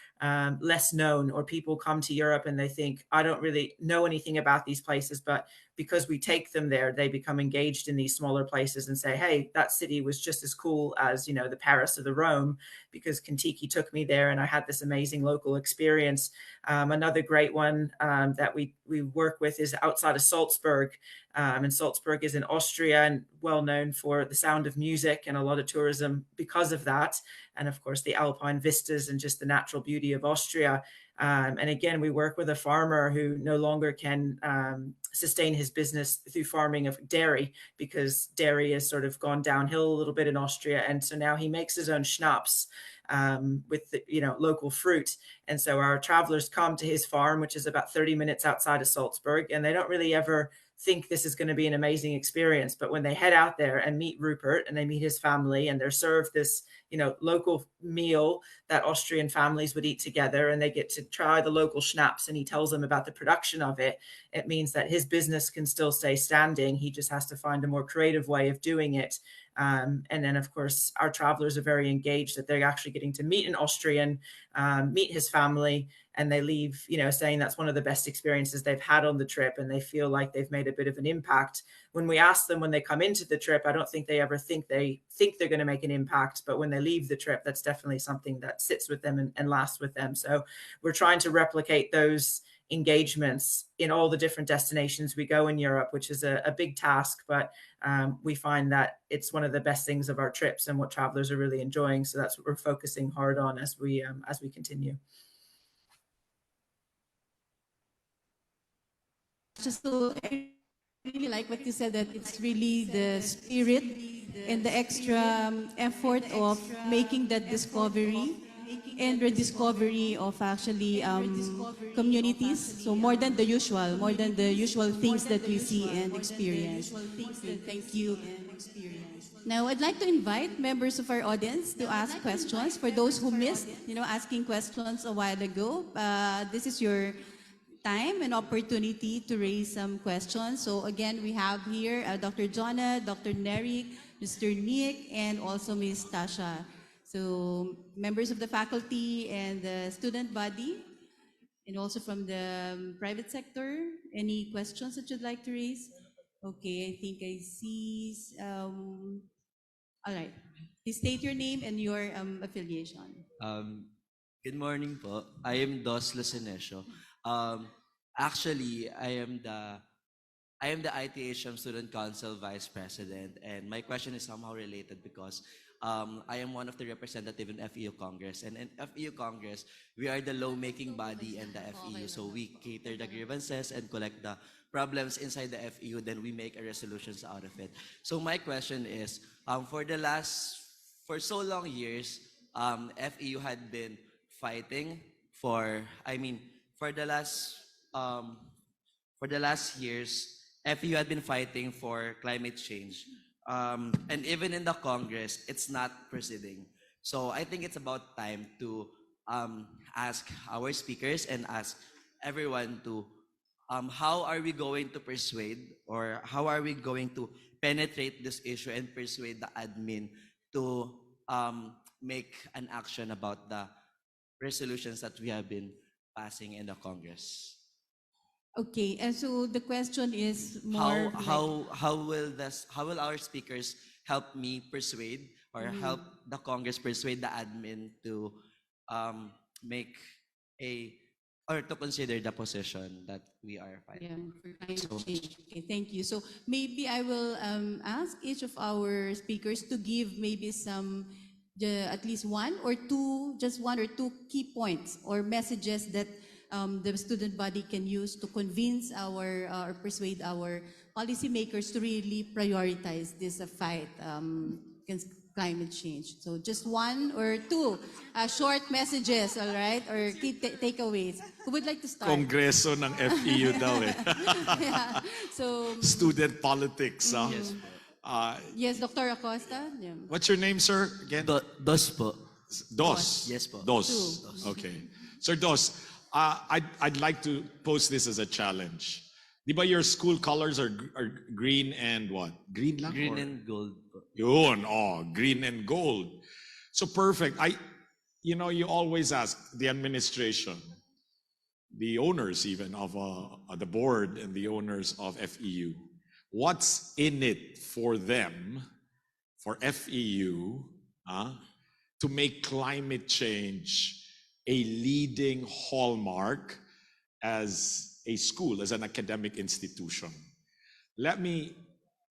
less known, or people come to Europe and they think, I don't really know anything about these places, but because we take them there, they become engaged in these smaller places and say, hey, that city was just as cool as, the Paris or the Rome, because Kentucky took me there and I had this amazing local experience. Another great one that we work with is outside of Salzburg. And Salzburg is in Austria and well known for the sound of music and a lot of tourism because of that. And of course, the Alpine vistas and just the natural beauty of Austria. And again, we work with a farmer who no longer can sustain his business through farming of dairy, because dairy has sort of gone downhill a little bit in Austria. And so now he makes his own schnapps with the, local fruit. And so our travelers come to his farm, which is about 30 minutes outside of Salzburg, and they don't really ever think this is going to be an amazing experience. But when they head out there and meet Rupert and they meet his family, and they're served this, local meal that Austrian families would eat together, and they get to try the local schnapps, and he tells them about the production of it, it means that his business can still stay standing. He just has to find a more creative way of doing it. And then, of course, our travelers are very engaged that they're actually getting to meet an Austrian, meet his family, and they leave, saying that's one of the best experiences they've had on the trip, and they feel like they've made a bit of an impact. When we ask them when they come into the trip, I don't think they ever think they're going to make an impact, but when they leave the trip, that's definitely something that sits with them and lasts with them. So we're trying to replicate those engagements in all the different destinations we go in Europe, which is a big task, but we find that it's one of the best things of our trips and what travelers are really enjoying. So that's what we're focusing hard on as we continue. Just so I really like what you said, that it's really the spirit and the extra effort of making that discovery and rediscovery of actually communities. So more than the usual things that we see and experience. Thank you. Now, I'd like to invite members of our audience to ask questions. For those who missed, asking questions a while ago, this is your time and opportunity to raise some questions. So again, we have here Dr. Jonah, Dr. Nerik, Mr. Nick, and also Ms. Tasha. So members of the faculty and the student body, and also from the private sector, any questions that you'd like to raise? Okay, I think I see. All right. Please state your name and your affiliation. Good morning po. I am Dos Lucinesio. Actually, I am the ITHM Student Council Vice President, and my question is somehow related because I am one of the representatives in FEU Congress, and in FEU Congress, we are the lawmaking body and the FEU, so we cater the grievances and collect the problems inside the FEU, then we make a resolutions out of it. So my question is, for so long years, FEU had been fighting for the last years, FEU had been fighting for climate change. And even in the Congress, it's not proceeding. So I think it's about time to ask our speakers and ask everyone to how are we going to persuade, or how are we going to penetrate this issue and persuade the admin to make an action about the resolutions that we have been passing in the Congress. Okay, and so the question is more how will our speakers help me persuade, or help the Congress persuade the admin to make to consider the position that we are fighting. Okay, thank you. So maybe I will ask each of our speakers to give maybe at least one or two key points or messages that the student body can use to convince or persuade our policymakers to really prioritize this fight against climate change. So just one or two short messages, all right? Or key takeaways. Who would like to start? Kongreso ng FEU daw eh. Yeah. So, student politics. Yes. Yes, Dr. Acosta. Yeah. What's your name, sir? Again? Dos po. Dos. Yes po. Dos. Okay. Sir Dos, I'd like to pose this as a challenge. Di ba your school colors are green and what? Green lang? Green and gold. Yun, green and gold. So perfect. You always ask the administration, the owners even of the board and the owners of FEU, what's in it for them, for FEU, to make climate change a leading hallmark as a school, as an academic institution. Let me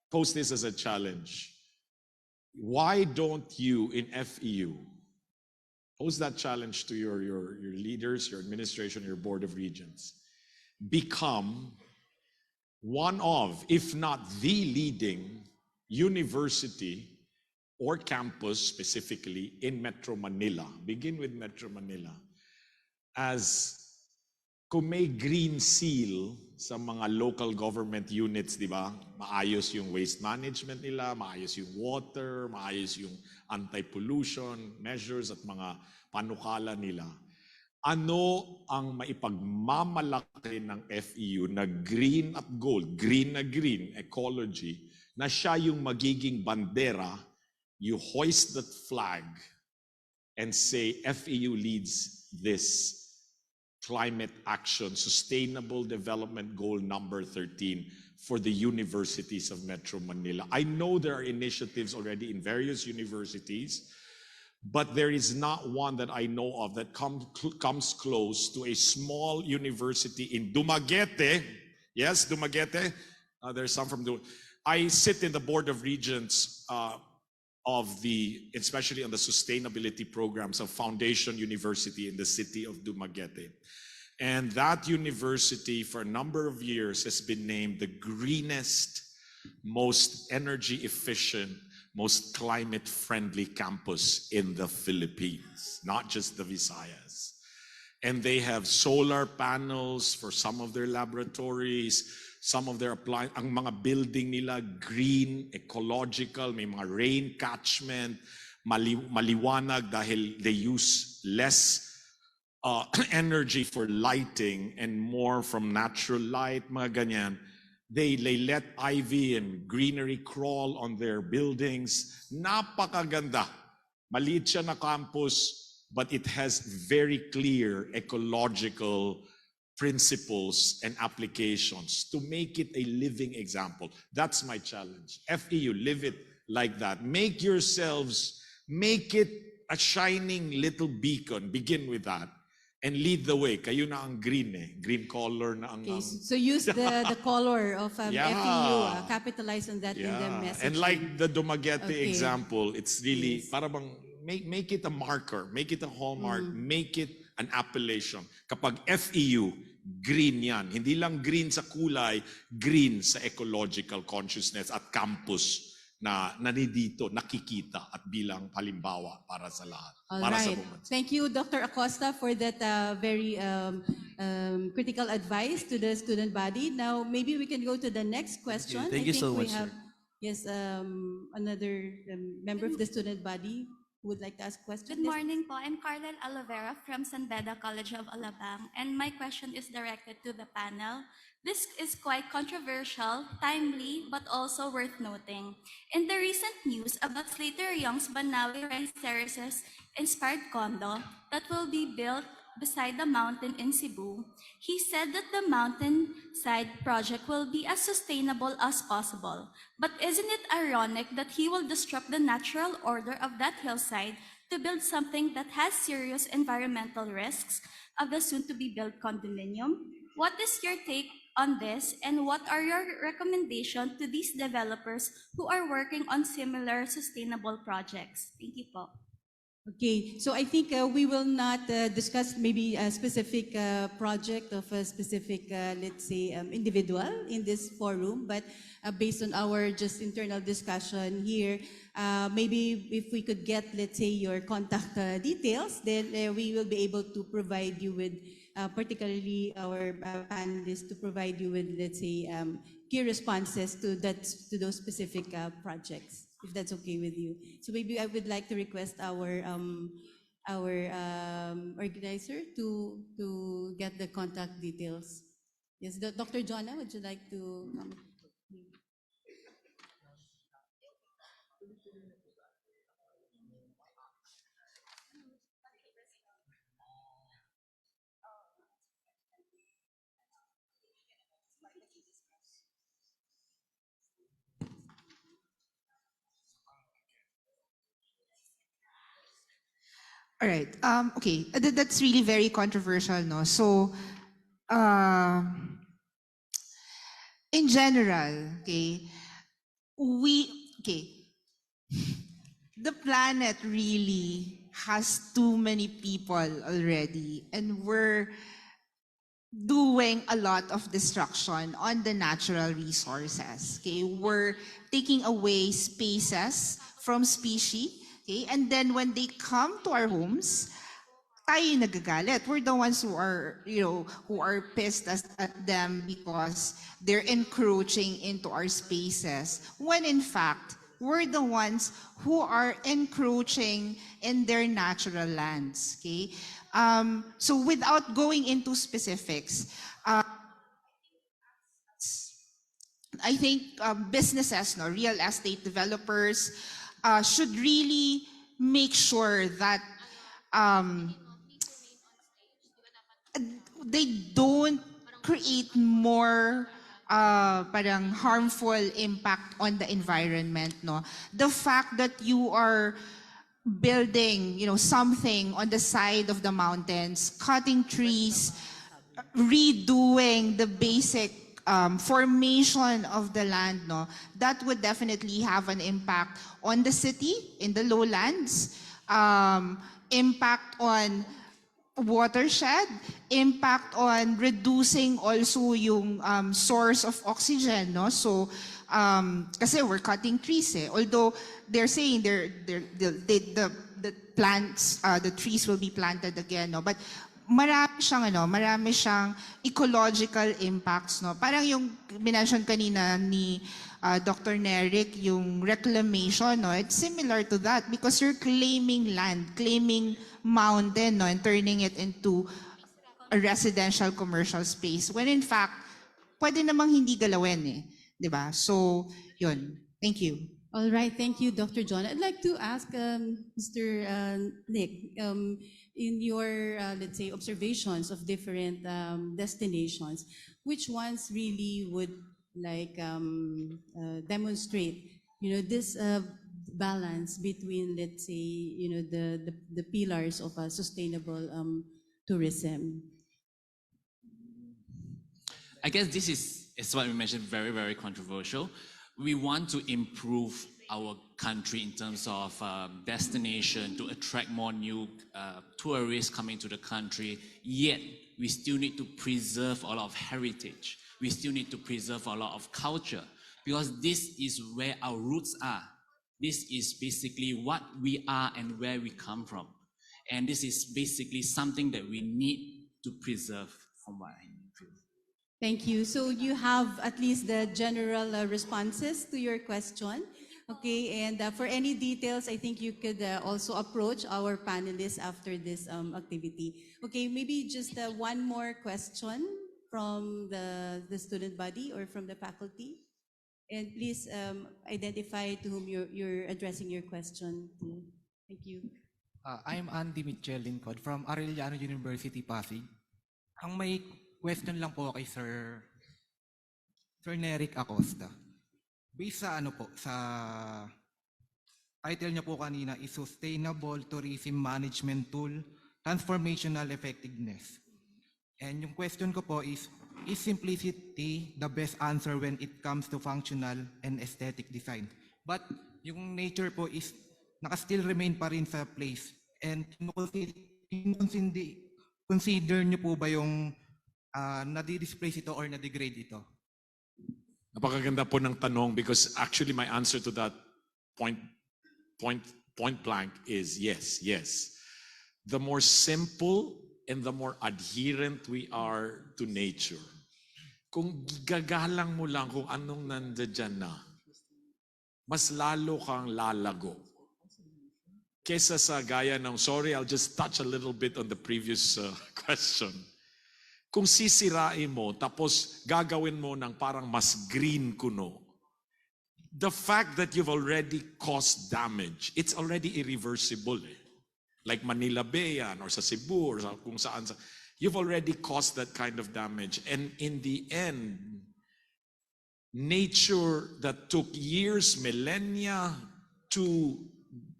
pose this as a challenge. Why don't you in FEU Pose that challenge to your leaders, your administration, your board of regents. Become one of, if not the leading university or campus specifically in Metro Manila. Begin with Metro Manila. As kung may green seal sa mga local government units, di ba? Maayos yung waste management nila, maayos yung water, maayos yung anti-pollution measures at mga panukala nila. Ano ang maipagmamalaki ng FEU na green at gold, green na green, ecology, na siya yung magiging bandera, you hoist that flag and say FEU leads this climate action, sustainable development goal number 13 for the universities of Metro Manila. I know there are initiatives already in various universities, but there is not one that I know of that comes close to a small university in Dumaguete. Yes, Dumaguete. There's some from Dumaguete. I sit in the Board of Regents especially on the sustainability programs of Foundation University in the city of Dumaguete. And that university for a number of years has been named the greenest, most energy efficient, most climate friendly campus in the Philippines, not just the Visayas. And they have solar panels for some of their laboratories, some of their appliances, ang mga building nila green, ecological, may mga rain catchment, maliwanag dahil they use less energy for lighting and more from natural light, mga ganyan. They let ivy and greenery crawl on their buildings. Napakaganda. Maliit siya na campus, but it has very clear ecological principles and applications to make it a living example. That's my challenge. FEU, live it like that. Make it a shining little beacon. Begin with that. And lead the way. Kayo na ang green green color na ang... Okay, so use the color of Yeah. FEU, capitalize on that in the message. And like the Dumaguete Okay. example, it's really, para bang, make it a marker, make it a hallmark, make it an appellation. Kapag FEU, green yan. Hindi lang green sa kulay, green sa ecological consciousness at campus na nanidito, nakikita at bilang halimbawa para sa lahat. All Para sa right. buwan. Thank you, Dr. Acosta, for that very critical advice to the student body. Now, maybe we can go to the next question. Thank you I think so we much, have, sir. yes, another member of the student body who would like to ask questions. Good morning po. I'm Carlel Alovera from San Beda College of Alabang, and my question is directed to the panel. This is quite controversial, timely, but also worth noting. In the recent news about Slater Young's Banawi Rice Terraces inspired condo that will be built beside the mountain in Cebu, he said that the mountainside project will be as sustainable as possible. But isn't it ironic that he will disrupt the natural order of that hillside to build something that has serious environmental risks of the soon-to-be-built condominium? What is your take on this, and what are your recommendations to these developers who are working on similar sustainable projects? Thank you po. Okay, so I think we will not discuss maybe a specific project of a specific, let's say, individual in this forum, but based on our just internal discussion here, maybe if we could get, let's say, your contact details, then we will be able to provide you with, particularly our panelists, to provide you with, let's say, key responses to those specific projects, if that's okay with you. So maybe I would like to request our organizer to get the contact details. Yes, Dr. Jonna, would you like to comment? All right. Okay. That's really very controversial, no? So, in general, okay, the planet really has too many people already, and we're doing a lot of destruction on the natural resources. Okay, we're taking away spaces from species. Okay, and then when they come to our homes, tayo yung nagagalit. We're the ones who are, who are pissed at them because they're encroaching into our spaces. When in fact, we're the ones who are encroaching in their natural lands. Okay? So without going into specifics, I think businesses, no, real estate developers should really make sure that they don't create more parang harmful impact on the environment, no. The fact that you are building, something on the side of the mountains, cutting trees, redoing the basic formation of the land, no, that would definitely have an impact on the city in the lowlands, impact on watershed, impact on reducing also yung source of oxygen, no? So, kasi we're cutting trees, eh. Although they're saying the plants, the trees will be planted again, no? But marami siyang ecological impacts, no? Parang yung minention kanina ni Dr. Neric, yung reclamation, no? It's similar to that because you're claiming land, claiming mountain, no? And turning it into a residential commercial space. When in fact, pwede namang hindi galawin, eh. Diba? So, yun. Thank you. All right, thank you, Dr. John. I'd like to ask Mr. Nick, in your, let's say, observations of different destinations, which ones really would demonstrate, this balance between, let's say, the pillars of a sustainable tourism? I guess this is what we mentioned, very, very controversial. We want to improve our country in terms of destination to attract more new tourists coming to the country, yet we still need to preserve a lot of heritage. We still need to preserve a lot of culture because this is where our roots are. This is basically what we are and where we come from. And this is basically something that we need to preserve from what I feel. Thank you. So you have at least the general responses to your question. Okay, and for any details, I think you could also approach our panelists after this activity. Okay, maybe just one more question from the student body or from the faculty. And please identify to whom you're addressing your question to. Thank you. I'm Andy Mitchell Lincod from Arellano University, Pasig. Ang may question lang po kay Sir Neric Acosta. Based sa sa title niya po kanina is Sustainable Tourism Management Tool, Transformational Effectiveness. And yung question ko po is simplicity the best answer when it comes to functional and aesthetic design? But yung nature po is naka-still remain pa rin sa place. And consider niyo po ba yung nadi-displace ito or na-degrade ito? Napakaganda po ng tanong because actually my answer to that point blank is yes. The more simple and the more adherent we are to nature, kung gagalang mo lang kung anong nandiyan na, mas lalo kang lalago. Kesa sa gaya ng, sorry, I'll just touch a little bit on the previous question. Kung sisirain mo, tapos gagawin mo ng parang mas green kuno, the fact that you've already caused damage, it's already irreversible. Like Manila Bay yan, or sa Cebu, or sa kung saan. You've already caused that kind of damage. And in the end, nature that took years, millennia to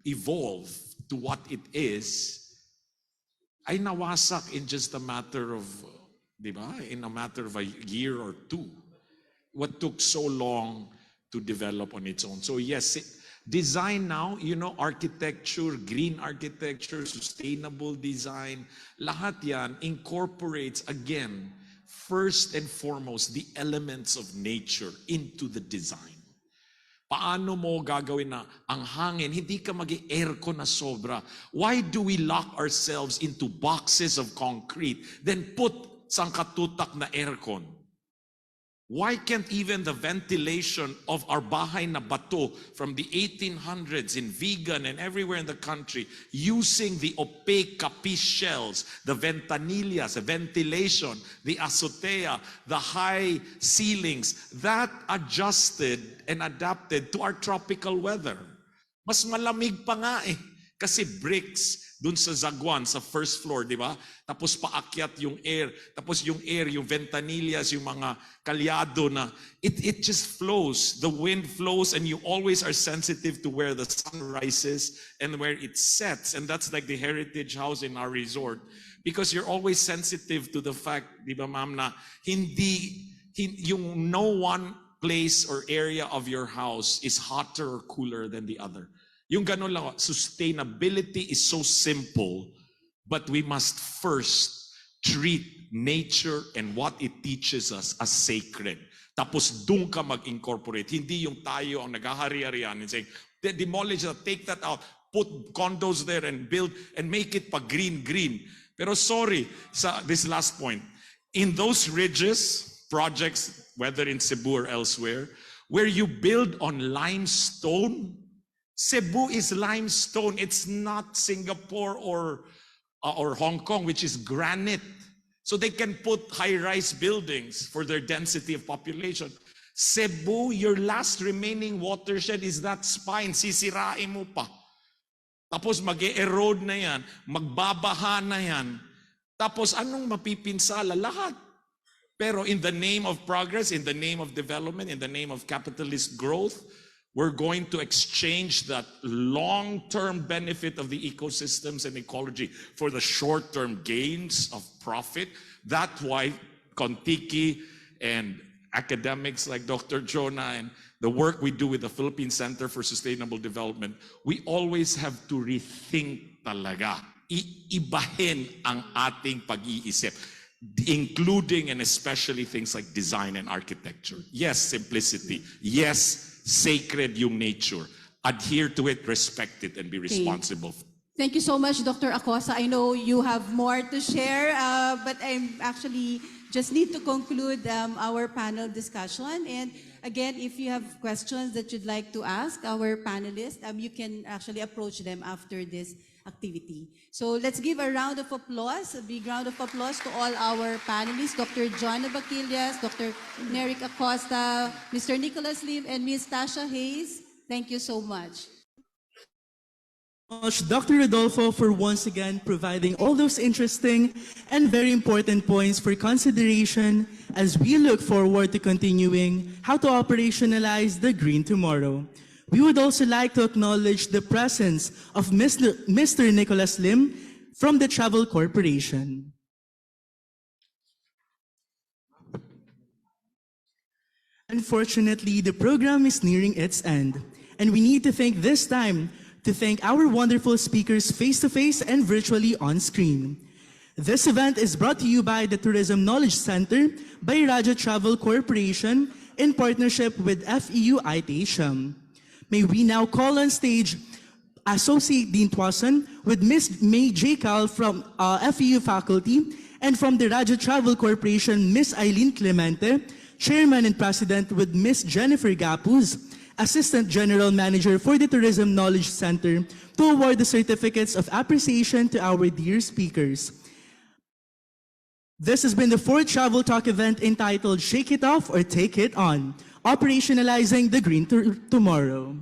evolve to what it is, ay nawasak in just a matter of, di ba? In a matter of a year or two. What took so long to develop on its own. So yes, Design now, you know, architecture, green architecture, sustainable design, lahat yan incorporates, again, first and foremost, the elements of nature into the design. Paano mo gagawin na ang hangin, hindi ka mag-aircon na sobra? Why do we lock ourselves into boxes of concrete, then put sangkatutak na aircon? Why can't even the ventilation of our bahay na bato from the 1800s in Vigan and everywhere in the country, using the opaque capiz shells, the ventanillas, the ventilation, the azotea, the high ceilings, that adjusted and adapted to our tropical weather. Mas malamig pa nga eh. Kasi bricks dun sa Zaguan, sa first floor, di ba? Tapos paakyat yung air. Tapos yung air, yung ventanillas, yung mga kalyado na, it just flows. The wind flows and you always are sensitive to where the sun rises and where it sets. And that's like the heritage house in our resort. Because you're always sensitive to the fact, di ba ma'am, na yung no one place or area of your house is hotter or cooler than the other. Yung ganun lang, sustainability is so simple, but we must first treat nature and what it teaches us as sacred. Tapos doon ka mag-incorporate. Hindi yung tayo ang naghahari-harian and saying, demolish that, take that out, put condos there and build and make it pa green. Pero sorry, sa this last point, in those ridges, projects, whether in Cebu or elsewhere, where you build on limestone, Cebu is limestone. It's not Singapore or Hong Kong, which is granite. So they can put high-rise buildings for their density of population. Cebu, your last remaining watershed is that spine. Sisirain mo pa. Tapos mag-erode na yan. Magbabaha na yan. Tapos anong mapipinsala? Lahat. Pero in the name of progress, in the name of development, in the name of capitalist growth, we're going to exchange that long-term benefit of the ecosystems and ecology for the short-term gains of profit. That's why Kontiki and academics like Dr. Jonah and the work we do with the Philippine Center for Sustainable Development, we always have to rethink talaga. Iibahin ang ating pag-iisip, including and especially things like design and architecture. Yes, simplicity. Yes, sacred yung nature. Adhere to it, respect it, and be responsible. Thank you so much, Dr. Acosta. I know you have more to share, but I actually just need to conclude our panel discussion. And again, if you have questions that you'd like to ask our panelists, you can actually approach them after this activity. So let's give a round of applause, a big round of applause to all our panelists, Dr. John Abakilias, Dr. Neric Acosta, Mr. Nicholas Lim, and Ms. Tasha Hayes. Thank you so much. Dr. Rodolfo for once again providing all those interesting and very important points for consideration as we look forward to continuing how to operationalize the green tomorrow. We would also like to acknowledge the presence of Mr. Nicholas Lim from the Travel Corporation. Unfortunately, the program is nearing its end, and we need to take this time to thank our wonderful speakers face-to-face and virtually on screen. This event is brought to you by the Tourism Knowledge Center by Raja Travel Corporation in partnership with FEU ITHM. May we now call on stage Associate Dean Twason with Ms. May J. Cal from FEU faculty, and from the Raja Travel Corporation, Ms. Eileen Clemente, Chairman and President, with Ms. Jennifer Gapuz, Assistant General Manager for the Tourism Knowledge Center, to award the certificates of appreciation to our dear speakers. This has been the fourth Travel Talk event entitled Shake It Off or Take It On, Operationalizing the Green Tomorrow.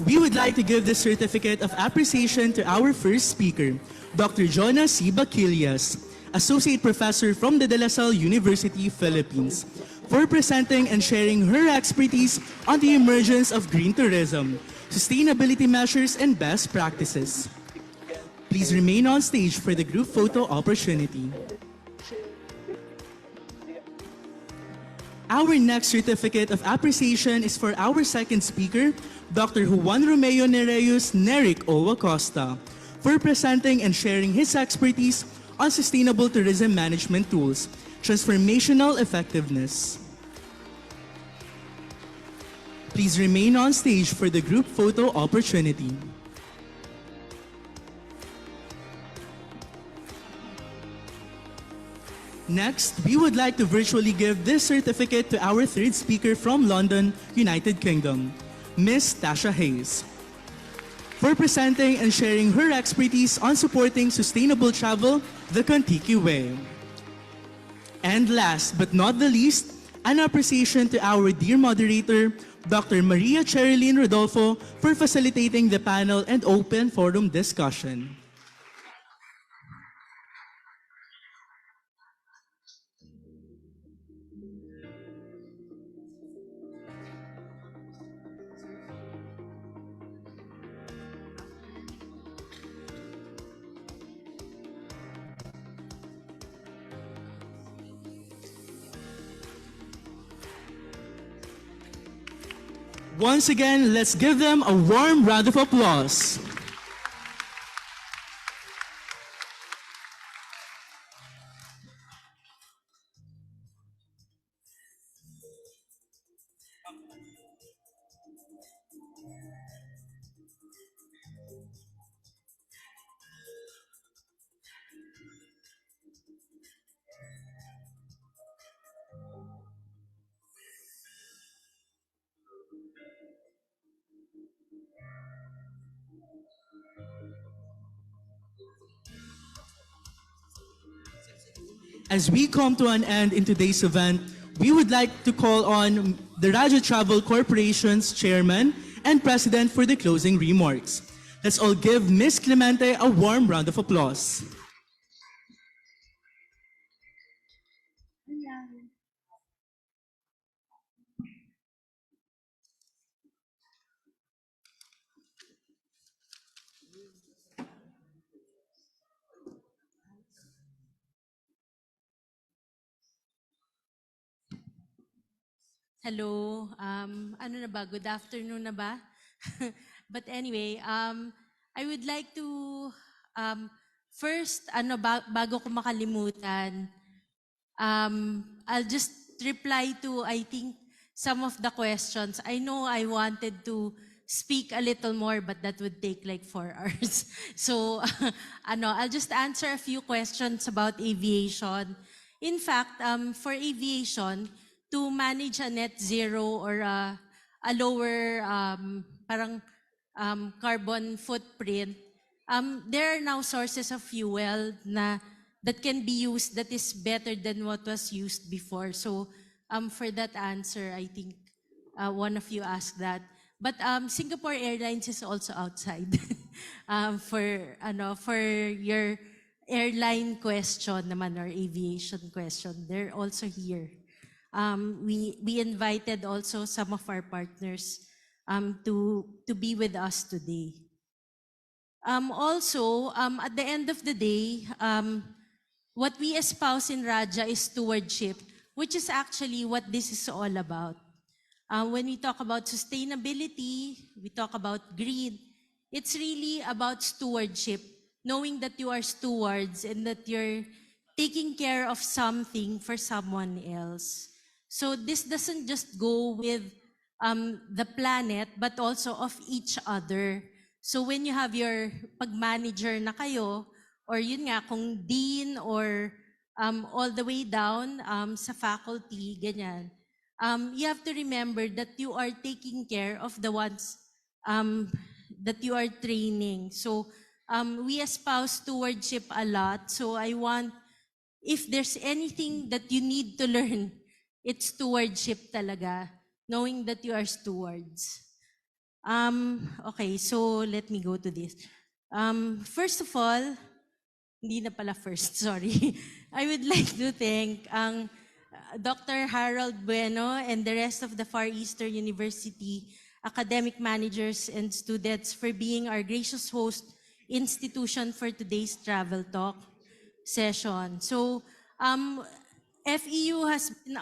we would like to give the certificate of appreciation to our first speaker, Dr. Jonas C. Baquillas, Associate Professor from the De La Salle University, Philippines, for presenting and sharing her expertise on the emergence of green tourism, sustainability measures, and best practices. Please remain on stage for the group photo opportunity. Our next certificate of appreciation is for our second speaker, Dr. Juan Romeo Nereus Neric O. Acosta, for presenting and sharing his expertise on sustainable tourism management tools, transformational effectiveness. Please remain on stage for the group photo opportunity. Next, we would like to virtually give this certificate to our third speaker from London, United Kingdom, Ms. Tasha Hayes, for presenting and sharing her expertise on supporting sustainable travel the Kontiki way. And last but not the least, an appreciation to our dear moderator, Dr. Maria Cherilyn Rodolfo, for facilitating the panel and open forum discussion. Once again, let's give them a warm round of applause. As we come to an end in today's event, we would like to call on the Raja Travel Corporation's Chairman and President for the closing remarks. Let's all give Ms. Clemente a warm round of applause. Hello, ano na ba? Good afternoon na ba? But anyway, I would like to first, bago ko makalimutan, I'll just reply to, I think, some of the questions. I know I wanted to speak a little more, but that would take like 4 hours. So, I'll just answer a few questions about aviation. In fact, for aviation, to manage a net zero or a lower carbon footprint, there are now sources of fuel that can be used that is better than what was used before. So for that answer, I think one of you asked that. But Singapore Airlines is also outside for your airline question naman or aviation question. They're also here. We invited also some of our partners to be with us today. Also, at the end of the day, what we espouse in Raja is stewardship, which is actually what this is all about. When we talk about sustainability, we talk about green, it's really about stewardship, knowing that you are stewards and that you're taking care of something for someone else. So this doesn't just go with the planet, but also of each other. So when you have your pag-manager na kayo, or yun nga, kung dean or all the way down sa faculty, ganyan, you have to remember that you are taking care of the ones that you are training. So we espouse stewardship a lot. So I want, if there's anything that you need to learn, it's stewardship talaga, knowing that you are stewards. Okay, so let me go to this. First of all, hindi na pala first, sorry. I would like to thank Dr. Harold Bueno and the rest of the Far Eastern University academic managers and students for being our gracious host institution for today's travel talk session. So, FEU has been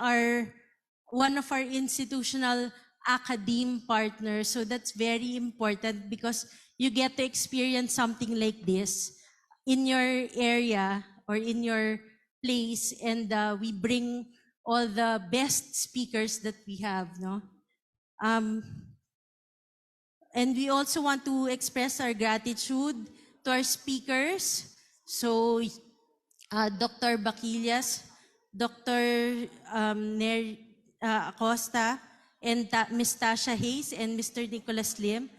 one of our institutional academe partners. So that's very important because you get to experience something like this in your area or in your place, and we bring all the best speakers that we have, no? And we also want to express our gratitude to our speakers. So, Dr. Baquillas, Dr. Acosta, and Ms. Tasha Hayes and Mr. Nicholas Lim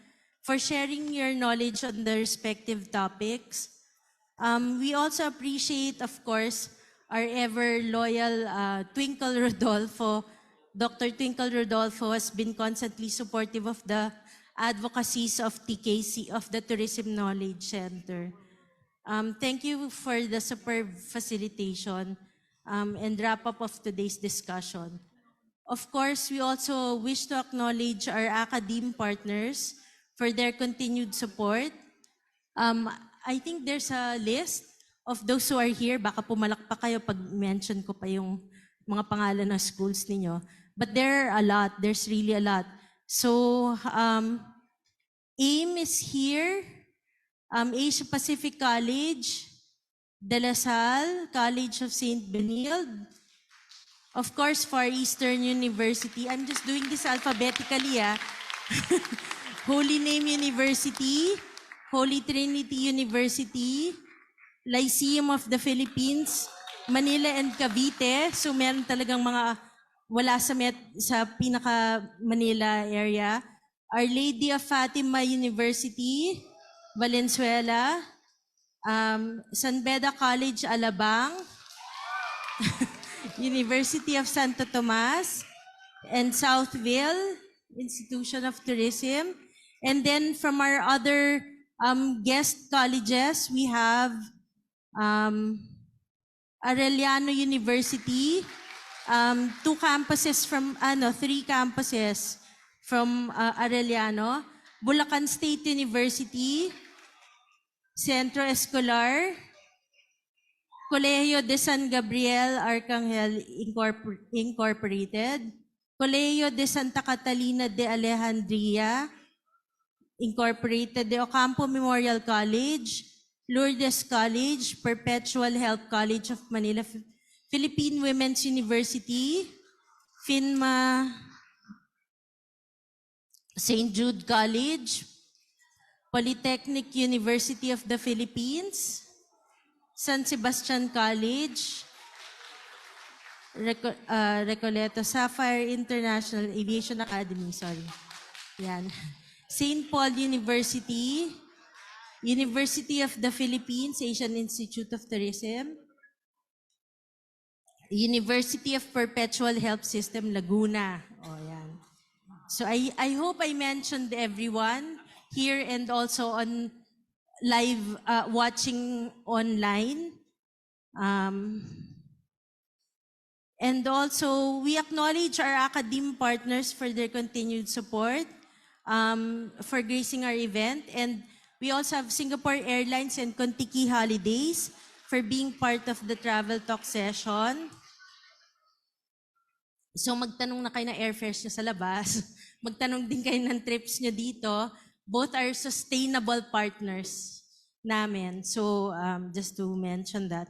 for sharing your knowledge on the respective topics. We also appreciate, of course, our ever loyal Twinkle Rodolfo. Dr. Twinkle Rodolfo has been constantly supportive of the advocacies of TKC, of the Tourism Knowledge Center. Thank you for the superb facilitation and wrap-up of today's discussion. Of course, we also wish to acknowledge our academe partners for their continued support. I think there's a list of those who are here. Baka pumalakpak kayo pag mention ko pa yung mga pangalan ng schools ninyo. But there are a lot. There's really a lot. So, AIM is here. Asia Pacific College, De La Salle, College of St. Benilde, of course, Far Eastern University. I'm just doing this alphabetically. Holy Name University, Holy Trinity University, Lyceum of the Philippines, Manila and Cavite. So meron talagang mga wala sa pinaka-Manila area. Our Lady of Fatima University, Valenzuela, San Beda College, Alabang, University of Santo Tomas, and Southville Institution of Tourism. And then from our other guest colleges, we have Arellano University, three campuses from Arellano, Bulacan State University, Centro Escolar, Colegio de San Gabriel Arcangel Incorporated, Colegio de Santa Catalina de Alejandria Incorporated, de Ocampo Memorial College, Lourdes College, Perpetual Help College of Manila, Philippine Women's University, FINMA, St. Jude College, Polytechnic University of the Philippines, San Sebastian College, Recoleto Sapphire International Aviation Academy, Yan. St. Paul University, University of the Philippines, Asian Institute of Tourism, University of Perpetual Health System, Laguna. Yan. So I hope I mentioned everyone here and also on live watching online. And also, we acknowledge our academe partners for their continued support for gracing our event. And we also have Singapore Airlines and Kontiki Holidays for being part of the travel talk session. So magtanong na kayo ng airfares nyo sa labas. Magtanong din kayo ng trips nyo dito. Both are sustainable partners namin. So just to mention that.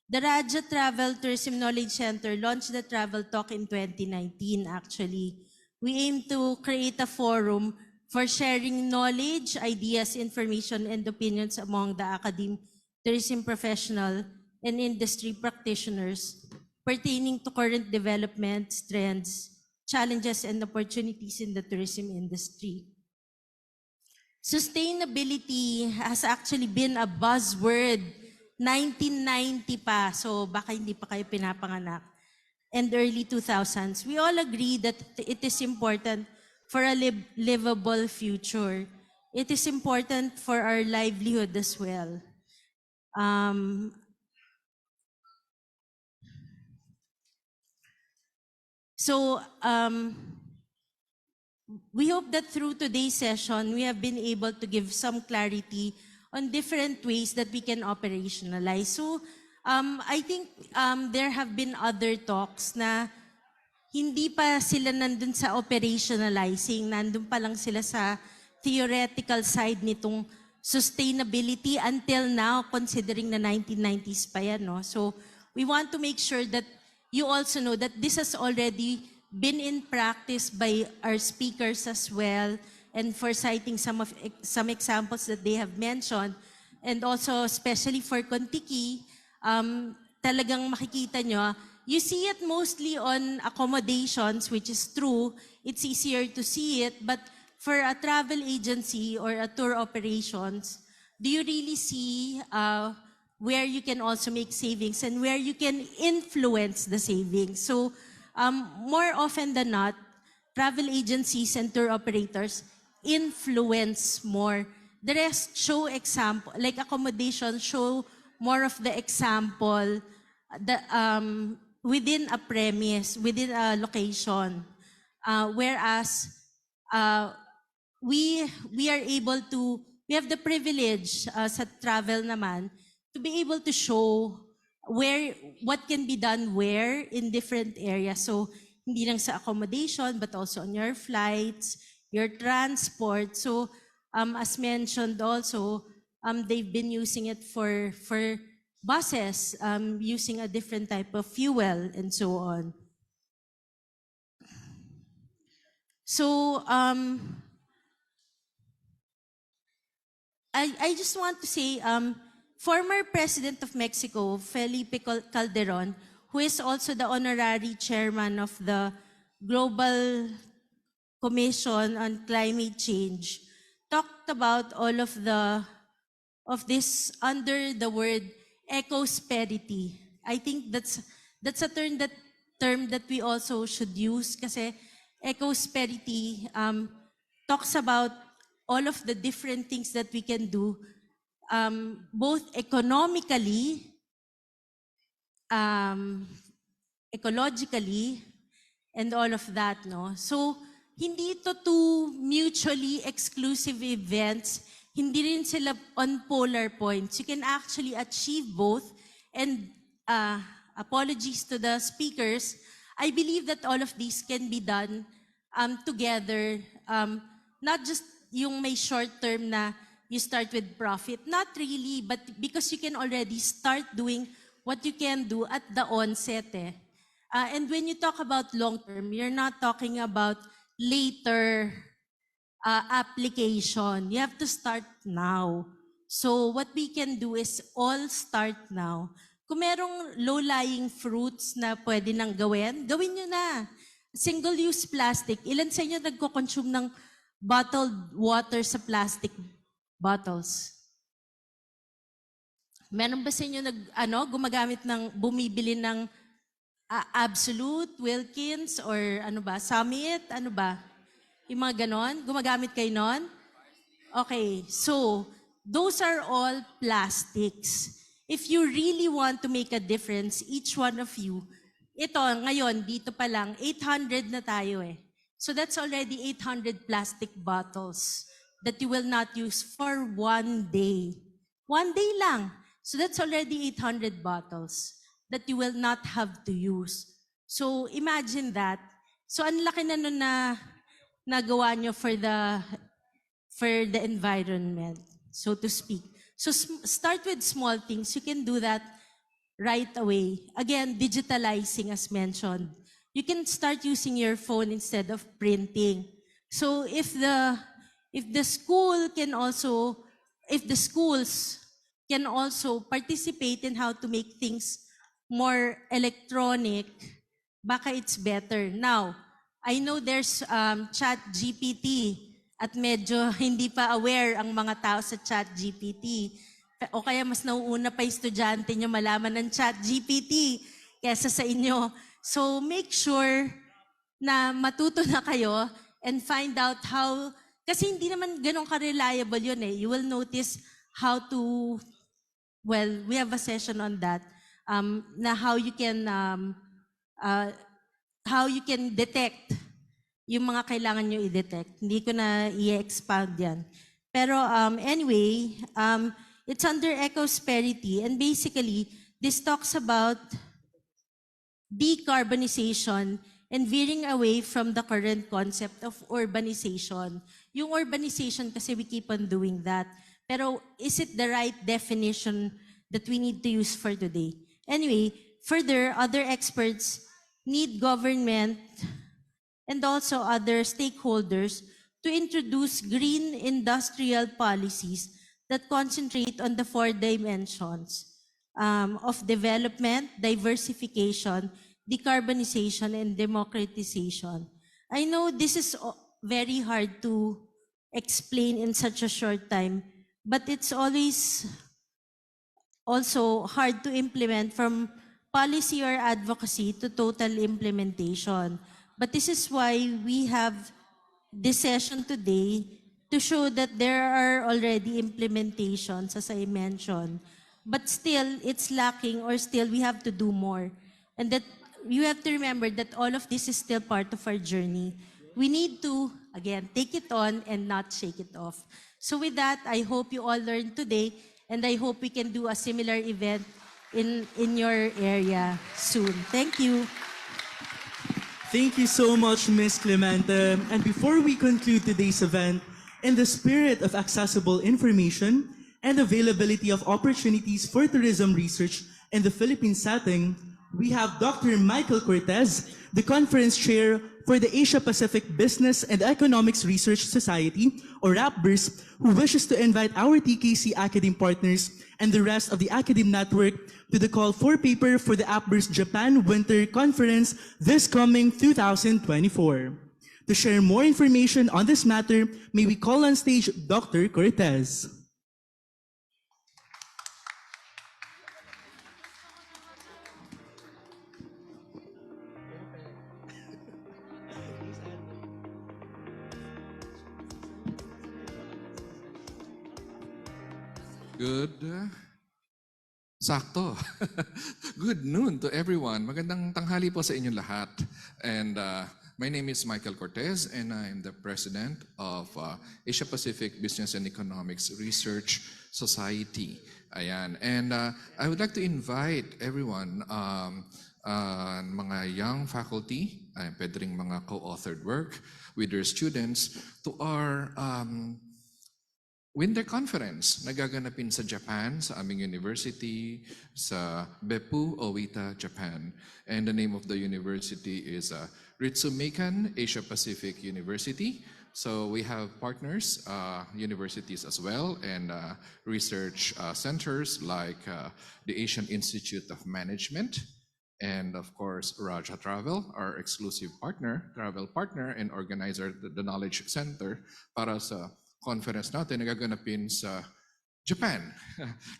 The Raja Travel Tourism Knowledge Center launched the Travel Talk in 2019 actually. We aim to create a forum for sharing knowledge, ideas, information, and opinions among the academic tourism professional and industry practitioners pertaining to current developments, trends, challenges, and opportunities in the tourism industry. Sustainability has actually been a buzzword 1990 pa, so baka hindi pa kayo pinapanganak, and early 2000s. We all agree that it is important for a livable future. It is important for our livelihood as well. So we hope that through today's session, we have been able to give some clarity on different ways that we can operationalize. So I think there have been other talks na hindi pa sila nandun sa operationalizing, nandun pa lang sila sa theoretical side nitong sustainability until now, considering na 1990s pa yan. No? So we want to make sure that you also know that this has already been in practice by our speakers as well, and for citing some examples that they have mentioned, and also especially for Kontiki, talagang makikita nyo, you see it mostly on accommodations, which is true. It's easier to see it, but for a travel agency or a tour operations, do you really see where you can also make savings and where you can influence the savings? So more often than not, travel agencies and tour operators influence more. The rest show example, like accommodation, show more of the example within a premise, within a location. Whereas we are able to, we have the privilege sa travel naman to be able to show what can be done where in different areas. So hindi lang sa accommodation but also on your flights, your transport. So as mentioned also, they've been using it for buses, using a different type of fuel and so on. So I just want to say, former President of Mexico, Felipe Calderon, who is also the honorary chairman of the Global Commission on Climate Change, talked about all of this under the word ecosperity. I think that's a term that we also should use, kasi ecosperity talks about all of the different things that we can do, both economically, ecologically, and all of that, no? So hindi ito two mutually exclusive events. Hindi rin sila on polar points. You can actually achieve both. And apologies to the speakers, I believe that all of these can be done together. Not just yung may short term na you start with profit. Not really, but because you can already start doing what you can do at the onset. And when you talk about long term, you're not talking about later application. You have to start now. So what we can do is all start now. Kung merong low-lying fruits na pwede nang gawin nyo na. Single-use plastic. Ilan sa inyo nagko-consume ng bottled water sa plastic bottles? Meron ba sa inyo gumagamit ng, bumibili ng Absolute, Wilkins, or Summit, yung mga ganon? Gumagamit kayo nun? Okay, so those are all plastics. If you really want to make a difference, each one of you, ito ngayon, dito pa lang, 800 na tayo So that's already 800 plastic bottles that you will not use for one day. One day lang. So that's already 800 bottles that you will not have to use. So imagine that. So ang laki na nun na nagawa nyo for the environment, so to speak. So start with small things. You can do that right away. Again, digitalizing as mentioned. You can start using your phone instead of printing. So if the schools can also participate in how to make things more electronic, baka it's better. Now, I know there's Chat GPT at medyo hindi pa aware ang mga tao sa Chat GPT. O kaya mas nauuna pa yung estudyante nyo malaman ng Chat GPT kesa sa inyo. So make sure na matuto na kayo and find out how, kasi hindi naman ganun ka-reliable yun eh. You will notice how to, well, we have a session on that, na how you can detect yung mga kailangan nyo i-detect. Hindi ko na i-expound yan. Pero anyway, it's under ecosperity, and basically, this talks about decarbonization and veering away from the current concept of urbanization. Yung urbanization kasi we keep on doing that. Pero is it the right definition that we need to use for today? Anyway, further, other experts need government and also other stakeholders to introduce green industrial policies that concentrate on the 4 dimensions of development, diversification, decarbonization, and democratization. I know this is very hard to explain in such a short time, but it's always also hard to implement from policy or advocacy to total implementation. But this is why we have this session today to show that there are already implementations, as I mentioned. But still, it's lacking, or still we have to do more. And that you have to remember that all of this is still part of our journey. We need to, again, take it on and not shake it off. So with that, I hope you all learned today, and I hope we can do a similar event in your area soon. Thank you. Thank you so much, Ms. Clemente. And before we conclude today's event, in the spirit of accessible information and availability of opportunities for tourism research in the Philippine setting, we have Dr. Michael Cortez, the conference chair for the Asia Pacific Business and Economics Research Society, or APBERS, who wishes to invite our TKC Academe partners and the rest of the Academe network to the call for paper for the APBERS Japan Winter Conference this coming 2024. To share more information on this matter, may we call on stage Dr. Cortez. Good. Sakto. Good noon to everyone. Magandang tanghali po sa inyong lahat. And my name is Michael Cortez, and I am the president of Asia Pacific Business and Economics Research Society. Ayan. And I would like to invite everyone, mga young faculty, pwede ring mga co-authored work with their students, to our winter conference na gaganapin sa Japan, sa aming university, sa Beppu, Owita, Japan. And the name of the university is Ritsumeikan Asia Pacific University. So we have partners, universities as well, and research centers like the Asian Institute of Management, and of course, Raja Travel, our exclusive partner, travel partner and organizer, the Knowledge Center, para sa conference natin na gaganapin sa Japan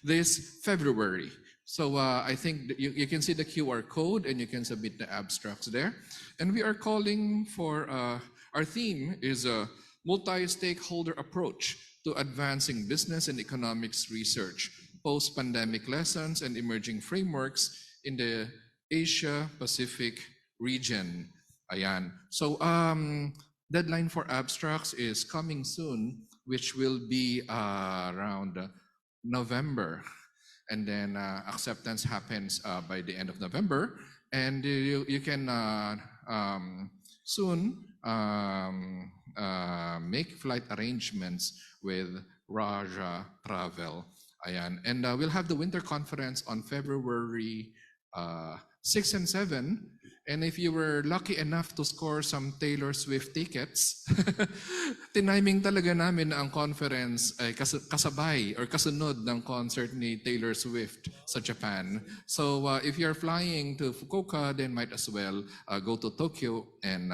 this February. So I think you can see the QR code and you can submit the abstracts there. And we are calling for, our theme is a multi-stakeholder approach to advancing business and economics research, post-pandemic lessons and emerging frameworks in the Asia-Pacific region. Ayan. So deadline for abstracts is coming soon, which will be around November. And then acceptance happens by the end of November. And you can soon make flight arrangements with Raja Travel. Ayan. And we'll have the winter conference on February 6 and 7. And if you were lucky enough to score some Taylor Swift tickets, tiniming talaga namin na ang conference ay kasabay or kasunod ng concert ni Taylor Swift sa Japan. So if you're flying to Fukuoka, then might as well go to Tokyo and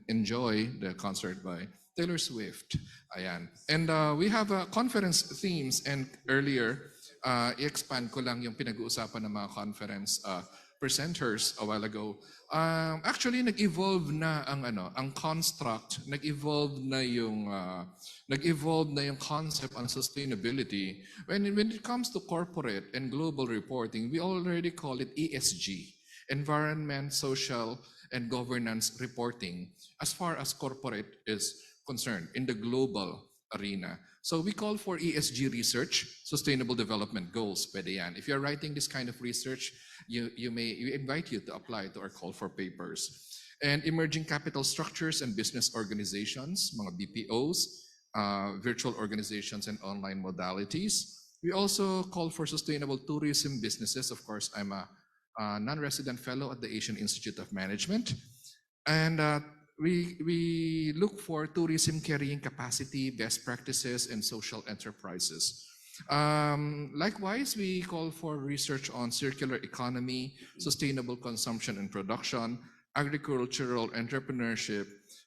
enjoy the concert by Taylor Swift. Ayan. And we have conference themes, and earlier, i-expand ko lang yung pinag-uusapan ng mga conference presenters a while ago, actually nag-evolve na ang construct, nag-evolve na yung concept on sustainability. When it comes to corporate and global reporting, we already call it ESG, environment, social, and governance reporting, as far as corporate is concerned in the global arena. So we call for ESG research, Sustainable Development Goals, pwede yan. If you're writing this kind of research, we invite you to apply to our call for papers. And emerging capital structures and business organizations, mga BPOs, virtual organizations and online modalities. We also call for sustainable tourism businesses. Of course, I'm a non-resident fellow at the Asian Institute of Management. And we look for tourism carrying capacity, best practices, and social enterprises. Likewise, we call for research on circular economy, sustainable consumption and production, agricultural entrepreneurship,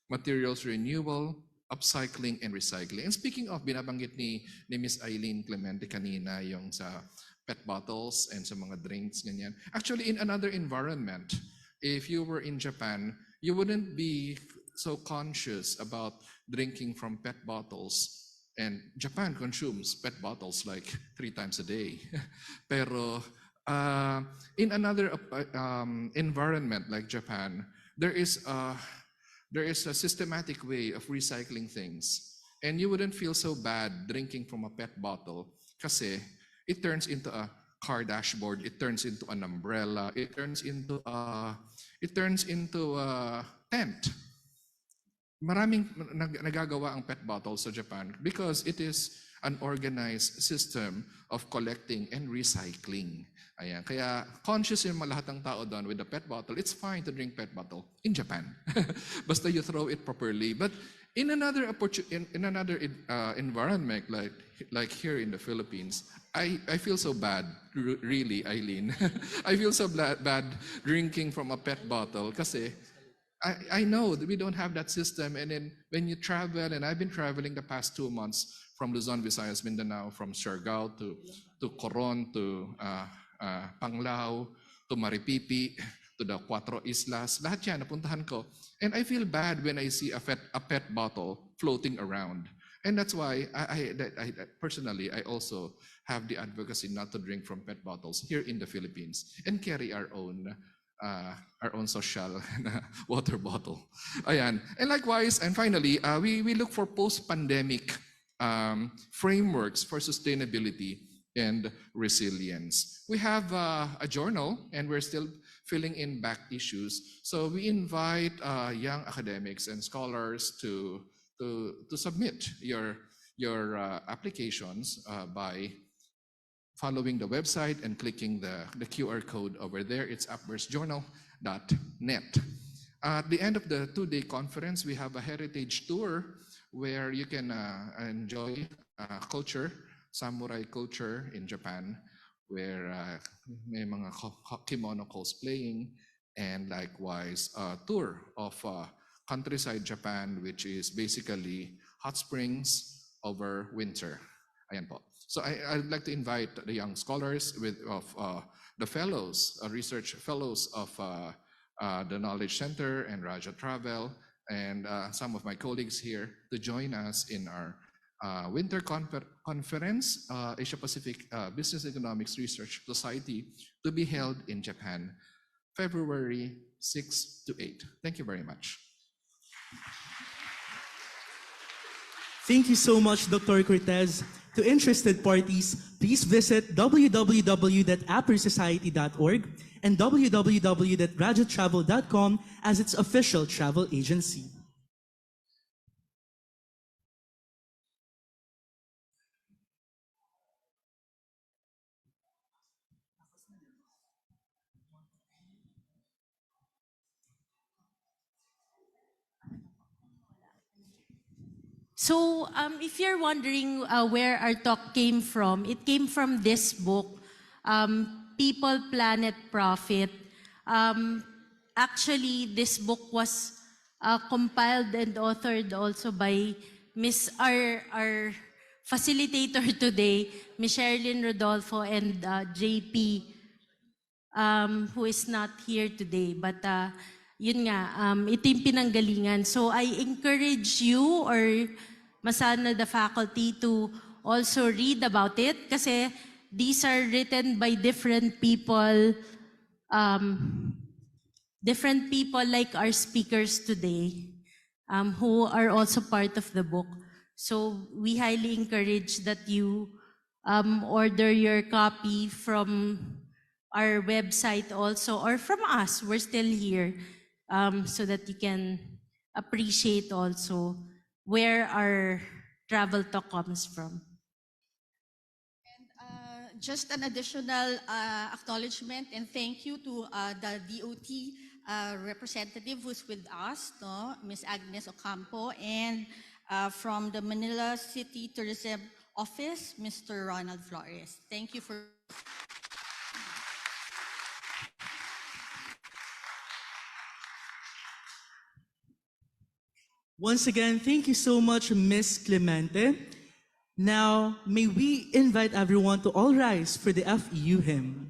materials renewal, upcycling, and recycling. And speaking of, binabanggit ni Miss Eileen Clemente kanina yung sa pet bottles and sa mga drinks, ganyan. Actually, in another environment, if you were in Japan, you wouldn't be so conscious about drinking from pet bottles. And Japan consumes pet bottles like 3 times a day. Pero in another environment like Japan, there is a systematic way of recycling things. And you wouldn't feel so bad drinking from a pet bottle kasi it turns into a car dashboard, it turns into an umbrella, it turns into a tent. Maraming nagagawa ang pet bottles sa Japan because it is an organized system of collecting and recycling. Ayan. Kaya conscious yung lahat ng tao doon with the pet bottle. It's fine to drink pet bottle in Japan. Basta you throw it properly. But in another environment like here in the Philippines, I feel so bad, really, Eileen. I feel so bad drinking from a pet bottle kasi I know that we don't have that system. And then when you travel, and I've been traveling the past 2 months from Luzon, Visayas, Mindanao, from Siargao to Coron, to Panglao, to Maripipi, to the Cuatro Islas. Lahat yan, napuntahan ko. And I feel bad when I see a pet bottle floating around. And that's why I personally, I also have the advocacy not to drink from pet bottles here in the Philippines and carry our own social water bottle. Ayan. And likewise, and finally, we look for post-pandemic frameworks for sustainability and resilience. We have a journal, and we're still filling in back issues. So we invite young academics and scholars to submit your applications by following the website and clicking the QR code over there. It's upburstjournal.net. At the end of the 2-day conference, we have a heritage tour where you can enjoy culture, samurai culture in Japan, where may mga kimono cosplaying, and likewise a tour of countryside Japan, which is basically hot springs over winter. Ayan po. So I'd like to invite the young scholars of the fellows, research fellows of the Knowledge Center and Raja Travel, and some of my colleagues here to join us in our winter conference, Asia Pacific Business Economics Research Society, to be held in Japan, February 6 to 8. Thank you very much. Thank you so much, Dr. Cortez. To interested parties, please visit www.appersociety.org and www.graduatetravel.com as its official travel agency. So if you're wondering where our talk came from, it came from this book, People, Planet, Profit. Actually, this book was compiled and authored also by Miss our facilitator today, Miss Sherilyn Rodolfo and JP who is not here today. But yun nga, ito yung pinanggalingan. So I encourage you or masana the faculty to also read about it kasi these are written by different people like our speakers today, who are also part of the book. So we highly encourage that you order your copy from our website also, or from us, we're still here, so that you can appreciate also where our travel talk comes from. Just an additional acknowledgement and thank you to the DOT representative who's with us, no? Ms. Agnes Ocampo, and from the Manila City Tourism Office, Mr. Ronald Flores. Thank you for... Once again, thank you so much, Miss Clemente. Now, may we invite everyone to all rise for the FEU hymn.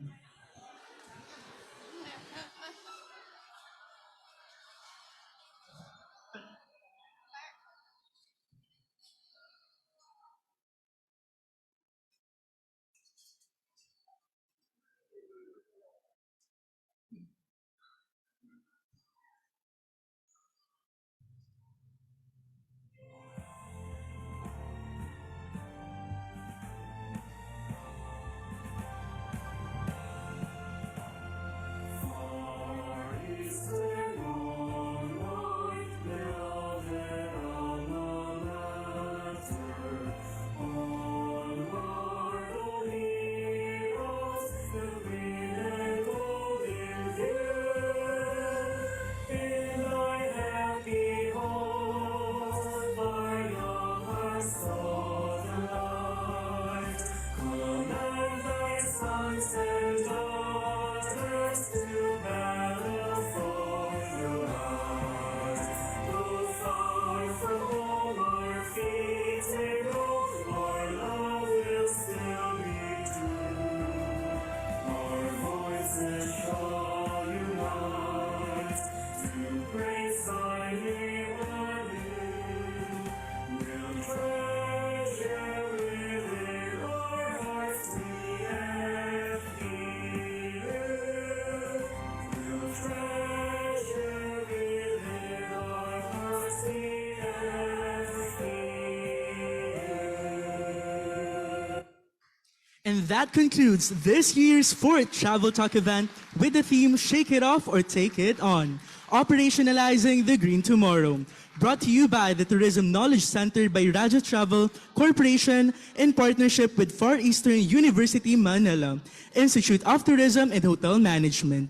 And that concludes this year's 4th Travel Talk event with the theme Shake It Off or Take It On, Operationalizing the Green Tomorrow. Brought to you by the Tourism Knowledge Center by Raja Travel Corporation in partnership with Far Eastern University, Manila, Institute of Tourism and Hotel Management.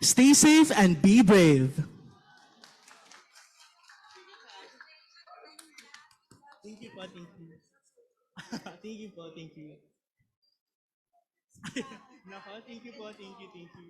Stay safe and be brave. Thank you po, thank you. Thank you po, thank you. Nako, thank you po, thank you, thank you.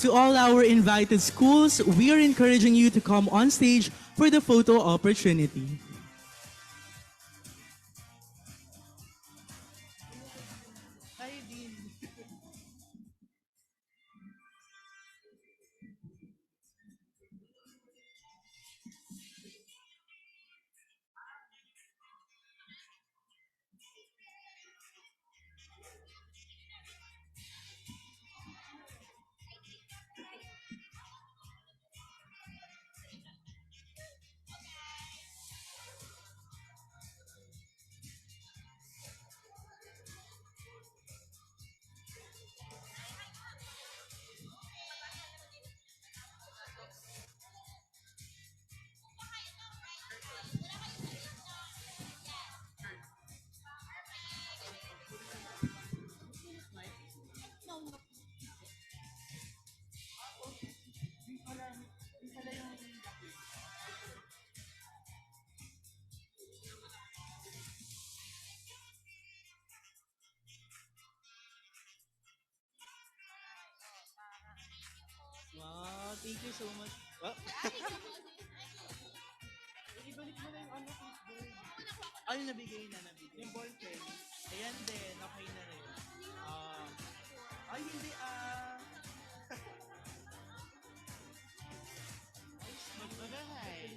To all our invited schools, we are encouraging you to come on stage for the photo opportunity. Thank you so much. Well, ibalik mo na yung ano, Facebook. Ay, nabigay na, nabigay. Yung ball pen. Ayan din, okay na rin. Ay, hindi Magpagahay.